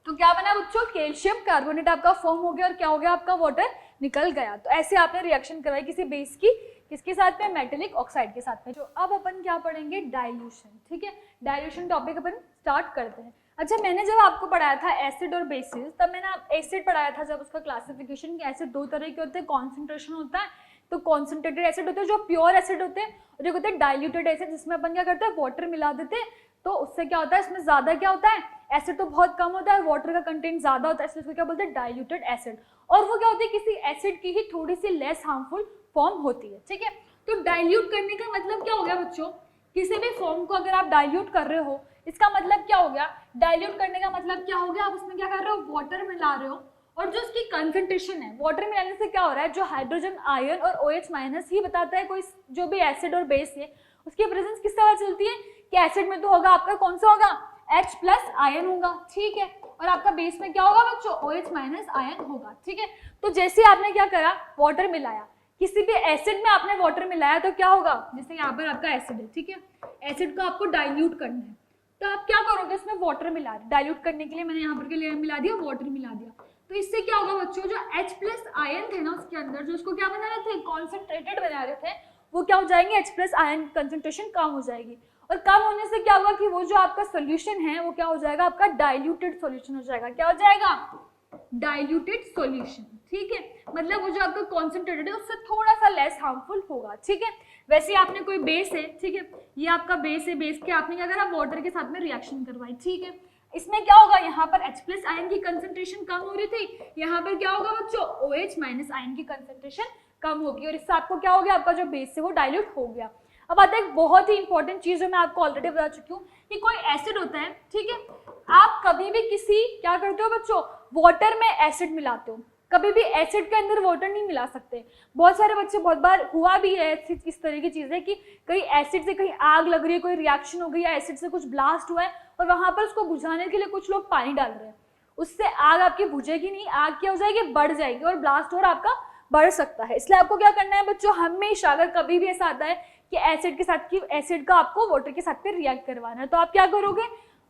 तो क्या बना बच्चों, कैल्शियम कार्बोनेट आपका फॉर्म हो गया, और क्या हो गया, आपका वाटर निकल गया। तो ऐसे आपने रिएक्शन करवाई किसी बेस की, किसके साथ में, मेटेलिक ऑक्साइड के साथ में। जो अब अपन क्या पढ़ेंगे, डाइल्यूशन, ठीक है। डाइल्यूशन टॉपिक अपन स्टार्ट करते हैं। अच्छा, मैंने जब आपको पढ़ाया था एसिड और बेसिस, तब मैंने एसिड पढ़ाया था, जब उसका क्लासिफिकेशन कि एसिड 2 तरह के होते हैं, कॉन्सेंट्रेशन होता है, तो कॉन्सेंट्रेटेड एसिड होते हैं जो प्योर एसिड होते हैं, और एक होते हैं डाइल्यूटेड एसिड, जिसमें अपन क्या करते हैं, वाटर मिला देते हैं। तो उससे क्या होता है, इसमें ज्यादा क्या होता है, एसिड तो बहुत कम होता है, वाटर का कंटेंट ज्यादा होता है, इसलिए उसको क्या बोलते हैं, डाइल्यूटेड एसिड। और वो क्या होती है, किसी एसिड की ही थोड़ी सी लेस हार्मफुल फॉर्म होती है, ठीक है। तो डाइल्यूट करने का मतलब क्या हो गया बच्चों, किसी भी फॉर्म को अगर आप डाइल्यूट कर रहे हो, इसका मतलब क्या हो गया, डाइल्यूट करने का मतलब क्या हो गया, आप उसमें क्या कर रहे हो, वाटर मिला रहे हो, और जो उसकी कंसंट्रेशन है, वाटर मिलाने से क्या हो रहा है, जो हाइड्रोजन आयन और OH- ही बताता है कोई जो भी एसिड और बेस है, उसकी प्रेजेंस किस तरह चलती है कि एसिड में तो होगा आपका कौन सा होगा, H+ आयन होगा, ठीक है, और आपका बेस में क्या होगा बच्चों, OH- आयन होगा, ठीक है। तो जैसे आपने क्या करा, वाटर मिलाया, किसी भी एसिड में आपने वाटर मिलाया तो क्या होगा, जैसे यहाँ पर आपका एसिड है, ठीक है, एसिड को आपको डाइल्यूट करना है, तो आप क्या करोगे, इसमें वाटर मिला दिया, डाइल्यूट करने के लिए मैंने यहाँ पर के लिए मिला दिया, वाटर मिला दिया, तो इससे क्या होगा बच्चों, जो H प्लस आयन थे ना उसके अंदर, जो उसको क्या बना रहे थे, कॉन्सेंट्रेटेड बना रहे थे, वो क्या हो जाएंगे, H प्लस आयन कंसेंट्रेशन कम हो जाएगी, और कम होने से क्या होगा कि वो जो आपका सोल्यूशन है वो क्या हो जाएगा, आपका डाइल्यूटेड सोल्यूशन हो जाएगा, क्या हो जाएगा, डाइल्यूटेड सॉल्यूशन, ठीक है, मतलब वो जो आपका कॉन्सेंट्रेटेड है उससे थोड़ा सा लेस हार्मफुल होगा, ठीक है। वैसे आपने कोई बेस है, ठीक है, ये आपका बेस है, बेस के आपने क्या करा, वाटर के साथ में रिएक्शन करवाई, ठीक है, इसमें क्या होगा, यहाँ पर H प्लस आयन की कंसेंट्रेशन कम हो रही थी, यहाँ पर क्या होगा बच्चों, OH माइनस आयन की कंसेंट्रेशन कम होगी, और इससे आपको क्या हो गया, आपका जो बेस है वो डाइल्यूट हो गया। अब आता है एक बहुत ही इंपॉर्टेंट चीज जो मैं आपको ऑलरेडी बता चुकी हूँ कि कोई एसिड होता है, ठीक है, आप कभी भी किसी क्या करते हो बच्चों, वाटर में एसिड मिलाते हो, कभी भी एसिड के अंदर वाटर नहीं मिला सकते। बहुत सारे बच्चे, बहुत बार हुआ भी है इस तरह की चीजें कि कहीं एसिड से कहीं आग लग रही है, कोई रिएक्शन हो गई है, एसिड से कुछ ब्लास्ट हुआ है और वहां पर उसको बुझाने के लिए कुछ लोग पानी डाल रहे हैं, उससे आग आपकी बुझेगी नहीं, आग क्या हो जाएगी, बढ़ जाएगी और ब्लास्ट और आपका बढ़ सकता है। इसलिए आपको क्या करना है बच्चों, हमेशा अगर कभी भी ऐसा आता है कि एसिड के साथ की एसिड का आपको वाटर के साथ पे रिएक्ट करवाना है, तो आप क्या करोगे,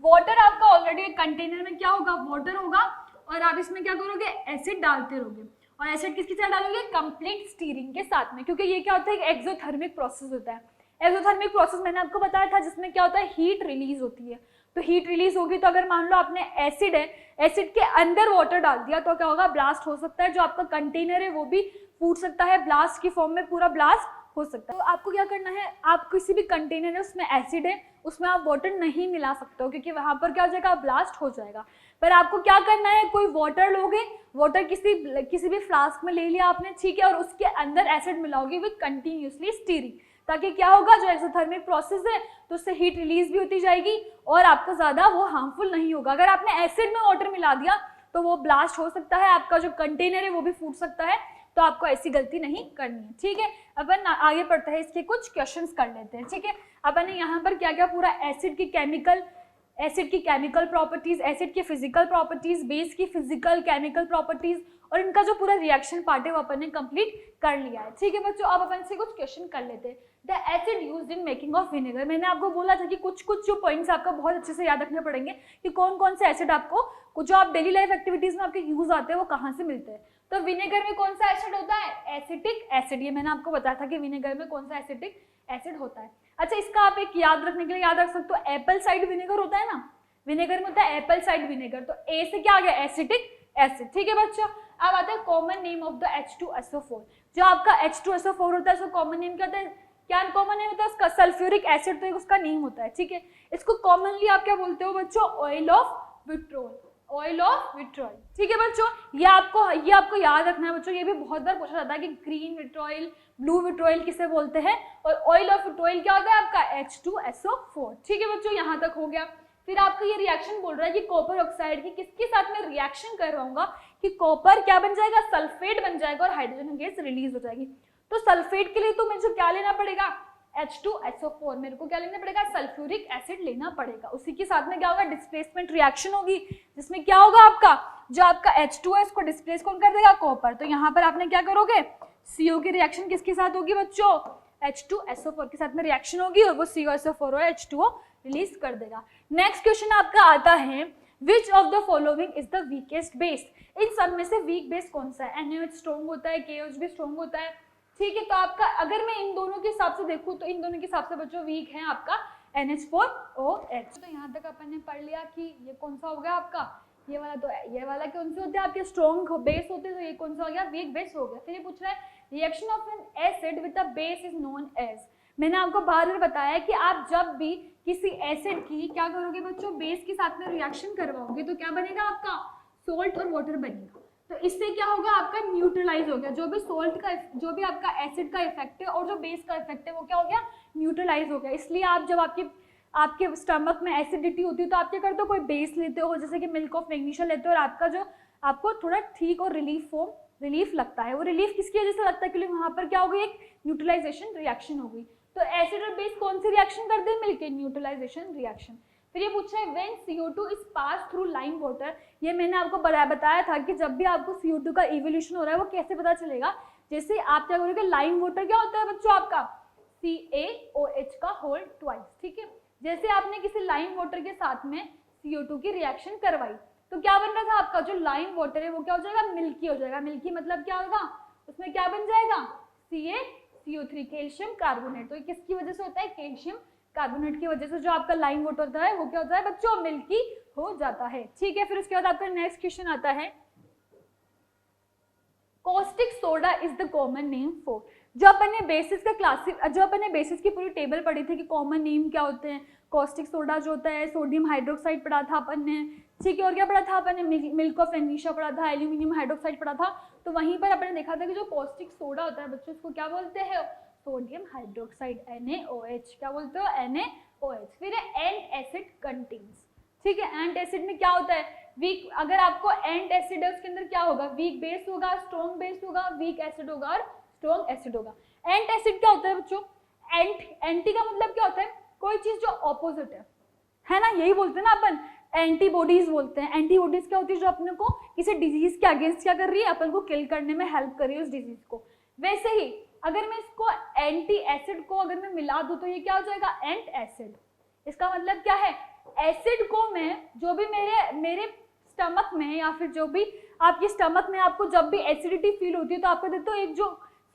वाटर आपका ऑलरेडी एक कंटेनर में क्या होगा, वाटर होगा, और आप इसमें क्या करोगे, एसिड डालते रहोगे, और एसिड किसके साथ डालोगे, कंप्लीट स्टीरिंग के साथ में, क्योंकि ये क्या होता है, एक एक्सोथर्मिक प्रोसेस होता है। एक्सोथर्मिक प्रोसेस मैंने आपको बताया था जिसमें क्या होता है, हीट रिलीज होती है, तो हीट रिलीज होगी, तो अगर मान लो आपने एसिड है, एसिड के अंदर वाटर डाल दिया तो क्या होगा, ब्लास्ट हो सकता है, जो आपका कंटेनर है वो भी फूट सकता है, ब्लास्ट की फॉर्म में पूरा ब्लास्ट हो सकता है। तो आपको क्या करना है, आप किसी भी कंटेनर है उसमें एसिड है, उसमें आप वाटर नहीं मिला सकते हो, क्योंकि वहां पर क्या हो जाएगा, ब्लास्ट हो जाएगा। पर आपको क्या करना है, कोई वाटर लोगे, वाटर किसी भी फ्लास्क में ले लिया आपने, ठीक है, और उसके अंदर एसिड मिलाओगे विद कंटिन्यूसली स्टीरिंग, ताकि क्या होगा, जो एक्सोथर्मिक प्रोसेस है तो उससे हीट रिलीज भी होती जाएगी और आपको ज्यादा वो हार्मफुल नहीं होगा। अगर आपने एसिड में वाटर मिला दिया तो वो ब्लास्ट हो सकता है, आपका जो कंटेनर है वो भी फूट सकता है, तो आपको ऐसी गलती नहीं करनी है, ठीक है। अपन आगे पढ़ते हैं, इसके कुछ क्वेश्चंस कर लेते हैं, ठीक है। अपन ने यहाँ पर क्या क्या पूरा एसिड की केमिकल प्रॉपर्टीज, एसिड की फिजिकल प्रॉपर्टीज, बेस की फिजिकल केमिकल प्रॉपर्टीज और इनका जो पूरा रिएक्शन पार्ट है वो अपन ने कंप्लीट कर लिया है, ठीक है बच्चों। अब अपन से कुछ क्वेश्चन कर लेते हैं। The acid used in making of vinegar, मैंने आपको बोला था कि कुछ जो पॉइंट्स आपको बहुत अच्छे से याद रखने पड़ेंगे कि कौन कौन से एसिड आपको जो आप डेली लाइफ एक्टिविटीज में आपके यूज आते हैं वो कहाँ से मिलते हैं। तो विनेगर में कौन सा एसिड होता है, एसिटिक एसिड, ये मैंने आपको बताया था कि विनेगर में कौन सा एसिटिक एसिड होता है। अच्छा, इसका आप एक याद रखने के लिए याद रख सकते हो, एप्पल साइड विनेगर होता है ना, विनेगर में होता है एप्पल साइड विनेगर, तो ए से क्या आ गया, एसिटिक एसिड, ठीक है बच्चों। अब आता है common name of the H2SO4, जो आपका H2SO4 होता है उसका कॉमन नेम क्या होता है, क्या कॉमन नेम होता है उसका, सल्फ्यूरिक एसिड, तो उसका नेम होता है, ठीक है। इसको कॉमनली आप क्या बोलते हो बच्चों, oil of vitriol, oil of vitriol, ठीक है बच्चों। ये आपको याद रखना है बच्चों, ये भी बहुत बार पूछा जाता है कि ग्रीन विट्रोल, ब्लू विट्रोल किसे बोलते हैं, और ऑयल ऑफ विट्रोल क्या होता है आपका, H2SO4, ठीक है बच्चों, यहाँ तक हो गया। फिर आपका ये रिएक्शन बोल रहा है कि कॉपर ऑक्साइड की किसके साथ में रिएक्शन कर रहा हूँ कि कॉपर क्या बन जाएगा, सल्फेट बन जाएगा और हाइड्रोजन गैस रिलीज हो जाएगी। तो सल्फेट के लिए तो मुझे क्या लेना पड़ेगा, H2SO4, मेरे को क्या लेना पड़ेगा, सल्फ्यूरिक एसिड लेना पड़ेगा। उसी के साथ में क्या होगा, डिस्प्लेसमेंट रिएक्शन होगी, जिसमें क्या होगा आपका, जो आपका H2 है उसको डिस्प्लेस कौन कर देगा, कॉपर। तो यहाँ पर आपने क्या करोगे, CO की रिएक्शन किसके साथ होगी बच्चों, H2SO4 के साथ में रिएक्शन होगी और वो COSO4 और H2O रिलीज कर देगा। नेक्स्ट क्वेश्चन आपका आता है, which of the following is the weakest base, इन सब में से वीक बेस कौन सा है, NaOH स्ट्रॉन्ग होता है, KOH भी स्ट्रॉन्ग होता है, ठीक है। तो आपका अगर मैं इन दोनों के हिसाब से देखूं तो इन दोनों के हिसाब से बच्चों वीक है आपका NH4OH। तो यहाँ तक अपन ने पढ़ लिया कि ये कौन सा हो गया आपका, ये वाला, तो ये वाला कौन से होते हैं आपके, स्ट्रॉन्ग बेस होते हैं, तो ये कौन सा हो गया, वीक बेस हो गया। फिर ये पूछ रहा है, reaction of an acid with a base is known as, मैंने आपको बार बार बताया कि आप जब भी किसी एसिड की क्या करोगे बच्चों, बेस के साथ में रिएक्शन करवाओगे तो क्या बनेगा आपका, सोल्ट और वाटर बनेगा। तो इससे क्या होगा, आपका न्यूट्रलाइज हो गया, जो भी सोल्ट का, जो भी आपका एसिड का इफेक्ट है और जो बेस का इफेक्ट है वो क्या हो गया, न्यूट्रलाइज हो गया। इसलिए आप जब आपके स्टमक में एसिडिटी होती है तो आप क्या करते हो, कोई बेस लेते हो, जैसे कि मिल्क ऑफ मैग्नीशिया लेते हो, और आपका जो आपको थोड़ा ठीक और रिलीफ लगता है, वो रिलीफ किसकी वजह से लगता है, क्योंकि वहां पर क्या हो गई, एक न्यूट्रलाइजेशन रिएक्शन हो गई। तो एसिड और बेस कौन सी रिएक्शन करते हैं, मिलके न्यूट्रलाइजेशन रिएक्शन। फिर ये पूछा है, when CO2 is pass through lime water, ये मैंने आपको बताया था कि जब भी आपको CO2 का इवोल्यूशन हो रहा है वो कैसे पता चलेगा, जैसे आप क्या करोगे, लाइम वाटर क्या होता है बच्चों आपका, CaOH का होल ट्वाइस, ठीक है। जैसे आपने किसी लाइम वाटर के साथ में CO2 की रिएक्शन करवाई तो क्या बन रहा था आपका, जो लाइम वाटर है वो क्या हो जाएगा, मिल्की हो जाएगा। मिल्की मतलब क्या होगा, उसमें क्या बन जाएगा, CaCO3 कैल्शियम कार्बोनेट। तो ये किसकी वजह से होता है, कैल्शियम कार्बोनेट की वजह से जो आपका लाइम वाटर होता है वो क्या होता है बच्चों, मिल्की हो जाता है, ठीक है। फिर उसके बाद आपका नेक्स्ट क्वेश्चन आता है, caustic soda is the common name for. जो अपन ने बेसिस की पूरी टेबल पढ़ी थी कि कॉमन नेम क्या होते हैं, कॉस्टिक सोडा जो होता है, सोडियम हाइड्रोक्साइड पढ़ा था अपन ने, ठीक है। और क्या पढ़ा था अपन ने, मिल्क ऑफ एनीशा पढ़ा था, एल्यूमिनियम हाइड्रोक्साइड पढ़ा था। तो वहीं पर अपन ने देखा था कि जो कॉस्टिक सोडा होता है बच्चों, उसको क्या बोलते हैं, सोडियम हाइड्रोक्साइड, NaOH। क्या बोलते हो, NaOH। फिर एंड एसिड कंटेन्स, ठीक है। एंट एसिड में क्या होता है, वीक, अगर आपको एंट एसिड है उसके अंदर क्या होगा, वीक बेस होगा, स्ट्रॉन्ग बेस होगा, वीक एसिड होगा और स्ट्रॉन्ग एसिड होगा। एंट एसिड क्या होता है बच्चों, एंटी का मतलब क्या होता है, कोई चीज जो ऑपोजिट है ना, यही बोलते हैं ना अपन, एंटीबॉडीज बोलते हैं। एंटीबॉडीज क्या होती है, जो अपने को किसी डिजीज के अगेंस्ट क्या कर रही है, अपन को किल करने में हेल्प कर रही है उस डिजीज को। वैसे ही अगर मैं इसको एंटी एसिड को अगर मैं मिला दूं तो ये क्या हो जाएगा, एंट एसिड। इसका मतलब क्या है, एसिड को मैं जो भी मेरे स्टमक में या फिर जो भी आपके स्टमक में आपको जब भी एसिडिटी फील होती है तो आपको देते हो एक जो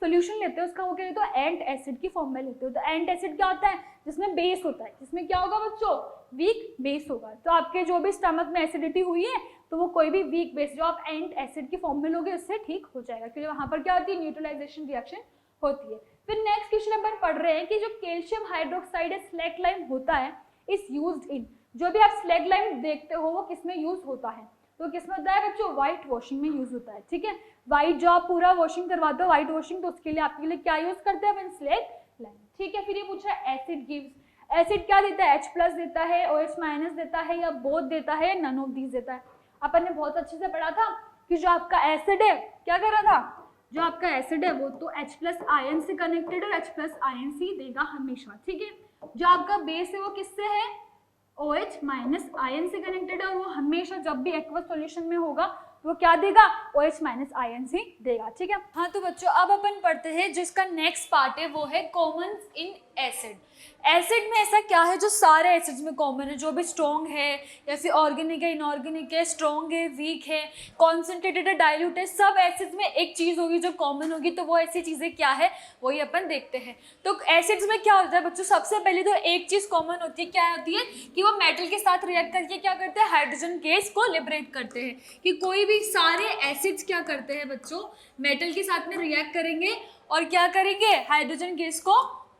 सोल्यूशन लेते हो उसका वो क्या लेते हो, एंट एसिड की फॉर्म में लेते हो। तो एंट एसिड क्या होता है, जिसमें बेस होता है, जिसमें क्या होगा बच्चों, वीक बेस होगा। तो आपके जो भी स्टमक में एसिडिटी हुई है तो वो कोई भी वीक बेस जो आप एंट एसिड की फॉर्म में लोगे उससे ठीक हो जाएगा, क्योंकि वहां पर क्या होती है, न्यूट्रलाइजेशन रिएक्शन होती है। फिर नेक्स्ट क्वेश्चन अपन पढ़ रहे हैं कि जो कैल्शियम हाइड्रोक्साइड है, स्लैक लाइम होता है, इज यूज्ड इन। जो भी आप स्लैग लाइम देखते हो वो किसमें यूज होता है, तो किसमें होता है बच्चों, व्हाइट वॉशिंग में यूज होता है, ठीक है। व्हाइट जो आप पूरा वॉशिंग करवाते हो, व्हाइट वॉशिंग, तो उसके लिए आपके लिए क्या यूज करते हैं, स्लैग लाइम, ठीक है। फिर ये पूछा है एसिड गिव्स, एसिड क्या देता है, H+ देता है, OH- देता है, या बोथ देता है, नन ऑफ दीज देता है। अपन ने बहुत अच्छे से पढ़ा था कि जो आपका एसिड है क्या कर रहा था, जो आपका एसिड है वो तो H+ आयन से कनेक्टेड है, H+ आयन ही देगा हमेशा, ठीक है। जो आपका बेस है वो किससे है, OH- आयन से कनेक्टेड है, और वो हमेशा जब भी एक्वस सॉल्यूशन में होगा वो क्या देगा, OH- आयन ही देगा, ठीक है। हाँ तो बच्चों अब अपन पढ़ते हैं जिसका नेक्स्ट पार्ट है वो है कॉमन इन एसिड। एसिड में ऐसा क्या है जो सारे एसिड्स में कॉमन है, जो भी स्ट्रॉन्ग है या फिर ऑर्गेनिक है, इनऑर्गेनिक है, स्ट्रॉन्ग है, वीक है, कॉन्सेंट्रेटेड है, डाइल्यूट है, सब एसिड्स में एक चीज होगी जो कॉमन होगी। तो वो ऐसी चीजें क्या है वही अपन देखते हैं। तो एसिड्स में क्या होता है बच्चों, सबसे पहले तो एक चीज कॉमन होती है, क्या होती है कि वो मेटल के साथ रिएक्ट करके क्या करते हैं, हाइड्रोजन गैस को लिबरेट करते हैं। कि कोई भी सारे एसिड्स क्या करते हैं बच्चों, मेटल के साथ में रिएक्ट करेंगे और क्या करेंगे, हाइड्रोजन गैस को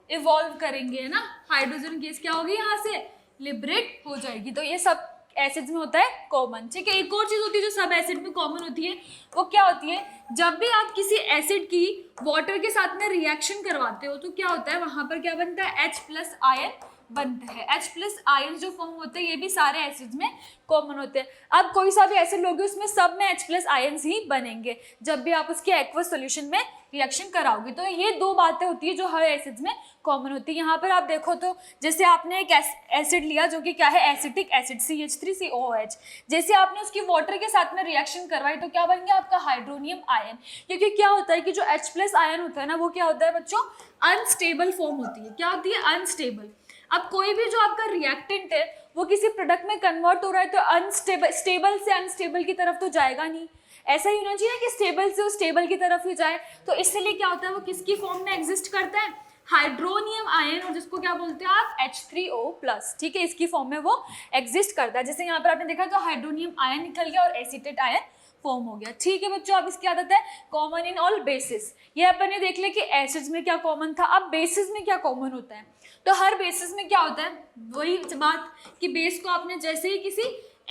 इवॉल्व करेंगे, है ना। हाइड्रोजन गैस क्या होगी, यहाँ से लिबरेट हो जाएगी। तो ये सब एसिड्स में होता है कॉमन, ठीक है। एक और चीज होती है जो सब एसिड में कॉमन होती है, वो क्या होती है, जब भी आप किसी एसिड की वाटर के साथ में रिएक्शन करवाते हो तो क्या होता है, वहां पर क्या बनता है, H+ आयन बनता है। H+ आयन जो फॉर्म होते हैं ये भी सारे एसिड्स में कॉमन होते हैं। अब कोई सा भी एसिड लोगे उसमें सब में H+ आयन्स ही बनेंगे जब भी आप उसके एक्वस सॉल्यूशन में रिएक्शन कराओगे। तो ये दो बातें होती है जो हर एसिड्स में कॉमन होती है। यहाँ पर आप देखो तो जैसे आपने एक एसिड लिया जो कि क्या है, एसिटिक एसिड CH3COOH। जैसे आपने उसकी वाटर के साथ में रिएक्शन करवाई तो क्या बन गया आपका, हाइड्रोनियम आयन। क्योंकि क्या होता है कि जो H+ आयन होता है ना वो क्या होता है बच्चों, अनस्टेबल फॉर्म होती है। क्या होती है, अनस्टेबल। अब कोई भी जो आपका रिएक्टेंट है वो किसी प्रोडक्ट में कन्वर्ट हो रहा है तो अनस्टेबल, स्टेबल से अनस्टेबल की तरफ तो जाएगा नहीं, ऐसा ही होना चाहिए कि स्टेबल से स्टेबल की तरफ ही जाए। तो इसलिए क्या होता है, वो किसकी फॉर्म में एग्जिस्ट करता है, हाइड्रोनियम आयन, और जिसको क्या बोलते हैं आप, H3O+, ठीक है, इसकी फॉर्म में वो एग्जिस्ट करता है। जैसे यहाँ पर आपने देखा तो हाइड्रोनियम आयन निकल गया और एसीटेट आयन फॉर्म हो गया, ठीक है बच्चों। अब इसकी आदत है कॉमन इन ऑल बेसिस। ये अपन ने देख लिया कि एसिड्स में क्या कॉमन था, अब बेसिस में क्या कॉमन होता है। तो हर बेसिस में क्या होता है, वही बात कि बेस को आपने जैसे ही किसी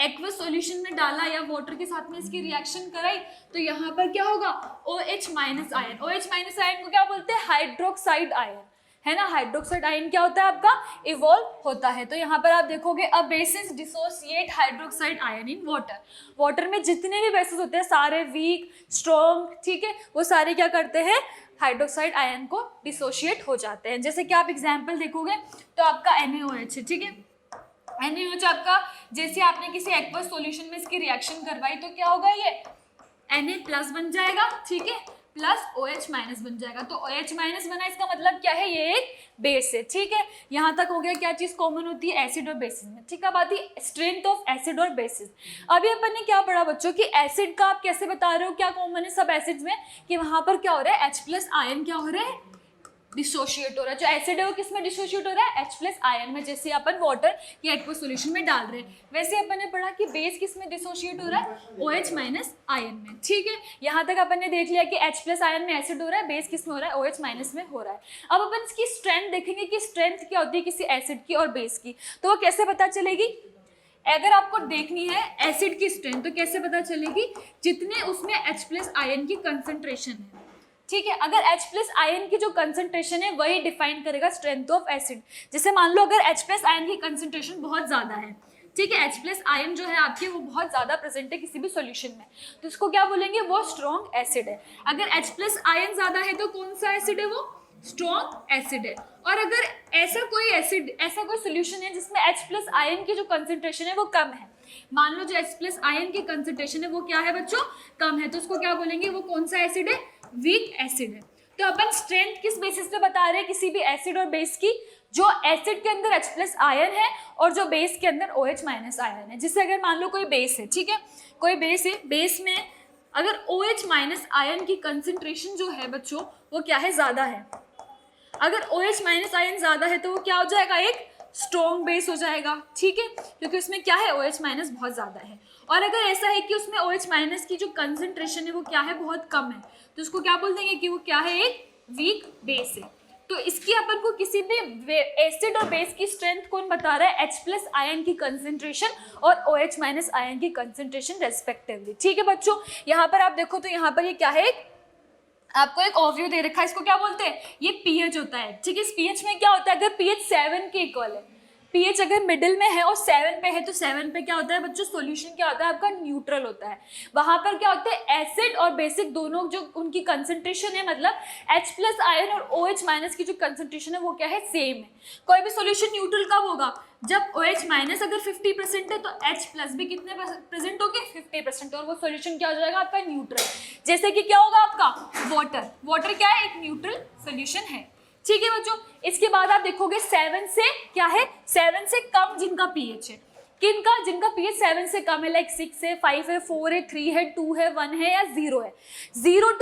एक्वस सॉल्यूशन में डाला या वाटर के साथ में इसकी रिएक्शन कराई तो यहाँ पर क्या होगा, OH- आयन। OH- आयन को क्या बोलते हैं, हाइड्रोक्साइड आयन, है ना। हाइड्रोक्साइड आयन क्या होता है आपका, इवॉल्व होता है। तो यहाँ पर आप देखोगे a basis dissociate hydroxide ion in water. Water में जितने भी बेसिस होते हैं सारे वीक, स्ट्रॉन्ग, ठीक है, वो सारे क्या करते हैं, हाइड्रोक्साइड आयन को डिसोशिएट हो जाते हैं। जैसे कि आप एग्जाम्पल देखोगे तो आपका NaOH है, ठीक है। NaOH आपका, जैसे आपने किसी एक्वस सॉल्यूशन में इसकी रिएक्शन करवाई तो क्या होगा, ये Na+ बन जाएगा, ठीक है। प्लस OH माइनस बन जाएगा। तो OH माइनस बना, इसका मतलब क्या है, ये एक बेस है। ठीक है, यहाँ तक हो गया। क्या चीज कॉमन होती है एसिड और बेसिस में। ठीक है, अब आती है स्ट्रेंथ ऑफ एसिड और बेसिस। अभी अपन ने क्या पढ़ा बच्चों कि एसिड का आप कैसे बता रहे हो, क्या कॉमन है सब एसिड्स में, कि वहां पर क्या हो रहा है, H प्लस आयन क्या हो रहा है, डिसोशिएट हो रहा है। जो एसिड है वो किस में डिसोशिएट हो रहा है, H प्लस आयन में, जैसे अपन वाटर या एक्वा सॉल्यूशन में डाल रहे हैं। वैसे अपन ने पढ़ा कि बेस किस में डिसोशिएट हो रहा है, OH माइनस आयन में। ठीक है, यहाँ तक अपन ने देख लिया कि H प्लस आयन में एसिड हो रहा है, बेस किस में हो रहा है, OH माइनस में हो रहा है। अब अपन इसकी स्ट्रेंथ देखेंगे कि स्ट्रेंथ क्या होती है किसी एसिड की और बेस की, तो वो कैसे पता चलेगी। अगर आपको देखनी है एसिड की स्ट्रेंथ तो कैसे पता चलेगी, जितने उसमें H प्लस आयन की कंसंट्रेशन है। ठीक है, अगर H प्लस आयन की जो कंसंट्रेशन है वही डिफाइन करेगा स्ट्रेंथ ऑफ एसिड। जैसे मान लो अगर H प्लस आयन की कंसंट्रेशन बहुत ज्यादा है, ठीक है, H प्लस आयन जो है आपके वो बहुत ज्यादा प्रेजेंट है किसी भी सॉल्यूशन में, तो इसको क्या बोलेंगे, वो स्ट्रॉन्ग एसिड है। अगर H प्लस आयन ज्यादा है तो कौन सा एसिड है, वो स्ट्रॉन्ग एसिड है। और अगर ऐसा कोई एसिड, ऐसा कोई सॉल्यूशन है जिसमें H प्लस आयन की जो कंसंट्रेशन है वो कम है, मान लो जो H प्लस आयन की कंसंट्रेशन है वो क्या है बच्चों, कम है, तो उसको क्या बोलेंगे, वो कौन सा एसिड है, वीक एसिड है। तो अपन स्ट्रेंथ किस बेसिस पे बता रहे हैं किसी भी एसिड और बेस की, जो एसिड के अंदर H प्लस आयन है और जो बेस के अंदर OH माइनस आयन है। जिससे अगर मान लो कोई बेस है, ठीक है, कोई बेस है, बेस में अगर OH माइनस आयन की कंसंट्रेशन जो है बच्चों वो क्या है, ज्यादा है। अगर OH माइनस आयन ज्यादा है तो वो क्या हो जाएगा, एक स्ट्रॉन्ग बेस हो जाएगा। ठीक है, क्योंकि उसमें क्या है, OH माइनस बहुत ज्यादा है। और अगर ऐसा है कि उसमें OH माइनस की जो कंसंट्रेशन है वो क्या है, बहुत कम है, तो उसको क्या बोल देंगे कि वो क्या है, एक वीक बेस है। तो इसकी अपन को किसी भी एसिड और बेस की स्ट्रेंथ कौन बता रहा है, H प्लस आयन की कंसंट्रेशन और OH माइनस आयन की कंसंट्रेशन रेस्पेक्टिवली। ठीक है बच्चों, यहाँ पर आप देखो तो यहाँ पर ये क्या है, आपको एक ओवरव्यू दे रखा है, इसको क्या बोलते हैं, ये पीएच होता है। ठीक है, इस पीएच में क्या होता है, अगर पीएच 7 के इक्वल है, पीएच अगर मिडिल में है और 7 पे है, तो 7 पे क्या होता है बच्चों, सॉल्यूशन क्या होता है आपका, न्यूट्रल होता है। वहां पर क्या होता है, एसिड और बेसिक दोनों जो उनकी कंसंट्रेशन है, मतलब H प्लस आयन और OH माइनस की जो कंसंट्रेशन है वो क्या है, सेम है। कोई भी सॉल्यूशन न्यूट्रल कब होगा, जब OH माइनस अगर 50% है तो H प्लस भी कितने प्रेजेंट होंगे, 50%, और वो सॉल्यूशन क्या हो जाएगा आपका, न्यूट्रल। जैसे कि क्या होगा आपका वाटर, वाटर क्या है, एक न्यूट्रल सॉल्यूशन है। ठीक है बच्चों, इसके बाद आप देखोगे 7 से क्या है, 7 से कम जिनका पीएच है, किनका, जिनका पीएच 7 से कम है, लाइक 6 है, 5 है, 4 है, 3 है, 2 है, 1 है या 0 है। 0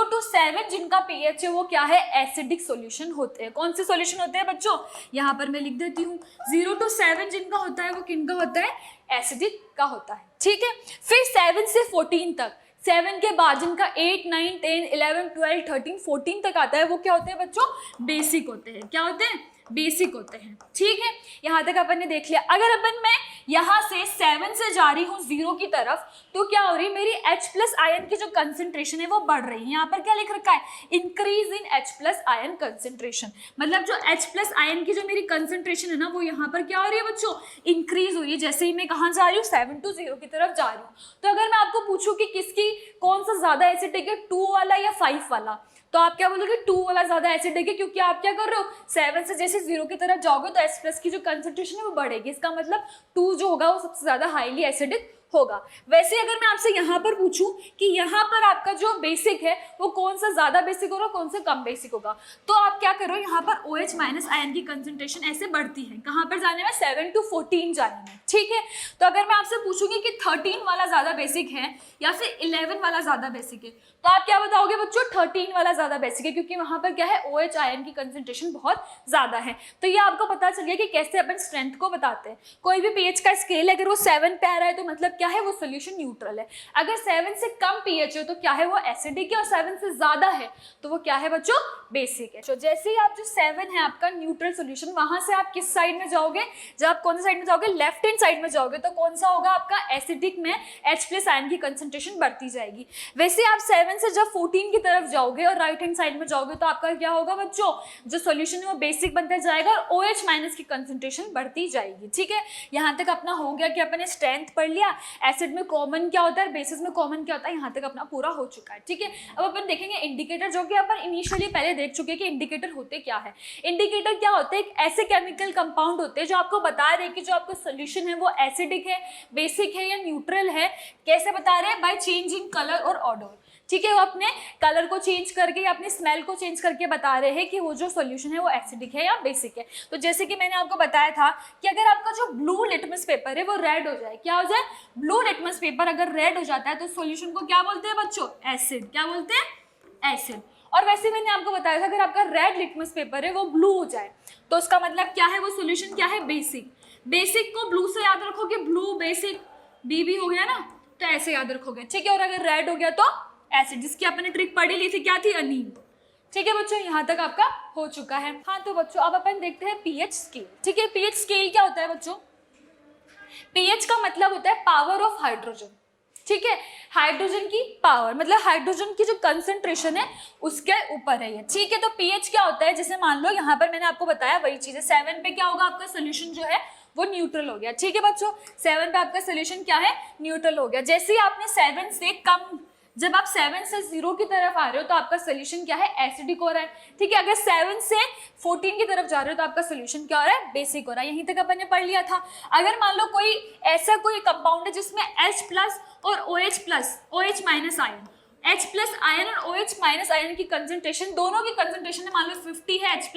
to 7 जिनका पीएच है वो क्या है, एसिडिक सॉल्यूशन होते हैं। कौन से सॉल्यूशन होते हैं बच्चों, यहाँ पर मैं लिख देती हूँ, 0 to 7 जिनका होता है वो किनका होता है, एसिडिक का होता है। ठीक है, फिर 7 से 14 तक, 7 के बाद जिनका 8, 9, 10, 11, 12, 13, 14 तक आता है वो क्या होते हैं बच्चों, बेसिक होते हैं। क्या होते हैं, बेसिक होते हैं। ठीक है, यहाँ तक अपन ने देख लिया। अगर अपन मैं यहाँ से 7 से जा रही हूँ 0 की तरफ, तो क्या हो रही है, मेरी H प्लस आयन की जो कंसंट्रेशन है वो बढ़ रही है। यहाँ पर क्या लिख रखा है, increase in H plus ion concentration, मतलब जो H प्लस आयन की जो मेरी कंसंट्रेशन है ना वो यहाँ पर क्या हो रही है बच्चों, इंक्रीज हो रही है। जैसे ही मैं कहाँ जा रही हूँ, 7 to 0 की तरफ जा रही हूँ। तो अगर मैं आपको पूछूं कि किसकी कौन सा ज्यादा एसिडिक है, 2 वाला या 5 वाला, तो आप क्या बोलोगे, 2 वाला ज्यादा एसिडिक है, क्योंकि आप क्या कर रहे हो, 7 से जैसे 0 की तरफ जाओगे तो H प्लस की जो कंसंट्रेशन है वो बढ़ेगी। इसका मतलब 2 जो होगा वो सबसे ज्यादा हाईली एसिडिक होगा। वैसे अगर मैं आपसे यहाँ पर पूछूं कि यहाँ पर आपका जो बेसिक है वो कौन सा ज्यादा बेसिक होगा, कौन सा कम बेसिक होगा, तो आप क्या करो, यहाँ पर OH माइनस आयन की कंसंट्रेशन ऐसे बढ़ती है, कहाँ पर जाने में, 7 to 14 जाने में। ठीक है, तो अगर मैं आपसे पूछूंगी कि 13 वाला ज्यादा बेसिक है या फिर 11 वाला ज्यादा बेसिक है, तो आप क्या बताओगे बच्चों, 13 वाला ज्यादा बेसिक है, क्योंकि वहां पर क्या है, OH आयन की कंसंट्रेशन बहुत ज्यादा है। तो ये आपको पता चल गया कि कैसे अपन स्ट्रेंथ को बताते हैं। कोई भी पीएच का स्केल है, अगर वो 7 पे आ रहा है तो मतलब क्या है, वो सोल्यूशन न्यूट्रल है। अगर 7 से कम पीएच है तो क्या है, वो एसिडिक है, और 7 से ज्यादा है तो वो क्या है बच्चों, बेसिक है। तो जैसे ही आप जो 7 है आपका न्यूट्रल सोल्यूशन, वहां से आप किस साइड में जाओगे, जब आप कौन सी साइड में जाओगे, लेफ्ट हैंड साइड में जाओगे, तो कौन सा होगा आपका, एसिडिक में H प्लस आयन की कंसंट्रेशन बढ़ती जाएगी। वैसे आप 7 से जब 14 की तरफ जाओगे और राइट हैंड साइड में जाओगे तो आपका क्या होगा बच्चों, जो सॉल्यूशन है वो बेसिक बनता जाएगा और OH माइनस की कंसंट्रेशन बढ़ती जाएगी। ठीक है, यहाँ तक अपना हो गया कि अपने स्ट्रेंथ पढ़ लिया, एसिड में कॉमन क्या होता है, बेसिस में कॉमन क्या होता है, यहाँ तक अपना पूरा हो चुका है। ठीक है, अब अपन देखेंगे इंडिकेटर, जो कि अपन इनिशियली पहले देख चुके हैं कि इंडिकेटर होते क्या है। इंडिकेटर क्या होते हैं, ऐसे केमिकल कंपाउंड होते हैं जो आपको बता रहे हैं कि जो आपका सोल्यूशन है वो एसिडिक है, बेसिक है या न्यूट्रल है। कैसे बता रहे हैं, बाय चेंज इन कलर और ऑर्डर। ठीक है, वो अपने कलर को चेंज करके या अपनी स्मेल को चेंज करके बता रहे हैं कि वो जो सॉल्यूशन है वो एसिडिक है या बेसिक है। तो जैसे कि मैंने आपको बताया था कि अगर आपका जो ब्लू लिटमस पेपर है वो रेड हो जाए, क्या हो जाए, ब्लू लिटमस पेपर अगर रेड हो जाता है तो सॉल्यूशन को क्या बोलते हैं बच्चों, एसिड। क्या बोलते हैं, एसिड। और वैसे मैंने आपको बताया था अगर आपका रेड लिटमस पेपर है वो ब्लू हो जाए तो उसका मतलब क्या है, वो सॉल्यूशन क्या है, बेसिक। बेसिक को ब्लू से याद रखोगे, ब्लू बेसिक, बी हो गया ना, तो ऐसे याद रखोगे, ठीक है। और अगर रेड हो गया तो एसिड, जिसकी आपने ट्रिक पढ़ी ली थी, क्या थी, अनील। ठीक है बच्चों, यहाँ तक आपका हो चुका है। हाँ तो बच्चों अब अपन देखते हैं पीएच स्केल। ठीक है, पीएच स्केल क्या होता है बच्चों, पीएच का मतलब होता है पावर ऑफ हाइड्रोजन। ठीक है, हाइड्रोजन की पावर मतलब हाइड्रोजन की जो कंसंट्रेशन है उसके ऊपर है ये। ठीक है, तो पीएच क्या होता है, जैसे मान लो यहाँ पर मैंने आपको बताया वही चीज है, 7 पे क्या होगा आपका सोल्यूशन जो है वो न्यूट्रल हो गया। ठीक है बच्चों, 7 पे आपका सोल्यूशन क्या है, न्यूट्रल हो गया। जैसे ही आपने 7 से कम, जब आप 7 से 0 की तरफ आ रहे हो तो आपका सोल्यूशन क्या है, एसिडिक हो रहा है। ठीक है, अगर 7 से 14 की तरफ जा रहे हो तो आपका सोल्यूशन क्या हो रहा है, बेसिक हो रहा है। यहीं तक अपन ने पढ़ लिया था। अगर मान लो कोई ऐसा कोई कंपाउंड है जिसमें H+ और OH- आयन, H+ आयन और OH- आयन की कंसंट्रेशन, दोनों की कंसंट्रेशन मान लो 50 है H+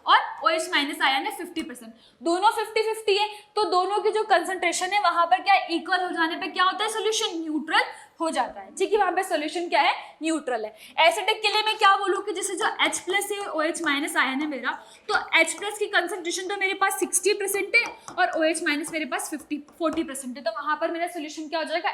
और OH- आयन है 50%, दोनों 50-50 है, तो दोनों की जो कंसंट्रेशन है वहां पर क्या इक्वल हो जाने पे क्या होता है, सोल्यूशन न्यूट्रल हो जाता है। ठीक है, वहां पे सोल्यूशन क्या है, न्यूट्रल है। एसिडिक के लिए मैं क्या बोलूँ कि जैसे जो H+ है OH- आयन है मेरा, तो H+ की कंसंट्रेशन तो मेरे पास 60% है और OH- मेरे पास 40% है, तो वहां पर मेरा सोल्यूशन क्या हो जाएगा,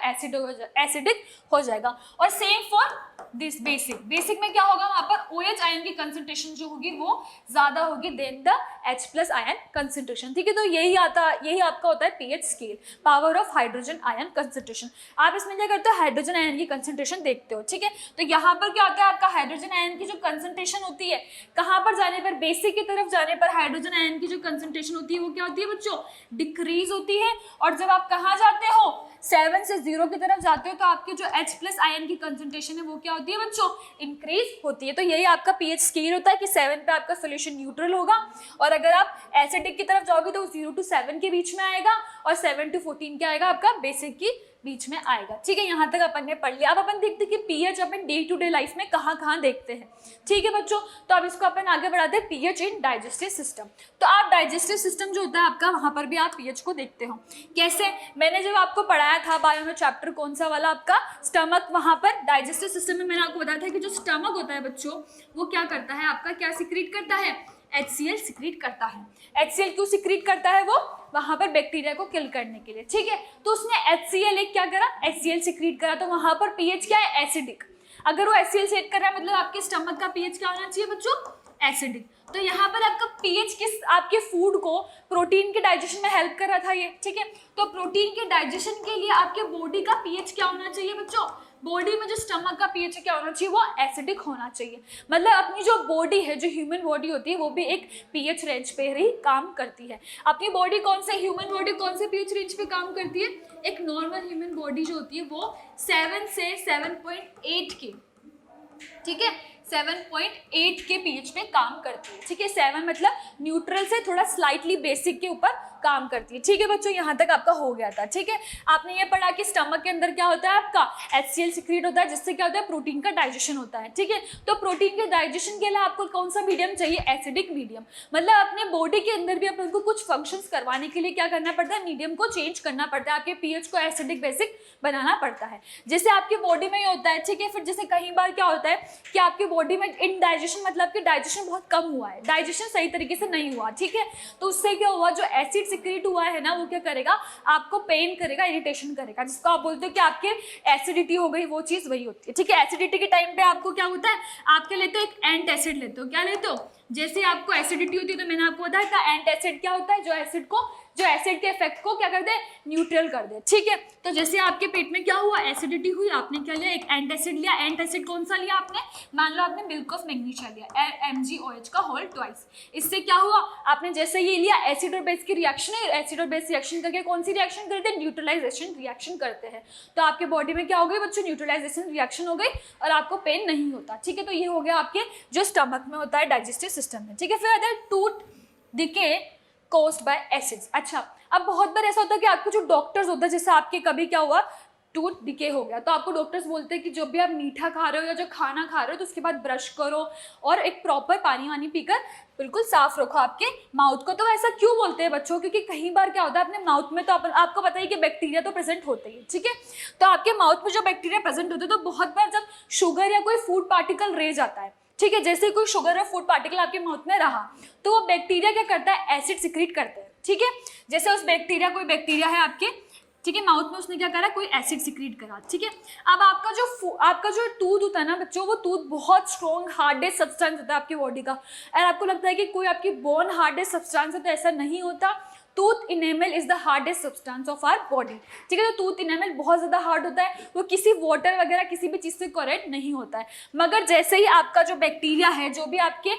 एसिडिक हो जाएगा। और same for this basic, basic में क्या होगा, वहां पर OH आयन की कंसंट्रेशन जो होगी वो ज्यादा होगी then the H+ ion concentration. ठीक है, तो यही आपका होता है pH scale, power of hydrogen ion concentration. आप इसमें क्या करते हो, हाइड्रोजन आयन की कंसंट्रेशन देखते हो। ठीक है, तो यहाँ पर क्या होता है, आपका हाइड्रोजन आयन की जो कंसंट्रेशन होती है, कहाँ पर जाने पर, बेसिक की तरफ जाने पर हाइड्रोजन आयन की जो कंसंट्रेशन होती है वो क्या होती है बच्चों, डिक्रीज होती है। और जब आप कहाँ जाते हो, 7 से 0 की तरफ जाते हो तो आपकी जो H+ आयन की कंसंट्रेशन है वो क्या होती है बच्चों, इंक्रीज होती है। तो यही आपका पीएच स्केल होता है कि 7 पे आपका सोल्यूशन न्यूट्रल होगा, और अगर आप एसिडिक की तरफ जाओगे तो 0 to 7 के बीच में आएगा, और 7 to 14 क्या आएगा आपका, बेसिक की बीच में आएगा। ठीक है, यहाँ तक अपन ने पढ़ लिया। अब अपन देखते हैं कि पीएच अपन डे टू डे लाइफ में कहाँ कहाँ देखते हैं। ठीक है बच्चों, तो अब इसको अपन आगे बढ़ाते हैं, पीएच इन डाइजेस्टिव सिस्टम। तो आप डाइजेस्टिव सिस्टम जो होता है आपका, वहाँ पर भी आप पीएच को देखते हो। कैसे, मैंने जब आपको पढ़ाया था बायो में चैप्टर कौन सा वाला आपका, स्टमक, वहाँ पर डाइजेस्टिव सिस्टम में मैंने आपको बताया था कि जो स्टमक होता है बच्चों वो क्या करता है आपका, क्या सिक्रीट करता है, HCl सिक्रीट करता है। HCl क्यों सिक्रीट करता है, वो वहां पर बैक्टीरिया को किल करने के लिए। ठीक है, तो उसने HCl एक क्या करा, HCl सिक्रीट करा, तो वहां पर पीएच क्या है, एसिडिक। अगर वो HCl सेट कर रहा है मतलब आपके स्टमक का पीएच क्या होना चाहिए बच्चों, एसिडिक। तो यहाँ पर आपका पीएच किस, आपके फूड को, प्रोटीन के डाइजेशन में हेल्प कर रहा था ये। ठीक है, तो प्रोटीन के डाइजेशन के लिए आपके बॉडी का पीएच क्या होना चाहिए बच्चों, बॉडी में जो स्टमक का पीएच क्या होना चाहिए, वो एसिडिक होना चाहिए। मतलब अपनी जो बॉडी है, जो ह्यूमन बॉडी होती है, वो भी एक पीएच रेंज पे ही काम करती है। अपनी बॉडी कौन से, ह्यूमन बॉडी कौन से पीएच रेंज पे काम करती है, एक नॉर्मल ह्यूमन बॉडी जो होती है वो 7 से 7.8 के, ठीक है, 7.8 के पीएच पे काम करती है। ठीक है, 7 मतलब न्यूट्रल से थोड़ा स्लाइटली बेसिक के ऊपर काम करती है। ठीक है बच्चों, यहाँ तक आपका हो गया था। ठीक है, आपने ये पढ़ा कि स्टमक के अंदर क्या होता है आपका, HCl सिक्रीट होता है, जिससे क्या होता है, प्रोटीन का डाइजेशन होता है। ठीक है, तो प्रोटीन के डाइजेशन के लिए आपको कौन सा मीडियम चाहिए, एसिडिक मीडियम। मतलब अपने बॉडी के अंदर भी अपन को कुछ फंक्शंस करवाने के लिए क्या करना पड़ता है, मीडियम को चेंज करना पड़ता है, आपके पीएच को एसिडिक बेसिक बनाना पड़ता है। जैसे आपकी बॉडी में ही होता है। ठीक है, फिर जैसे कई बार क्या होता है कि आपकी बॉडी में इनडाइजेशन, मतलब कि डाइजेशन बहुत कम हुआ है, डाइजेशन सही तरीके से नहीं हुआ। ठीक है, तो उससे क्या हुआ, जो एसिड सिक्रीट हुआ है ना, वो क्या करेगा, आपको पेन करेगा, इरिटेशन करेगा, जिसको आप बोलते हो कि आपके एसिडिटी हो गई, वो चीज वही होती है। ठीक है, एसिडिटी के टाइम पे आपको क्या होता है, आपके लेते हो एक एंटासिड लेते हो। क्या लेते हो, जैसे आपको एसिडिटी होती है तो मैंने आपको बताया था एंटासिड क्या होता है, जो एसिड को, जो एसिड के इफेक्ट को क्या कर दे, न्यूट्रल कर दे। ठीक है, तो जैसे आपके पेट में क्या हुआ, एसिडिटी हुई, आपने क्या लिया, एक एंटासिड लिया। एंटासिड कौन सा लिया आपने, मान लो आपने मिल्क ऑफ मैग्नीशिया लिया, MgOH का होल ट्वाइस। इससे क्या हुआ, आपने जैसे ये लिया, एसिड और बेस की रिएक्शन है, एसिड और बेस रिएक्शन करके कौन सी रिएक्शन करते हैं, न्यूट्रलाइजेशन रिएक्शन करते हैं। तो आपके बॉडी में क्या हो गई बच्चों, न्यूट्रलाइजेशन रिएक्शन हो गई और आपको पेन नहीं होता। ठीक है, तो ये हो गया आपके जो स्टमक में होता है डाइजेस्टिव सिस्टम में। ठीक है, फिर आता है tooth decay caused by acids. अच्छा, अब बहुत बार ऐसा होता है कि आपके जो डॉक्टर्स होते हैं, जैसे आपके कभी क्या हुआ, टूथ डिके हो गया। तो आपको डॉक्टर्स बोलते हैं कि जब भी आप मीठा खा रहे हो या जो खाना खा रहे हो तो उसके बाद ब्रश करो और एक प्रॉपर पानी वानी पीकर बिल्कुल साफ रखो आपके माउथ को। तो ऐसा क्यों बोलते हैं बच्चों, क्योंकि कई बार क्या होता है अपने माउथ में तो आपको पता ही कि बैक्टीरिया तो प्रेजेंट होते ही, ठीक है। तो आपके माउथ में जो बैक्टीरिया प्रेजेंट होते हैं तो बहुत बार जब शुगर या कोई फूड पार्टिकल रह जाता है, ठीक है, जैसे कोई शुगर या फूड पार्टिकल आपके माउथ में रहा तो वो बैक्टीरिया क्या करता है, एसिड सिक्रीट करते हैं, ठीक है। जैसे उस बैक्टीरिया, कोई बैक्टीरिया है आपके, ठीक है, माउथ में उसने क्या करा, कोई एसिड सिक्रीट करा, ठीक है। अब आपका जो टूथ होता है ना बच्चों, वो टूथ बहुत स्ट्रॉन्ग हार्डेस्ट सब्सटेंस होता है आपकी बॉडी का। और आपको लगता है कि कोई आपकी बोन हार्डेस्ट सब्सटेंस है, तो ऐसा नहीं होता। Tooth enamel is the hardest substance of our body, ठीक है। तो टूथ इनेमल बहुत ज़्यादा हार्ड होता है, वो किसी वाटर वगैरह किसी भी चीज़ से कोरेट नहीं होता है। मगर जैसे ही आपका जो बैक्टीरिया है, जो भी आपके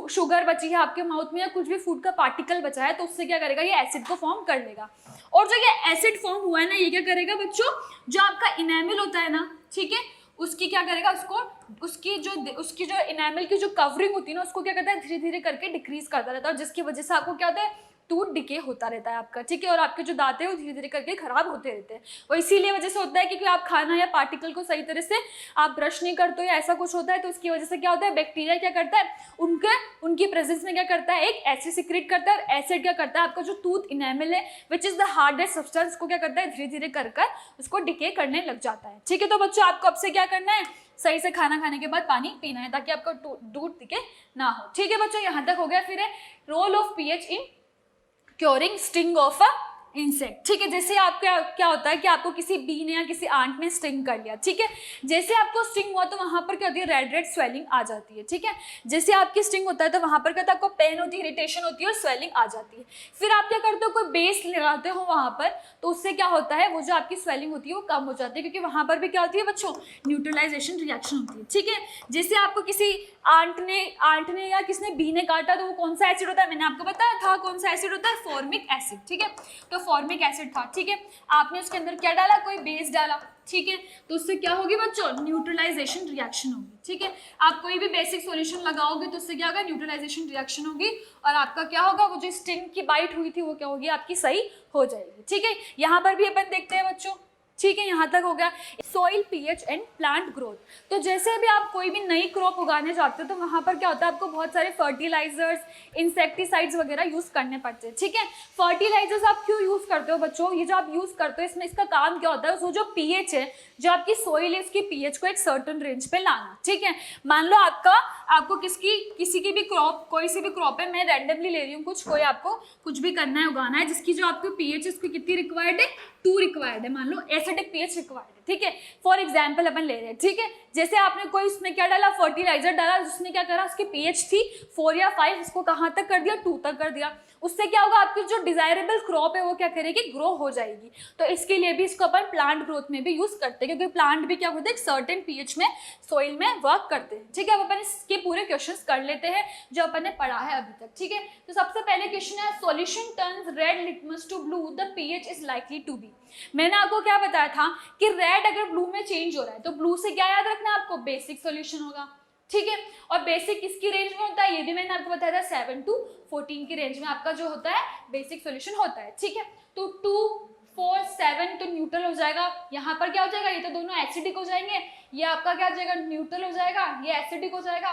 शुगर बची है आपके माउथ में या कुछ भी फूड का पार्टिकल बचा है, तो उससे क्या करेगा, ये एसिड को फॉर्म कर लेगा। और जो ये एसिड फॉर्म हुआ है ना, ये क्या करेगा बच्चों, जो आपका इनेमल होता है ना, ठीक है, उसकी क्या करेगा, उसकी जो इनेमल की जो कवरिंग होती है ना, उसको क्या करता है, धीरे धीरे करके डिक्रीज करता रहता है, और जिसकी वजह से आपको क्या होता है, टूथ डिके होता रहता है आपका, ठीक है। और आपके जो दांत है वो धीरे धीरे करके खराब होते रहते हैं। और इसीलिए वजह से होता है कि आप खाना या पार्टिकल को सही तरह से आप ब्रश नहीं करते हो या ऐसा कुछ होता है, तो उसकी वजह से क्या होता है, बैक्टीरिया क्या करता है, उनकी प्रेजेंस में क्या करता है, एक एसिड सिक्रेट करता है। और एसिड क्या करता है, आपका जो टूथ इनेमल है which is the hardest substance को क्या करता है, धीरे धीरे कर उसको डिके करने लग जाता है, ठीक है। तो बच्चों आपको अब से क्या करना है, सही से खाना खाने के बाद पानी पीना है ताकि आपका टूथ डिके ना हो, ठीक है बच्चों। यहाँ तक हो गया। फिर है role of pH in curing sting of a insect, ठीक है। जैसे आपका क्या होता है कि आपको किसी बी ने या किसी आंट ने स्टिंग कर लिया, ठीक है। जैसे आपको स्टिंग हुआ तो वहां पर क्या होती है, रेड स्वेलिंग आ जाती है, ठीक है। जैसे आपकी स्टिंग होता है तो वहां पर क्या होता है, आपको पेन होती है, इरिटेशन होती है और स्वेलिंग आ जाती है। फिर आप क्या करते हो, कोई बेस लगाते हो वहां पर, तो उससे क्या होता है, वो जो आपकी स्वेलिंग होती है वो कम हो जाती है, क्योंकि वहां पर भी क्या होती है बच्चों, न्यूट्रलाइजेशन रिएक्शन होती है, ठीक है। जैसे आपको किसी आंट ने या किसने बी ने काटा तो वो कौन सा एसिड होता है, मैंने आपको बताया था कौन सा एसिड होता है, फॉर्मिक एसिड, ठीक है। तो फॉर्मिक एसिड था, ठीक है। आपने उसके अंदर क्या डाला, कोई बेस डाला, ठीक है। तो उससे क्या होगी बच्चों, न्यूट्रलाइजेशन रिएक्शन होगी, ठीक है। आप कोई भी बेसिक सॉल्यूशन लगाओगे तो उससे क्या होगा, न्यूट्रलाइजेशन रिएक्शन होगी और आपका क्या होगा, वो जो स्टिंग की बाइट हुई थी वो क्या होगी, आपकी सही हो जाएगी, ठीक है। यहाँ पर भी अपन देखते हैं बच्चों, ठीक है, यहाँ तक हो गया। Soil pH and plant growth, तो जैसे भी आप कोई भी नई क्रॉप उगाने जाते हो तो वहाँ पर क्या होता है, आपको बहुत सारे फर्टिलाइजर्स, इंसेक्टिसाइड्स वगैरह यूज करने पड़ते हैं, ठीक है। फर्टिलाइजर्स आप क्यों यूज करते हो बच्चों, ये जो आप यूज करते हो इसमें इसका काम क्या होता है, वो जो पीएच है, जो आपकी सॉइल है, उसकी पीएच को एक सर्टेन रेंज पे लाना, ठीक है। मान लो आपको किसी की भी क्रॉप, कोई सी भी क्रॉप है, मैं रैंडमली ले रही हूँ कोई आपको कुछ भी करना है, उगाना है, जिसकी जो आपको पीएच है उसकी कितनी रिक्वायर्ड है, 2 रिक्वायर्ड है, मान लो एसिडिक पीएच रिक्वायर्ड है, ठीक है। फॉर एग्जाम्पल अपन ले रहे हैं, ठीक है। जैसे आपने कोई उसमें क्या डाला, फर्टिलाइजर डाला, जिसने क्या करा, उसकी पीएच थी 4 या 5, उसको कहाँ तक कर दिया, 2 तक कर दिया। उससे क्या होगा, आपकी जो डिजायरेबल क्रॉप है वो क्या करेगी, ग्रो हो जाएगी। तो इसके लिए भी इसको अपन प्लांट ग्रोथ में भी यूज करते हैं, क्योंकि प्लांट भी क्या होते हैं, एक सर्टेन पीएच में सॉइल में वर्क करते हैं, ठीक है। अब अपन इसके पूरे क्वेश्चंस कर लेते हैं जो अपन ने पढ़ा है अभी तक, ठीक है। तो सबसे पहले क्वेश्चन है, solution turns red litmus to blue, the pH is likely to be. मैंने आपको क्या बताया था कि रेड अगर ब्लू में चेंज हो रहा है तो ब्लू से क्या याद रखना है आपको, बेसिक सॉल्यूशन होगा, ठीक है। और बेसिक किसकी रेंज में होता है, ये भी मैंने आपको बताया था, 7 to 14 की रेंज में आपका जो होता है बेसिक सॉल्यूशन होता है, ठीक है। तो 2, 4, 7 तो न्यूट्रल हो जाएगा, यहाँ पर क्या हो जाएगा, ये तो दोनों एसिडिक हो जाएंगे, ये आपका क्या हो जाएगा, न्यूट्रल हो जाएगा, ये एसिडिक हो जाएगा,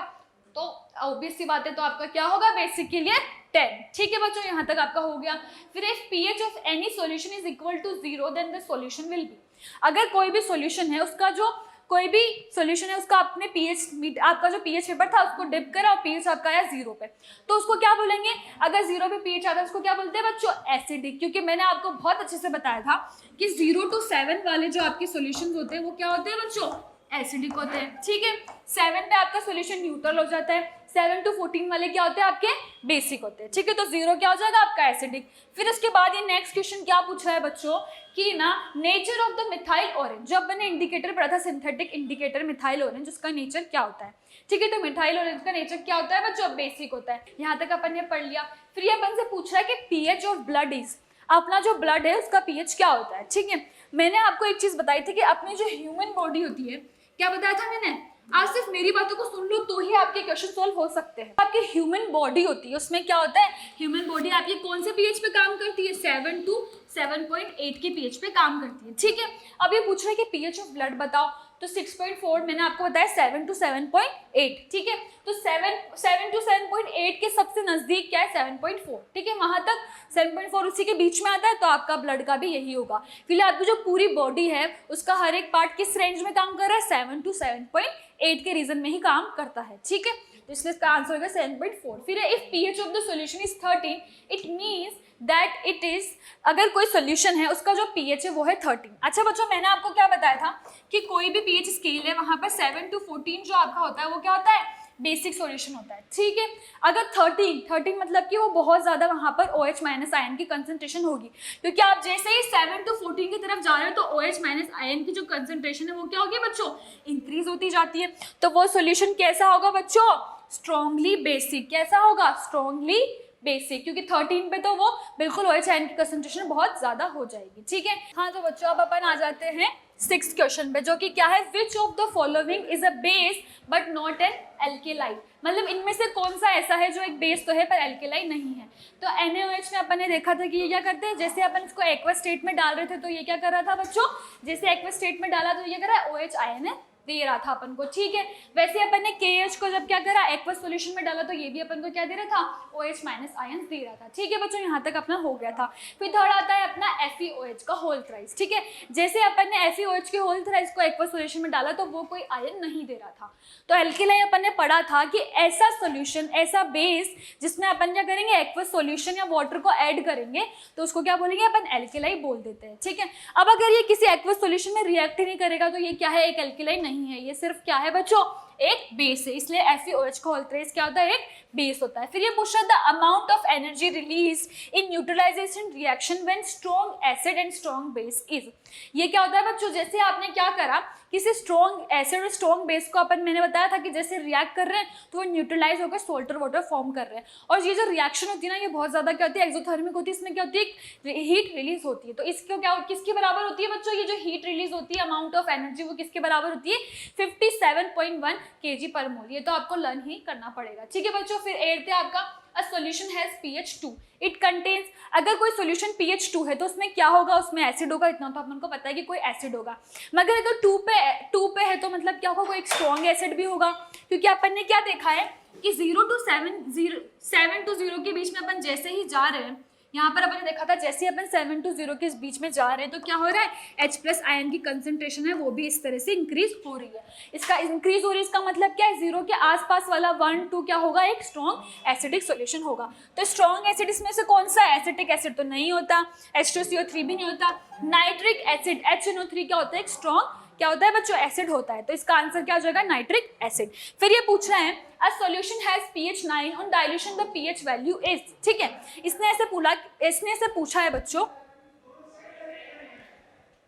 तो ऑब्वियस सी बात है, तो आपका क्या होगा, बेसिक के लिए 10, ठीक है बच्चों, यहाँ तक आपका हो गया। फिर if pH of any solution is equal to 0 then the solution will be, अगर कोई भी सॉल्यूशन है, उसका जो कोई भी सॉल्यूशन है उसका आपने पीएच, आपका जो पीएच पेपर था उसको डिप करा और पीएच आपका आया 0 पे, तो उसको क्या बोलेंगे, अगर 0 पे पीएच आता है उसको क्या बोलते हैं बच्चों, एसिडिक। क्योंकि मैंने आपको बहुत अच्छे से बताया था कि 0 to 7 वाले जो आपके सॉल्यूशंस होते हैं वो क्या होते हैं बच्चों, एसिडिक होते हैं, ठीक है। 7 पे आपका सॉल्यूशन न्यूट्रल हो जाता है, 7 to 14 वाले क्या होते हैं आपके, बेसिक होते हैं, ठीक है। तो 0 क्या हो जाएगा आपका, एसिडिक। फिर उसके बाद ये नेक्स्ट क्वेश्चन क्या पूछ रहा है बच्चों कि ना, nature of the methyl orange, जब मैंने इंडिकेटर पढ़ा था सिंथेटिक इंडिकेटर मिथाइल ऑरेंज, उसका नेचर क्या होता है, ठीक है। तो मिथाइल ऑरेंज का नेचर क्या होता है बच्चों, बेसिक होता है, यहाँ तक अपन ने पढ़ लिया। फिर ये अपन से पूछ रहा है कि पीएच ऑफ ब्लड इज, अपना जो ब्लड है उसका पीएच क्या होता है, ठीक है। मैंने आपको एक चीज बताई थी कि अपनी जो ह्यूमन बॉडी होती है, क्या बताया था मैंने, आज सिर्फ मेरी बातों को सुन लो तो ही आपके क्वेश्चन सॉल्व हो सकते हैं। आपकी ह्यूमन बॉडी होती है, उसमें क्या होता है, ह्यूमन बॉडी आपकी कौन से पीएच पे काम करती है, 7 to 7.8 के पीएच पे काम करती है, ठीक है। अब ये पूछ रहा है कि पीएच ऑफ ब्लड बताओ, तो 6.4 मैंने आपको बताया 7 to 7.8, ठीक है। तो 7 to 7.8 के सबसे नजदीक क्या है, 7.4, ठीक है। वहां तक 7.4 उसी के बीच में आता है, तो आपका ब्लड का भी यही होगा। फिलहाल आपकी जो पूरी बॉडी है उसका हर एक पार्ट किस रेंज में काम कर रहा है, 7 to 7.8 के रीजन में ही काम करता है, ठीक है। तो इसलिए इसका आंसर होगा 7.4। फिर if pH of the solution is 13, it means that it is, अगर कोई सॉल्यूशन है उसका जो पीएच है वो है 13। अच्छा बच्चों, मैंने आपको क्या बताया था कि कोई भी पीएच स्केल है वहां पर 7 to 14 जो आपका होता है वो क्या होता है, बेसिक सॉल्यूशन होता है, ठीक है। अगर 13 मतलब कि वो बहुत ज्यादा वहां पर OH माइनस आयन की कंसंट्रेशन होगी, क्योंकि आप जैसे ही 7 to 14 की तरफ जा रहे हो तो OH माइनस आयन की जो कंसंट्रेशन है वो क्या होगी बच्चों, इंक्रीज होती जाती है। तो वो सॉल्यूशन कैसा होगा बच्चों, स्ट्रॉन्गली बेसिक। कैसा होगा, स्ट्रॉन्गली बेसिक, क्योंकि 13 पे तो वो बिल्कुल OH आयन की कंसंट्रेशन बहुत ज्यादा हो जाएगी, ठीक है। हाँ तो बच्चों अब अपन आ जाते हैं 6th क्वेश्चन पे, जो कि क्या है, which of the following is a base but not an alkaline. मतलब इनमें से कौन सा ऐसा है जो एक बेस तो है पर एल्केलाइन नहीं है। तो NaOH में अपन ने देखा था कि ये क्या करते हैं, जैसे अपन इसको एक्वस स्टेट में डाल रहे थे तो ये क्या कर रहा था बच्चों, जैसे एक्वस स्टेट में डाला तो ये कर रहा है OH आयन है दे रहा था अपन को, ठीक है। वैसे अपन ने KH को जब क्या करा, एक्वस सॉल्यूशन में डाला तो ये भी अपन को क्या दे रहा था, OH माइनस आयन दे रहा था, ठीक है बच्चों। यहाँ तक अपना हो गया था। फिर थर्ड आता है अपना FeOH का होल थ्राइस, ठीक है। जैसे अपन ने FeOH के होल थ्राइस को एक्वस सॉल्यूशन में डाला तो वो कोई आयन नहीं दे रहा था। तो एल्केलाइन अपन ने पढ़ा था कि ऐसा सॉल्यूशन, ऐसा बेस जिसमें अपन क्या करेंगे, एक्वस सॉल्यूशन या वाटर को ऐड करेंगे तो उसको क्या बोलेंगे अपन, एल्केलाइन बोल देते हैं, ठीक है। अब अगर ये किसी एक्वस सॉल्यूशन में रिएक्ट ही नहीं करेगा तो ये क्या है, एक एल्केलाइन नहीं है, ये सिर्फ क्या है बच्चों, एक बेस है। इसलिए FeOH का होल थ्राइस क्या होता है, एक बेस होता है। फिर ये पूछ रहा है the amount of energy release in neutralization reaction when strong acid and strong base is. ये क्या होता है बच्चों, जैसे आपने क्या करा, किसी स्ट्रॉन्ग एसिड और स्ट्रॉन्ग बेस को अपन, मैंने बताया था कि जैसे रिएक्ट कर रहे हैं तो वो न्यूट्रलाइज होकर सोल्टर वाटर फॉर्म कर रहे हैं। और ये जो रिएक्शन होती है ना, ये बहुत ज्यादा क्या होती है, एक्सोथर्मिक होती है। इसमें क्या होती है, हीट रिलीज होती है। तो इसको क्या, किसके बराबर होती है बच्चों, ये जो हीट रिलीज होती है, अमाउंट ऑफ एनर्जी, वो किसके बराबर होती है, 57.1 kg पर मोल। ये तो आपको लर्न ही करना पड़ेगा, ठीक है बच्चों। फिर 8th है आपका, a solution has pH 2, it contains. अगर कोई सॉल्यूशन pH 2 है तो उसमें क्या होगा, उसमें एसिड होगा, इतना तो अपन को पता है कि कोई एसिड होगा। मगर अगर 2 पे है तो मतलब क्या होगा, कोई एक स्ट्रॉन्ग एसिड भी होगा। क्योंकि अपन ने क्या देखा है कि 7 to 0 के बीच में अपन जैसे ही जा रहे हैं, यहाँ पर अपन ने देखा था जैसे अपन 7 to 0 के बीच में जा रहे हैं तो क्या हो रहा है, H+ आयन की कंसंट्रेशन है वो भी इस तरह से इंक्रीज हो रही है। इसका इंक्रीज हो रही है, इसका मतलब क्या है, 0 के आसपास वाला 1, 2 क्या होगा, एक स्ट्रॉन्ग एसिडिक सॉल्यूशन होगा। तो स्ट्रॉन्ग एसिड इसमें से कौन सा, एसिटिक एसिड तो नहीं होता, H2CO3 भी नहीं होता। नाइट्रिक एसिड HNO3 क्या होता है, एक स्ट्रॉन्ग क्या होता है बच्चों, एसिड होता है। तो इसका आंसर क्या हो जाएगा, नाइट्रिक एसिड। फिर ये पूछ रहे हैं a solution has pH 9 on dilution the pH value is, ठीक है। इसने ऐसे पूछा है बच्चों।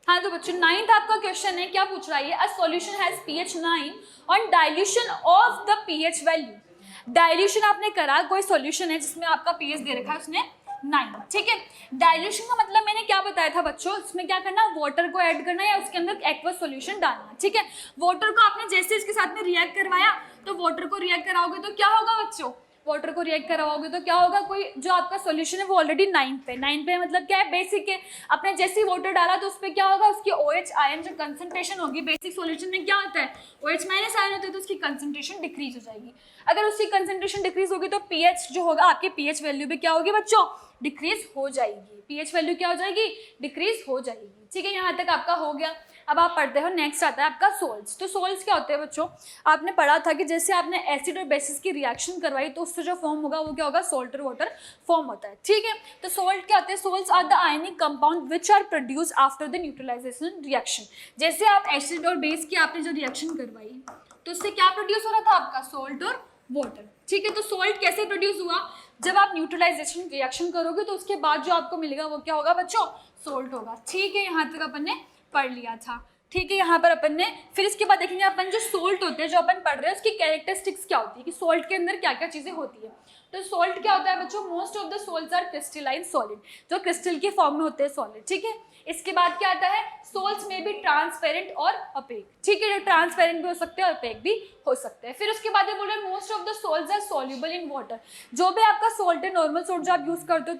हाँ तो बच्चों 9th आपका क्वेश्चन है, क्या पूछ रहा है, a solution has pH 9 on dilution of the pH value. Dilution आपने करा, कोई सॉल्यूशन है जिसमें आपका pH दे रखा है उसने 9, ठीक है। डाइल्यूशन का मतलब मैंने क्या बताया था बच्चों, इसमें क्या करना, वाटर को ऐड करना या उसके अंदर एक्वस सॉल्यूशन डालना, ठीक है। वाटर को आपने जैसे इसके साथ में रिएक्ट करवाया तो वाटर को रिएक्ट कराओगे तो क्या होगा बच्चों, वाटर को रिएक्ट करवाओगे तो क्या होगा, कोई जो आपका सॉल्यूशन है वो ऑलरेडी 9 पे मतलब क्या है, बेसिक है। आपने जैसे ही वाटर डाला तो उस पर क्या होगा, उसकी OH आयन जो कंसंट्रेशन होगी, बेसिक सॉल्यूशन में क्या होता है, OH माइनस आयन होता है, तो उसकी कंसंट्रेशन डिक्रीज हो जाएगी। अगर उसकी कंसंट्रेशन डिक्रीज होगी तो pH जो होगा आपके pH वैल्यू भी क्या होगी बच्चों, डिक्रीज हो जाएगी। pH वैल्यू क्या हो जाएगी, डिक्रीज हो जाएगी, ठीक है। यहाँ तक आपका हो गया। अब आप पढ़ते हो, नेक्स्ट आता है आपका सोल्ट्स। तो सोल्ट्स क्या होते हैं बच्चों, आपने पढ़ा था कि जैसे आपने एसिड और बेसिस की रिएक्शन करवाई तो उससे जो फॉर्म होगा वो क्या होगा, सोल्ट और वाटर फॉर्म होता है, ठीक है। तो सोल्ट क्या होते हैं, salts are the ionic compound which are produce after the neutralization reaction. जैसे आप एसिड और बेस की आपने जो रिएक्शन करवाई तो उससे क्या प्रोड्यूस हो रहा था आपका, सोल्ट और वाटर, ठीक है। तो सोल्ट कैसे प्रोड्यूस हुआ, जब आप न्यूट्रलाइजेशन रिएक्शन करोगे तो उसके बाद जो आपको मिलेगा वो क्या होगा बच्चों, सोल्ट होगा, ठीक है। यहाँ तक अपन ने पढ़ लिया था, ठीक है। यहाँ पर अपन ने फिर इसके बाद देखेंगे अपन जो सोल्ट होते हैं जो अपन पढ़ रहे हैं उसकी कैरेक्टरिस्टिक्स क्या होती है, कि सोल्ट के अंदर क्या क्या चीजें होती है। तो सोल्ट क्या होता है बच्चों, most of the salts are crystalline solid, जो क्रिस्टल के फॉर्म में होते हैं सॉलिड, ठीक है। इसके बाद क्या आता है, सोल्स में भी ट्रांसपेरेंट और अपेक, ठीक है, जो ट्रांसपेरेंट भी हो सकते हैं और अपेक भी हो सकते हैं। फिर उसके बाद ये बोल रहे हैं most of the salts are soluble in water, जो भी आपका सोल्ट है, नॉर्मल सोल्ट जो आप यूज करते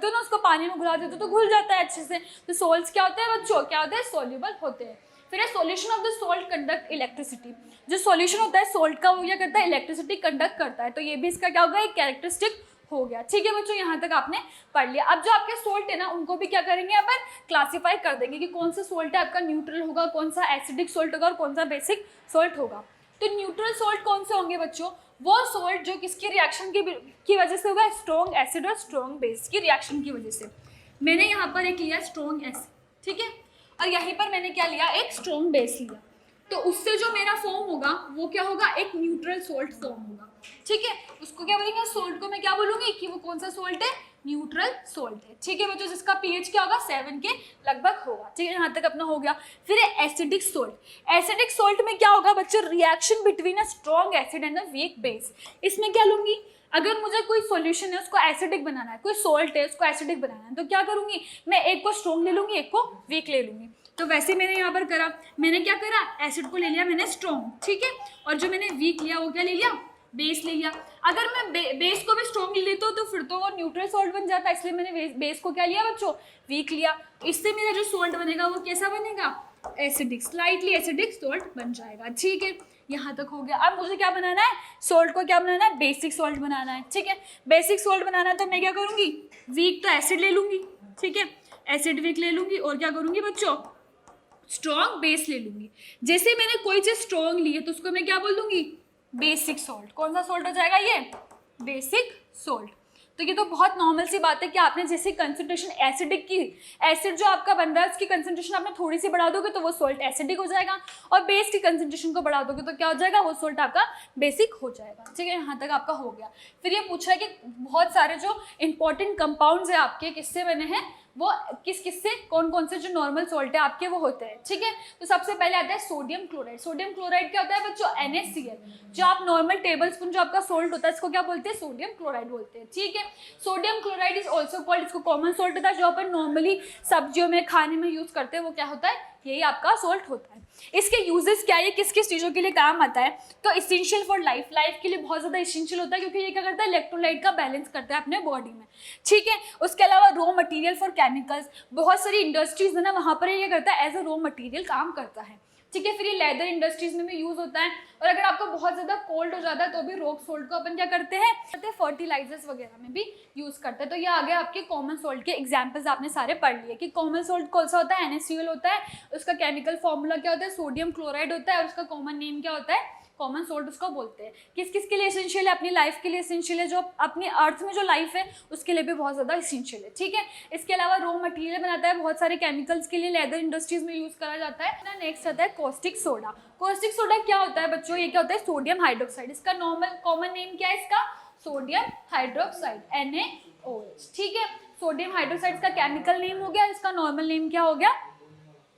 हो ना, उसको पानी में घुला देते हो तो घुल जाता है अच्छे से। तो सोल्ट्स क्या होते हैं बच्चों, क्या होते हैं, सॉल्युबल होते हैं। फिर solution of the salt conduct electricity, जो सॉल्यूशन होता है सोल्ट का वो क्या करता है, इलेक्ट्रिसिटी कंडक्ट करता है। तो ये भी इसका क्या होगा, एक कैरेक्टरिस्टिक हो गया, ठीक है बच्चों, यहाँ तक आपने पढ़ लिया। अब जो आपके सोल्ट है ना, उनको भी क्या करेंगे अपन, क्लासिफाई कर देंगे कि कौन सा सोल्ट है आपका न्यूट्रल होगा, कौन सा एसिडिक सोल्ट होगा और कौन सा बेसिक सोल्ट होगा। तो न्यूट्रल सोल्ट कौन से होंगे बच्चों, वो सोल्ट जो किसकी रिएक्शन की वजह से होगा, स्ट्रॉन्ग एसिड और स्ट्रॉन्ग बेस की रिएक्शन की वजह से। मैंने यहाँ पर एक लिया स्ट्रॉन्ग एसिड, ठीक है, और यहीं पर मैंने क्या लिया, एक स्ट्रॉन्ग बेस लिया, तो उससे जो मेरा फॉर्म होगा वो क्या होगा, एक न्यूट्रल सोल्ट फॉर्म होगा, ठीक है। उसको क्या बोलेंगे, सोल्ट को मैं क्या बोलूंगी कि वो कौन सा सोल्ट है, न्यूट्रल सोल्ट है, ठीक है बच्चों, जिसका पीएच क्या होगा, 7 के लगभग होगा, ठीक है, यहाँ तक अपना हो गया। फिर एसिडिक सोल्ट, एसिडिक सोल्ट में क्या होगा बच्चों, reaction between a strong acid and a weak base. इसमें क्या लूंगी, अगर मुझे कोई सॉल्यूशन है उसको एसिडिक बनाना है, कोई सोल्ट है उसको एसिडिक बनाना है, तो क्या करूंगी, मैं एक को स्ट्रॉन्ग ले लूंगी, एक को वीक ले लूंगी। तो वैसे मैंने यहाँ पर करा, मैंने क्या करा, एसिड को ले लिया मैंने स्ट्रॉन्ग, ठीक है, और जो मैंने वीक लिया वो क्या ले लिया, बेस ले लिया। अगर मैं बेस को भी स्ट्रॉन्ग ले लेता हूँ तो फिर तो वो न्यूट्रल सॉल्ट बन जाता है, इसलिए मैंने बेस को क्या लिया बच्चों, वीक लिया। तो इससे मेरा जो सॉल्ट बनेगा वो कैसा बनेगा, एसिडिक, स्लाइटली एसिडिक सॉल्ट बन जाएगा, ठीक है, यहाँ तक हो गया। अब मुझे क्या बनाना है, सॉल्ट को क्या बनाना है, बेसिक सॉल्ट बनाना है, ठीक है। बेसिक सॉल्ट बनाना है तो मैं क्या करूँगी, वीक तो एसिड ले लूँगी, ठीक है, एसिड वीक ले लूँगी, और क्या करूँगी बच्चों, स्ट्रॉन्ग बेस ले लूँगी। जैसे मैंने कोई चीज़ स्ट्रॉन्ग ली है तो उसको मैं क्या बोल दूँगी, बेसिक सॉल्ट। कौन सा सॉल्ट हो जाएगा ये, बेसिक सॉल्ट। तो ये तो बहुत नॉर्मल सी बात है कि आपने जैसे कंसंट्रेशन एसिडिक की, एसिड जो आपका बन रहा है उसकी कंसंट्रेशन आपने थोड़ी सी बढ़ा दोगे तो वो सॉल्ट एसिडिक हो जाएगा, और बेस की कंसंट्रेशन को बढ़ा दोगे तो क्या हो जाएगा, वो सॉल्ट आपका बेसिक हो जाएगा, ठीक है, यहाँ तक आपका हो गया। फिर ये पूछा है कि बहुत सारे जो इंपॉर्टेंट कंपाउंड्स है आपके किससे बने हैं, वो किस से, कौन कौन से जो नॉर्मल सॉल्ट है आपके वो होते हैं, ठीक है। तो सबसे पहले आता है सोडियम क्लोराइड। सोडियम क्लोराइड क्या होता है बच्चों, NaCl। जो आप नॉर्मल टेबल स्पून जो आपका सोल्ट होता है इसको क्या बोलते हैं, सोडियम क्लोराइड बोलते हैं, ठीक है। Sodium chloride is also called, इसको कॉमन सोल्ट होता है, जो अपन नॉर्मली सब्जियों में खाने में यूज करते हैं, वो क्या होता है, यही आपका सोल्ट होता है। इसके यूजेस क्या है, किस किस चीज़ों के लिए काम आता है, तो इसेंशियल फॉर लाइफ, लाइफ के लिए बहुत ज़्यादा इसेंशियल होता है, क्योंकि ये क्या करता है, इलेक्ट्रोलाइट का बैलेंस करता है अपने बॉडी में, ठीक है। उसके अलावा रॉ मटेरियल फॉर केमिकल्स, बहुत सारी इंडस्ट्रीज है ना, वहाँ पर ये करता है एज अ रॉ मटेरियल काम करता है, ठीक है। फिर ये लेदर इंडस्ट्रीज में भी यूज होता है, और अगर आपको बहुत ज़्यादा कोल्ड हो जाता है तो भी रॉक सोल्ट को अपन क्या करते हैं, फर्टिलाइजर्स वगैरह में भी यूज़ करते हैं। तो ये आ गया आपके कॉमन सोल्ट के एग्जाम्पल्स, आपने सारे पढ़ लिए कि कॉमन सोल्ट कौन सा होता है, NaCl होता है, उसका केमिकल फॉर्मूला क्या होता है, सोडियम क्लोराइड होता है, और उसका कॉमन नेम क्या होता है, कॉमन सोल्ट उसको बोलते हैं। किस किस के लिए एसेंशियल है, अपनी लाइफ के लिए एसेंशियल है, जो अपनी अर्थ में जो लाइफ है उसके लिए भी बहुत ज़्यादा एसेंशियल है, ठीक है। इसके अलावा रॉ मटेरियल बनाता है बहुत सारे केमिकल्स के लिए, लेदर इंडस्ट्रीज में यूज़ करा जाता है। नेक्स्ट आता है कॉस्टिक सोडा। कॉस्टिक सोडा क्या होता है बच्चों, ये क्या होता है, सोडियम हाइड्रोक्साइड। इसका नॉर्मल कॉमन नेम क्या है, इसका सोडियम हाइड्रोक्साइड, NaOH, ठीक है। सोडियम हाइड्रोक्साइड का केमिकल नेम हो गया, इसका नॉर्मल नेम क्या हो गया,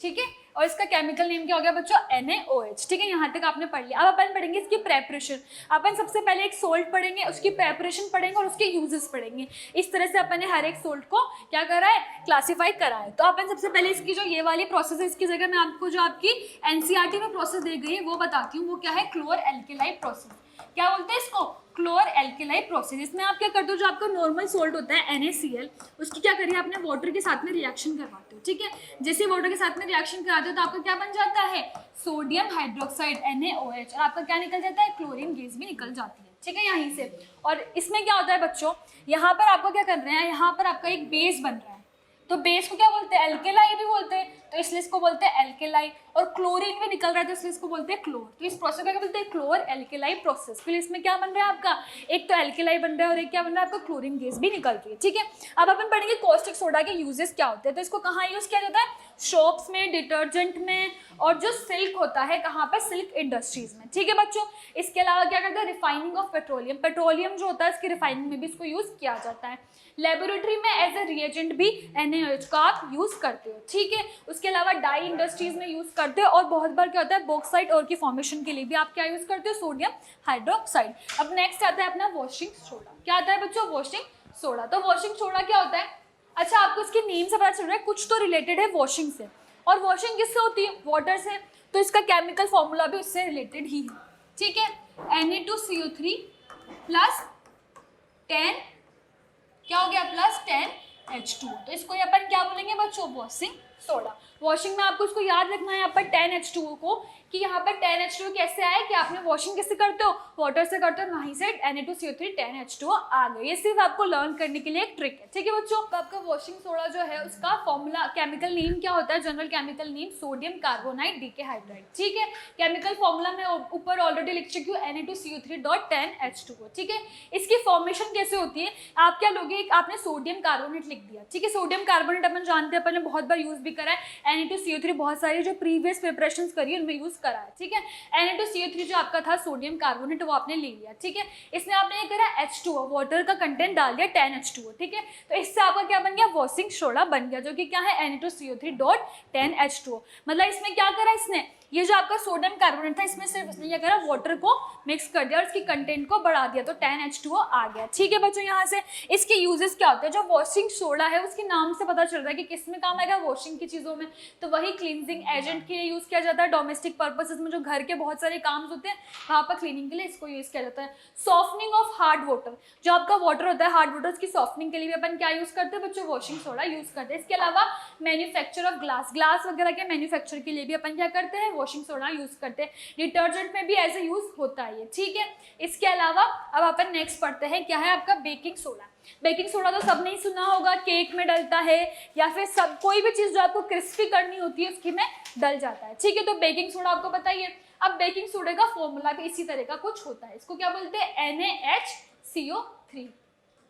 ठीक है, और इसका केमिकल नेम क्या हो गया बच्चों, NaOH, ठीक है। यहाँ तक आपने पढ़ लिया। अब अपन पढ़ेंगे इसकी प्रेपरेशन। अपन सबसे पहले एक सोल्ट पढ़ेंगे, उसकी प्रेपरेशन पढ़ेंगे और उसके यूजेस पढ़ेंगे। इस तरह से अपन ने हर एक सोल्ट को क्या करा है, क्लासीफाई करा है। तो अपन सबसे पहले इसकी जो ये वाली प्रोसेस है, इसकी जगह मैं आपको जो आपकी NCERT में प्रोसेस दी गई है वो बताती हूँ, वो क्या है, क्लोर एल्केलाई प्रोसेस। क्या बोलते हैं इसको, क्लोर एल्केलाई प्रोसेस। इसमें आप क्या करते हो, जो आपका नॉर्मल सोल्ट होता है NaCl, उसकी क्या करिए, आपने वाटर के साथ में रिएक्शन करवाते हो, ठीक है। जैसे वाटर के साथ में रिएक्शन कराते हो तो आपका क्या बन जाता है, सोडियम हाइड्रोक्साइड NaOH, और आपका क्या निकल जाता है, क्लोरीन गैस भी निकल जाती है, ठीक है, यहीं से। और इसमें क्या होता है बच्चों, यहाँ पर आपको क्या कर रहे हैं, यहाँ पर आपका एक बेस बन रहा है, तो बेस को क्या बोलते हैं, एल्केलाई भी बोलते हैं, तो इसलिए इसको बोलते हैं एल्केलाई। और क्लोरीन भी निकल रहा है तो इसलिए इसको बोलते हैं क्लोर। तो इस प्रोसेस को क्या बोलते हैं, क्लोर एल्केलाई प्रोसेस। फिर इसमें क्या बन रहा है आपका, एक तो एल्केलाई बन रहा है और एक क्या बन रहा है आपका, क्लोरीन गैस भी निकल रही है, ठीक है। अब अपन पढ़ेंगे कॉस्टिक सोडा के यूजेस क्या होते हैं। तो इसको कहाँ यूज किया जाता है, शॉप्स में, डिटर्जेंट में, और जो सिल्क होता है कहाँ पर, सिल्क इंडस्ट्रीज में, ठीक है बच्चों। इसके अलावा क्या करते हैं, रिफाइनिंग ऑफ पेट्रोलियम, पेट्रोलियम जो होता है इसकी रिफाइनिंग में भी इसको यूज किया जाता है। लेबोरेटरी में एज ए रिएजेंट भी NaOH का आप यूज करते हो, ठीक है। उसके अलावा डाई इंडस्ट्रीज में यूज करते हो, और बहुत बार क्या होता है, बॉक्साइट और की फॉर्मेशन के लिए भी आप क्या यूज करते हो, सोडियम हाइड्रोक्साइड। अब नेक्स्ट आता है अपना वॉशिंग सोडा। क्या आता है बच्चों, वॉशिंग सोडा। तो वॉशिंग सोडा क्या होता है, अच्छा, आपको इसके नेम से पता चल रहा है कुछ तो रिलेटेड है वॉशिंग से, और वॉशिंग किससे होती है? वाटर से, तो इसका केमिकल फॉर्मूला भी उससे रिलेटेड ही है, ठीक है। Na2CO3 प्लस 10 क्या हो गया? Plus 10H2O। तो इसको अपन क्या बोलेंगे बच्चों? Washing soda. वॉशिंग में आपको इसको याद रखना है यहाँ पर 10H2O को, कि यहाँ पर 10H2O कैसे आए कि आपने वॉशिंग किससे करते हो? वाटर से करते हो, वहीं से Na2CO3 10H2O आ गए। ये सिर्फ आपको लर्न करने के लिए एक ट्रिक है, ठीक है बच्चों। तो आपका वॉशिंग सोडा जो है उसका फॉर्मूला, केमिकल नेम क्या होता है? General chemical name sodium carbonate decahydrate, ठीक है। केमिकल फॉर्मूला में ऊपर ऑलरेडी लिख चुकी हूँ, Na2CO3.10H2O, ठीक है। इसकी फॉर्मेशन कैसे होती है? आप क्या लोगे? आपने सोडियम कार्बोनेट लिख दिया, ठीक है। सोडियम कार्बोनेट अपन जानते हैं, अपन ने बहुत बार यूज भी करा है। Na2CO3 बहुत सारी जो प्रीवियस प्रिपरेशंस करी है उनमें यूज करा है, ठीक है। Na2CO3 जो आपका था सोडियम कार्बोनेट, वो आपने ले लिया, ठीक है। इसमें आपने ये करा H2O, वाटर का कंटेंट डाल दिया 10H2O, ठीक है। तो इससे आपका क्या बन गया? वॉशिंग सोडा बन गया, जो कि क्या है? Na2CO3.10H2O। मतलब इसमें क्या करा इसने? ये जो आपका सोडियम कार्बोनेट था, इसमें सिर्फ इसने क्या करा? वाटर को मिक्स कर दिया और इसकी कंटेंट को बढ़ा दिया, तो 10H2O आ गया, ठीक है बच्चों। यहाँ से इसके यूजेस क्या होते हैं? जो वॉशिंग सोडा है उसके नाम से पता चल रहा है कि किस में काम आएगा? वॉशिंग की चीज़ों में। तो वही क्लींजिंग एजेंट के लिए यूज़ किया जाता है। डोमेस्टिक पर्पसेस में जो घर के बहुत सारे काम होते हैं वहाँ पर क्लीनिंग के लिए इसको यूज़ किया जाता है। सॉफ्टनिंग ऑफ हार्ड वाटर, जो आपका वाटर होता है हार्ड वाटर, उसकी सॉफ्टनिंग के लिए भी अपन क्या यूज़ करते हैं बच्चों? वॉशिंग सोडा यूज़ करते हैं। इसके अलावा मैन्युफैक्चर ऑफ ग्लास वगैरह के मैन्युफैक्चर के लिए भी अपन क्या करते हैं? वॉशिंग सोडा यूज़ करते हैं। डिटर्जेंट में भी ऐसे यूज़ होता है ये, ठीक है। इसके अलावा अब अपन नेक्स्ट पढ़ते हैं, क्या है आपका? Baking soda. बेकिंग सोडा तो सबने ही सुना होगा, केक में डलता है या फिर सब कोई भी चीज़ जो आपको क्रिस्पी करनी होती है उसकी में डल जाता है, ठीक है। तो बेकिंग सोडा आपको बताइए। अब बेकिंग सोडा का फॉर्मूला भी इसी तरह का कुछ होता है। इसको क्या बोलते हैं? NaHCO3।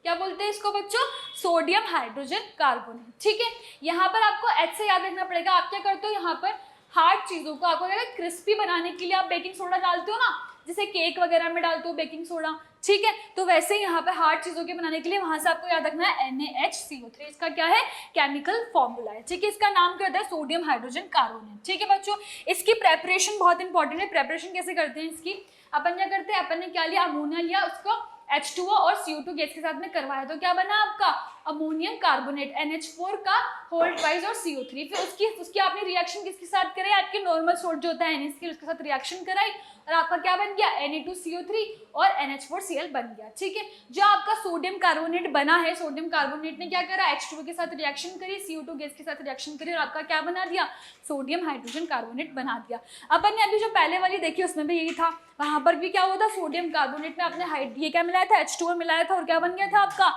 क्या बोलते हैं इसको बच्चों? सोडियम हाइड्रोजन कार्बोनेट, ठीक है। यहाँ पर आपको H से याद रखना पड़ेगा। आप क्या करते हो? यहाँ पर हार्ड चीज़ों को आपको क्या क्रिस्पी बनाने के लिए आप बेकिंग सोडा डालते हो ना, जैसे केक वगैरह में डालते हो बेकिंग सोडा, ठीक है। तो वैसे ही यहाँ पे हार्ड चीज़ों के बनाने के लिए वहाँ से आपको याद रखना है NaHCO3। इसका क्या है? केमिकल फॉर्मूला है, ठीक है। इसका नाम क्या होता है? सोडियम हाइड्रोजन कार्बोनेट, ठीक है बच्चों। इसकी प्रेपरेशन बहुत इंपॉर्टेंट है। प्रेपरेशन कैसे करते हैं इसकी? अपन क्या करते हैं? अपन ने क्या लिया? अमोनिया लिया, उसको H2O और CO2 गैस के साथ में करवाया, तो क्या बना आपका? अमोनियम कार्बोनेट, NH4 का होल ट्वाइस और CO3। फिर उसकी आपने रिएक्शन किसके साथ कराई? आपके नॉर्मल सोल्ट जो होता है NaCl, उसके साथ रिएक्शन कराई और आपका क्या बन गया? Na2CO3 और NH4Cl बन गया, ठीक है। जो आपका सोडियम कार्बोनेट बना है, सोडियम कार्बोनेट ने क्या करा? H2O के साथ रिएक्शन करी, CO2 गैस के साथ रिएक्शन करी और आपका क्या बना दिया? सोडियम हाइड्रोजन कार्बोनेट बना दिया। अपन ने अभी जो पहले वाली देखी उसमें भी यही था, वहां पर भी क्या हुआ था? सोडियम कार्बोनेट में आपने ये क्या मिलाया था? H2O मिलाया था और क्या बन गया था आपका?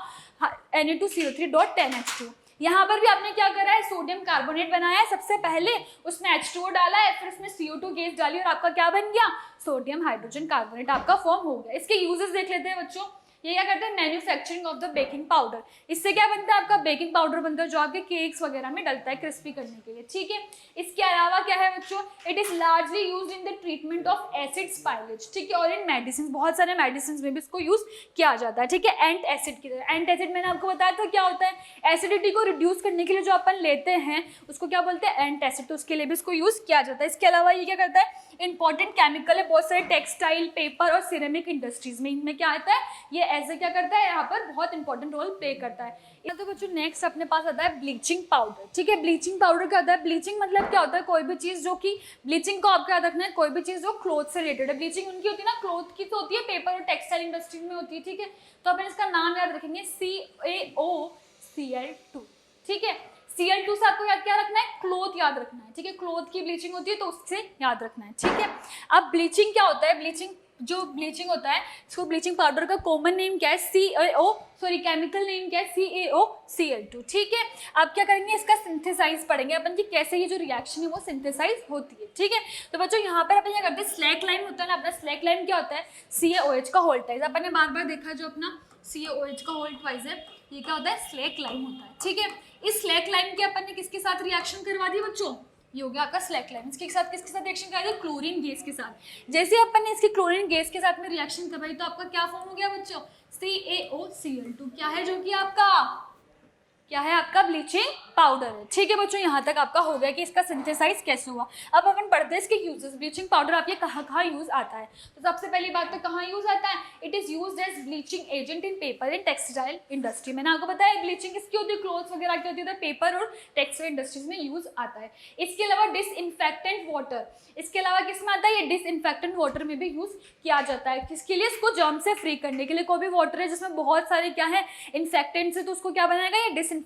Na2CO3.10H2। यहाँ पर भी आपने क्या करा है? सोडियम कार्बोनेट बनाया है सबसे पहले, उसमें H2O डाला है, फिर उसमें CO2 गैस डाली और आपका क्या बन गया? सोडियम हाइड्रोजन कार्बोनेट आपका फॉर्म हो गया। इसके यूजेस देख लेते हैं बच्चों। ये क्या करते हैं? Manufacturing of the baking powder. इससे क्या बनता है? आपका बेकिंग पाउडर बनता है जो आपके केक्स वगैरह में डलता है क्रिस्पी करने के लिए, ठीक है। इसके अलावा क्या है बच्चों? It is largely used in the treatment of acid spillage, ठीक है, और इन मेडिसिन, बहुत सारे मेडिसिन में भी इसको यूज किया जाता है, ठीक है। एंट एसिड की तरह। एंट एसिड मैंने आपको बताया था क्या होता है? एसिडिटी को रिड्यूस करने के लिए जो अपन लेते हैं उसको क्या बोलते हैं? एंट एसिड। तो उसके लिए भी इसको यूज किया जाता है। इसके अलावा ये क्या करता है? इंपॉर्टेंट केमिकल है बहुत सारे टेक्सटाइल, पेपर और सिरेमिक इंडस्ट्रीज में, इनमें क्या आता है? ये ऐसे क्या करता है? यहाँ पर बहुत इंपॉर्टेंट रोल प्ले करता है। तो बच्चों नेक्स्ट अपने पास आता है ब्लीचिंग पाउडर, ठीक है। ब्लीचिंग पाउडर क्या होता है? ब्लीचिंग मतलब क्या होता है? कोई भी चीज़ जो कि ब्लीचिंग को आपको याद रखना है, कोई भी चीज़ जो क्लोथ से रिलेटेड है। ब्लीचिंग उनकी होती है ना, क्लोथ की तो होती है, पेपर और टेक्सटाइल इंडस्ट्री में होती है, ठीक है। तो अपन इसका नाम याद रखेंगे CaOCl2, ठीक है। Cl2 से आपको याद क्या रखना है? क्लोथ याद रखना है, ठीक है। क्लोथ की ब्लीचिंग होती है तो उससे याद रखना है, ठीक है। अब ब्लीचिंग क्या होता है? ब्लीचिंग जो ब्लीचिंग होता है, इसको ब्लीचिंग पाउडर का कॉमन नेम क्या है? केमिकल नेम क्या है? CaOCl2, ठीक है। अब क्या करेंगे? इसका सिंथेसाइज पढ़ेंगे अपन कि कैसे ये जो रिएक्शन है वो सिंथेसाइज होती है, ठीक है। तो बच्चों यहाँ पर अपन क्या करते हैं? स्लैक लाइन होता है ना अपना, स्लैक लाइन क्या होता है? CaOH का होल ट्वाइस। अपन ने बार बार देखा जो अपना CaOH का होल ट्वाइस है, ये क्या होता है? स्लैक लाइन होता है, ठीक है। इस स्लैक लाइन के अपन ने किसके साथ रिएक्शन करवा दी बच्चों? ये हो गया आपका स्लैक लाइन। इसके साथ किसके साथ रिएक्शन करा? क्लोरीन गैस के साथ। जैसे अपन ने इसकी क्लोरीन गैस के साथ में रिएक्शन करवाई तो आपका क्या फॉर्म हो गया बच्चों? CaOCl2। क्या है? जो कि आपका क्या है आपका ब्लीचिंग पाउडर है। ठीक है बच्चों, यहाँ तक आपका हो गया कि इसका सिंथेसाइज कैसे हुआ। अब अपन पढ़ते हैं इसके यूजेस। ब्लीचिंग पाउडर आपके कहाँ कहाँ यूज आता है। तो सबसे पहली बात तो कहाँ यूज आता है, it is used as bleaching agent in paper and textile industry. मैंने आपको बताया ब्लीचिंग किसकी होती है, क्लोथ्स वगैरह की होती है, तो पेपर और टेक्सटाइल इंडस्ट्रीज में यूज आता है। इसके अलावा डिसइंफेक्टेंट वाटर, इसके अलावा किस में आता है, ये डिसइंफेक्टेंट वाटर में भी यूज किया जाता है। किसके लिए, इसको जर्म से फ्री करने के लिए। कोई भी वाटर है जिसमें बहुत सारे क्या है इन्फेक्टेंट्स है, तो उसको क्या बनाएगा, ये डिसइंफेक्टेंट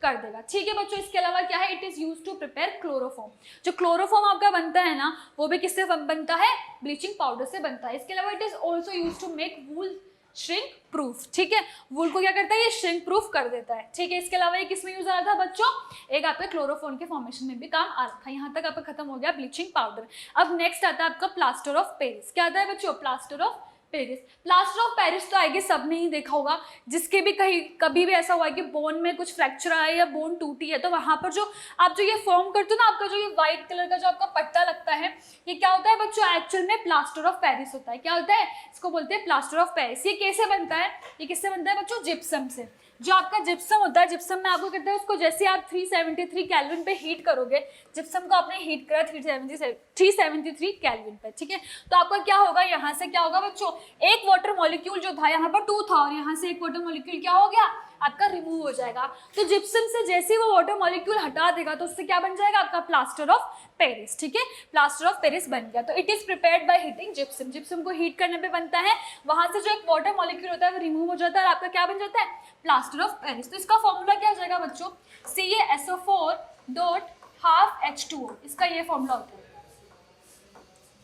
कर देगा। ठीक है बच्चों, इसके अलावा क्या है, it is used to prepare chloroform. जो क्लोरोफॉर्म आपका बनता है ना, वो भी किससे बनता है, ब्लीचिंग पाउडर से बनता है। इसके अलावा it is also used to make wool shrink proof. ठीक है, वूल को क्या करता है, ये श्रिंक प्रूफ कर देता है। ठीक है, इसके अलावा ये किस में यूज आ रहा था बच्चों, एक आपके क्लोरोफॉर्म के फॉर्मेशन में भी काम आ रहा था। यहाँ तक आपका खत्म हो गया ब्लीचिंग पाउडर। अब नेक्स्ट आता है आपका प्लास्टर ऑफ पेरिस। क्या आता है बच्चों, plaster of Paris. Plaster of Paris तो आगे सबने ही देखा होगा, जिसके भी कहीं कभी भी ऐसा हुआ है कि बोन में कुछ फ्रैक्चर आया या बोन टूटी है, तो वहां पर जो आप जो ये फॉर्म करते हो ना, आपका जो ये व्हाइट कलर का जो आपका पट्टा लगता है, ये क्या होता है बच्चों, एक्चुअल में प्लास्टर ऑफ पेरिस होता है। क्या होता है, इसको बोलते हैं प्लास्टर ऑफ पेरिस। ये कैसे बनता है, ये किससे बनता है बच्चों, जिप्सम से। जो आपका जिप्सम होता है, जिप्सम में आपको कहते हैं उसको जैसे आप 373 केल्विन पे हीट करोगे, जिप्सम को आपने हीट करा 373 केल्विन पे। ठीक है, तो आपका क्या होगा, यहाँ से क्या होगा बच्चों, एक वाटर मॉलिक्यूल जो था यहाँ पर 2 था, और यहाँ से एक वाटर मॉलिक्यूल क्या हो गया आपका रिमूव हो जाएगा। तो जिप्सम से जैसे वो वाटर मॉलिक्यूल हटा देगा, तो उससे क्या बन जाएगा आपका प्लास्टर ऑफ पेरिस। ठीक है, प्लास्टर ऑफ पेरिस बन गया। तो it is prepared by heating gypsum. Gypsum को हीट करने पे बनता है, वहां से जो एक वाटर मॉलिक्यूल होता है वो रिमूव हो जाता है, और आपका क्या बन जाता है, प्लास्टर ऑफ पेरिस। तो इसका फॉर्मूला क्या हो जाएगा बच्चों, CaSO4 डॉट हाफ H2O, इसका ये फॉर्मूला होता है।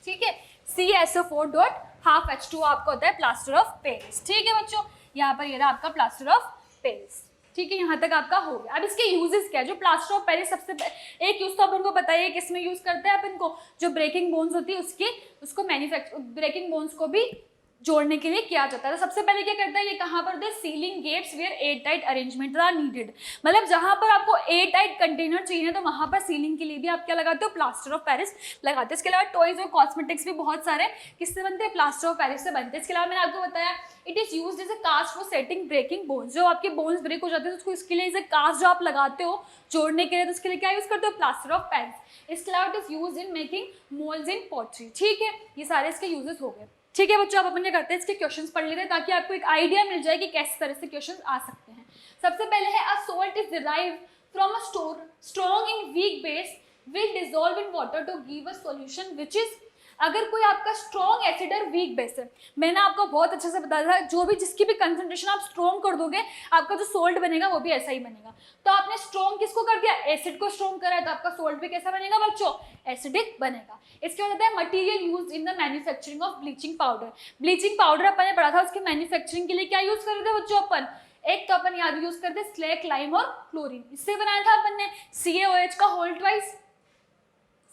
ठीक है, CaSO4 डॉट हाफ H2O आपका होता है प्लास्टर ऑफ पेरिस। ठीक है बच्चों, यहाँ पर ये रहा आपका प्लास्टर ऑफ पेरिस। ठीक है, यहाँ तक आपका हो गया। अब इसके यूजेस क्या है, जो प्लास्टर ऑफ पेरिस सबसे एक यूज तो अपन को बताइए किसमें यूज करते हैं अपन को, जो ब्रेकिंग बोन्स होती है उसको मैन्युफैक्चर, ब्रेकिंग बोन्स को भी जोड़ने के लिए किया जाता है। तो सबसे पहले क्या करता है, ये कहाँ पर होता है, sealing gates where air tight arrangement are needed. मतलब जहाँ पर आपको एयर टाइट कंटेनर चाहिए तो वहाँ पर सीलिंग के लिए भी आप क्या लगाते हो, प्लास्टर ऑफ पेरिस लगाते हो। इसके अलावा टॉयज और कॉस्मेटिक्स भी बहुत सारे किससे बनते हैं, प्लास्टर ऑफ पेरिस से बनते हैं। इसके अलावा मैंने आपको बताया it is used as a cast for setting breaking bones. जो आपके बोन्स ब्रेक हो जाते हैं तो उसको इसके लिए एज अ कास्ट जो आप लगाते हो जोड़ने के लिए, तो उसके लिए क्या यूज करते हो, प्लास्टर ऑफ पेरिस। इसके अलावा it is used in making moulds in pottery. ठीक है, ये सारे इसके यूजेस हो गए। ठीक है बच्चों, अब अपन क्या करते हैं, इसके क्वेश्चंस पढ़ लेते हैं ताकि आपको एक आइडिया मिल जाए कि किस तरह से क्वेश्चंस आ सकते हैं। सबसे पहले है a salt is derived from a strong in weak base will dissolve in water to give a solution which is. अगर कोई आपका स्ट्रॉन्ग एसिड और वीक बेस है, मैंने आपको बहुत अच्छे से बताया था, जो भी जिसकी भी कंसंट्रेशन आप स्ट्रॉन्ग कर दोगे, आपका जो सोल्ट बनेगा वो भी ऐसा ही बनेगा। तो आपने स्ट्रॉन्ग किसको कर दिया, एसिड को स्ट्रॉन्ग करा है, तो आपका सोल्ट भी कैसा बनेगा बच्चों, एसिडिक बनेगा। इसके बाद आता है material used in the manufacturing of bleaching powder. Bleaching powder अपन ने पढ़ा था, उसके मैन्युफैक्चरिंग के लिए क्या यूज कर रहे थे बच्चों अपन, एक तो अपन याद यूज करते स्लेक, लाइम और क्लोरीन। इससे बनाया था अपन ने CaOH का होल ट्वाइस,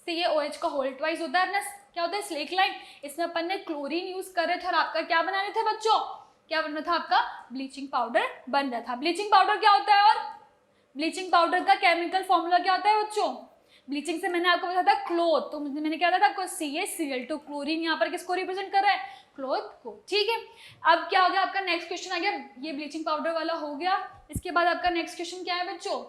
CaOH का होल ट्वाइस होता है अपना क्या होता है, स्लेक लाइम। इसमें अपन ने क्लोरीन यूज कर रहे थे, और आपका क्या बना रहे थे बच्चों, क्या बन रहा था आपका ब्लीचिंग पाउडर बन रहा था। ब्लीचिंग पाउडर क्या होता है, और ब्लीचिंग पाउडर का केमिकल फॉर्मूला क्या होता है बच्चों, ब्लीचिंग से मैंने आपको बताया था क्लोथ, तो मैंने क्या बताया था CaCl2, क्लोरीन यहाँ पर किसको रिप्रेजेंट कर रहा है, क्लोथ को। ठीक है, अब क्या हो गया आपका नेक्स्ट क्वेश्चन आ गया, ये ब्लीचिंग पाउडर वाला हो गया। इसके बाद आपका नेक्स्ट क्वेश्चन क्या है बच्चों,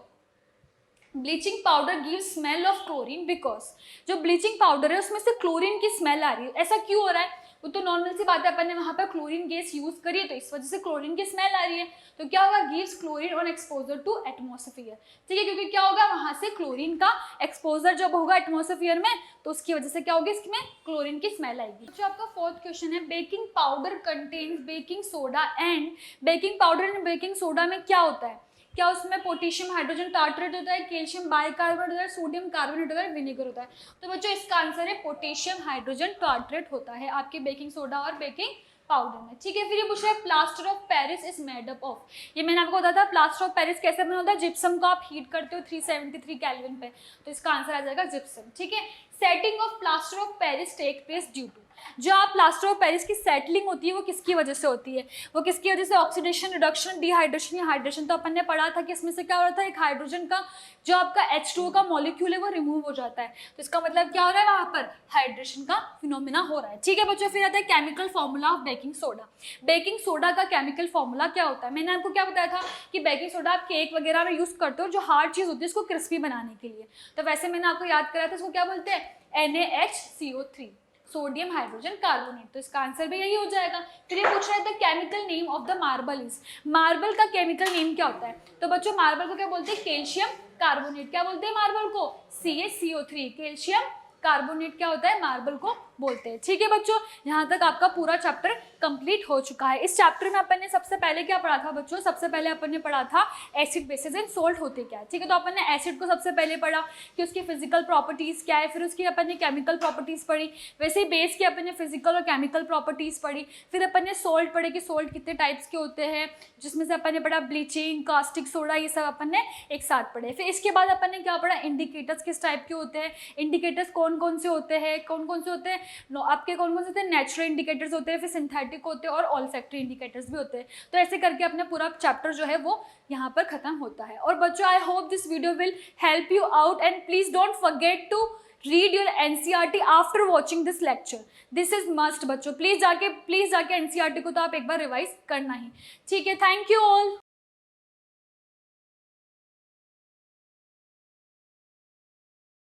bleaching powder give smell of chlorine because. जो ब्लीचिंग पाउडर है उसमें से क्लोरीन की स्मेल आ रही है, ऐसा क्यों हो रहा है, वो तो नॉर्मल सी बात है, अपन ने वहां पर क्लोरीन गैस यूज करी है तो इस वजह से क्लोरीन की स्मेल आ रही है। तो क्या होगा, gives chlorine on exposure to atmosphere. ठीक है, क्योंकि क्या होगा, वहां से क्लोरीन का एक्सपोजर जब होगा एटमॉस्फेयर में, तो उसकी वजह से क्या होगी, इसमें क्लोरीन की स्मेल आएगी। जो आपका फोर्थ क्वेश्चन है, baking powder contains baking soda and baking powder and baking soda में क्या होता है, क्या उसमें पोटेशियम हाइड्रोजन टार्ट्रेट होता है, कैल्शियम बाइकार्बोनेट होता है, सोडियम कार्बोनेट होता है, विनेगर होता है। तो बच्चों इसका आंसर है पोटेशियम हाइड्रोजन टार्ट्रेट होता है आपके बेकिंग सोडा और बेकिंग पाउडर में। ठीक है, फिर ये पूछ रहा है plaster of Paris is made up of. ये मैंने आपको बताया था प्लास्टर ऑफ पेरिस कैसे बना होता है, जिप्सम को आप हीट करते हो 373 केल्विन पे, तो इसका आंसर आ जाएगा जिप्सम। ठीक है, setting of plaster of Paris take place due to. जो आप प्लास्टर ऑफ पेरिस की सेटलिंग होती है वो किसकी वजह से होती है, वो किसकी वजह से, ऑक्सीडेशन, रिडक्शन, डिहाइड्रेशन या हाइड्रेशन। तो अपन ने पढ़ा था कि इसमें से क्या हो रहा था, एक हाइड्रोजन का जो आपका H2O का मॉलिक्यूल है वो रिमूव हो जाता है, तो इसका मतलब क्या हो रहा है, वहां पर हाइड्रेशन का फिनोमेना हो रहा है। ठीक है बच्चों, फिर आता है chemical formula of baking soda. Baking soda का केमिकल फॉर्मूला क्या होता है, मैंने आपको क्या बताया था कि बेकिंग सोडा आप केक वगैरह में यूज करते हो जो हार्ड चीज होती है इसको क्रिस्पी बनाने के लिए, तो वैसे मैंने आपको याद कराया था इसको क्या बोलते हैं, NaHCO3, सोडियम हाइड्रोजन कार्बोनेट। तो इसका आंसर भी यही हो जाएगा। फिर ये पूछ रहा है the chemical name of the marble is, marble का केमिकल नेम क्या होता है, तो बच्चों मार्बल को क्या बोलते हैं, कैल्शियम कार्बोनेट। क्या बोलते हैं मार्बल को, CaCO3, कैल्शियम कार्बोनेट क्या होता है, मार्बल को बोलते हैं। ठीक है बच्चों, यहाँ तक आपका पूरा चैप्टर कंप्लीट हो चुका है। इस चैप्टर में अपन ने सबसे पहले क्या पढ़ा था बच्चों, सबसे पहले अपन ने पढ़ा था एसिड, बेसिस एंड सोल्ट होते क्या है। ठीक है, तो अपन ने एसिड को सबसे पहले पढ़ा कि उसकी फिजिकल प्रॉपर्टीज क्या है, फिर उसकी अपन ने केमिकल प्रॉपर्टीज पढ़ी, वैसे ही बेस की अपन ने फिजिकल और केमिकल प्रॉपर्टीज पढ़ी। फिर अपन ने सोल्ट पढ़े कि सोल्ट कितने टाइप्स के होते हैं, जिसमें से अपन ने पढ़ा ब्लीचिंग, कास्टिक सोडा, ये सब अपन ने एक साथ पढ़े। फिर इसके बाद अपन ने क्या पढ़ा, इंडिकेटर्स किस टाइप के होते हैं, इंडिकेटर्स कौन कौन से होते हैं, कौन कौन से होते हैं, आपके कौन कौन से होते हैं, नेचुरल इंडिकेटर्स होते हैं, फिर सिंथेटिक होते हैं और ऑल्फैक्टरी इंडिकेटर्स भी होते हैं। तो ऐसे करके अपना पूरा चैप्टर जो है वो यहाँ पर खत्म होता है। और बच्चों I hope this video will help you out and please don't forget to read your NCERT after watching this lecture, this is must बच्चों, प्लीज जाके NCERT को तो आप एक बार रिवाइज करना ही। ठीक है, थैंक यू ऑल।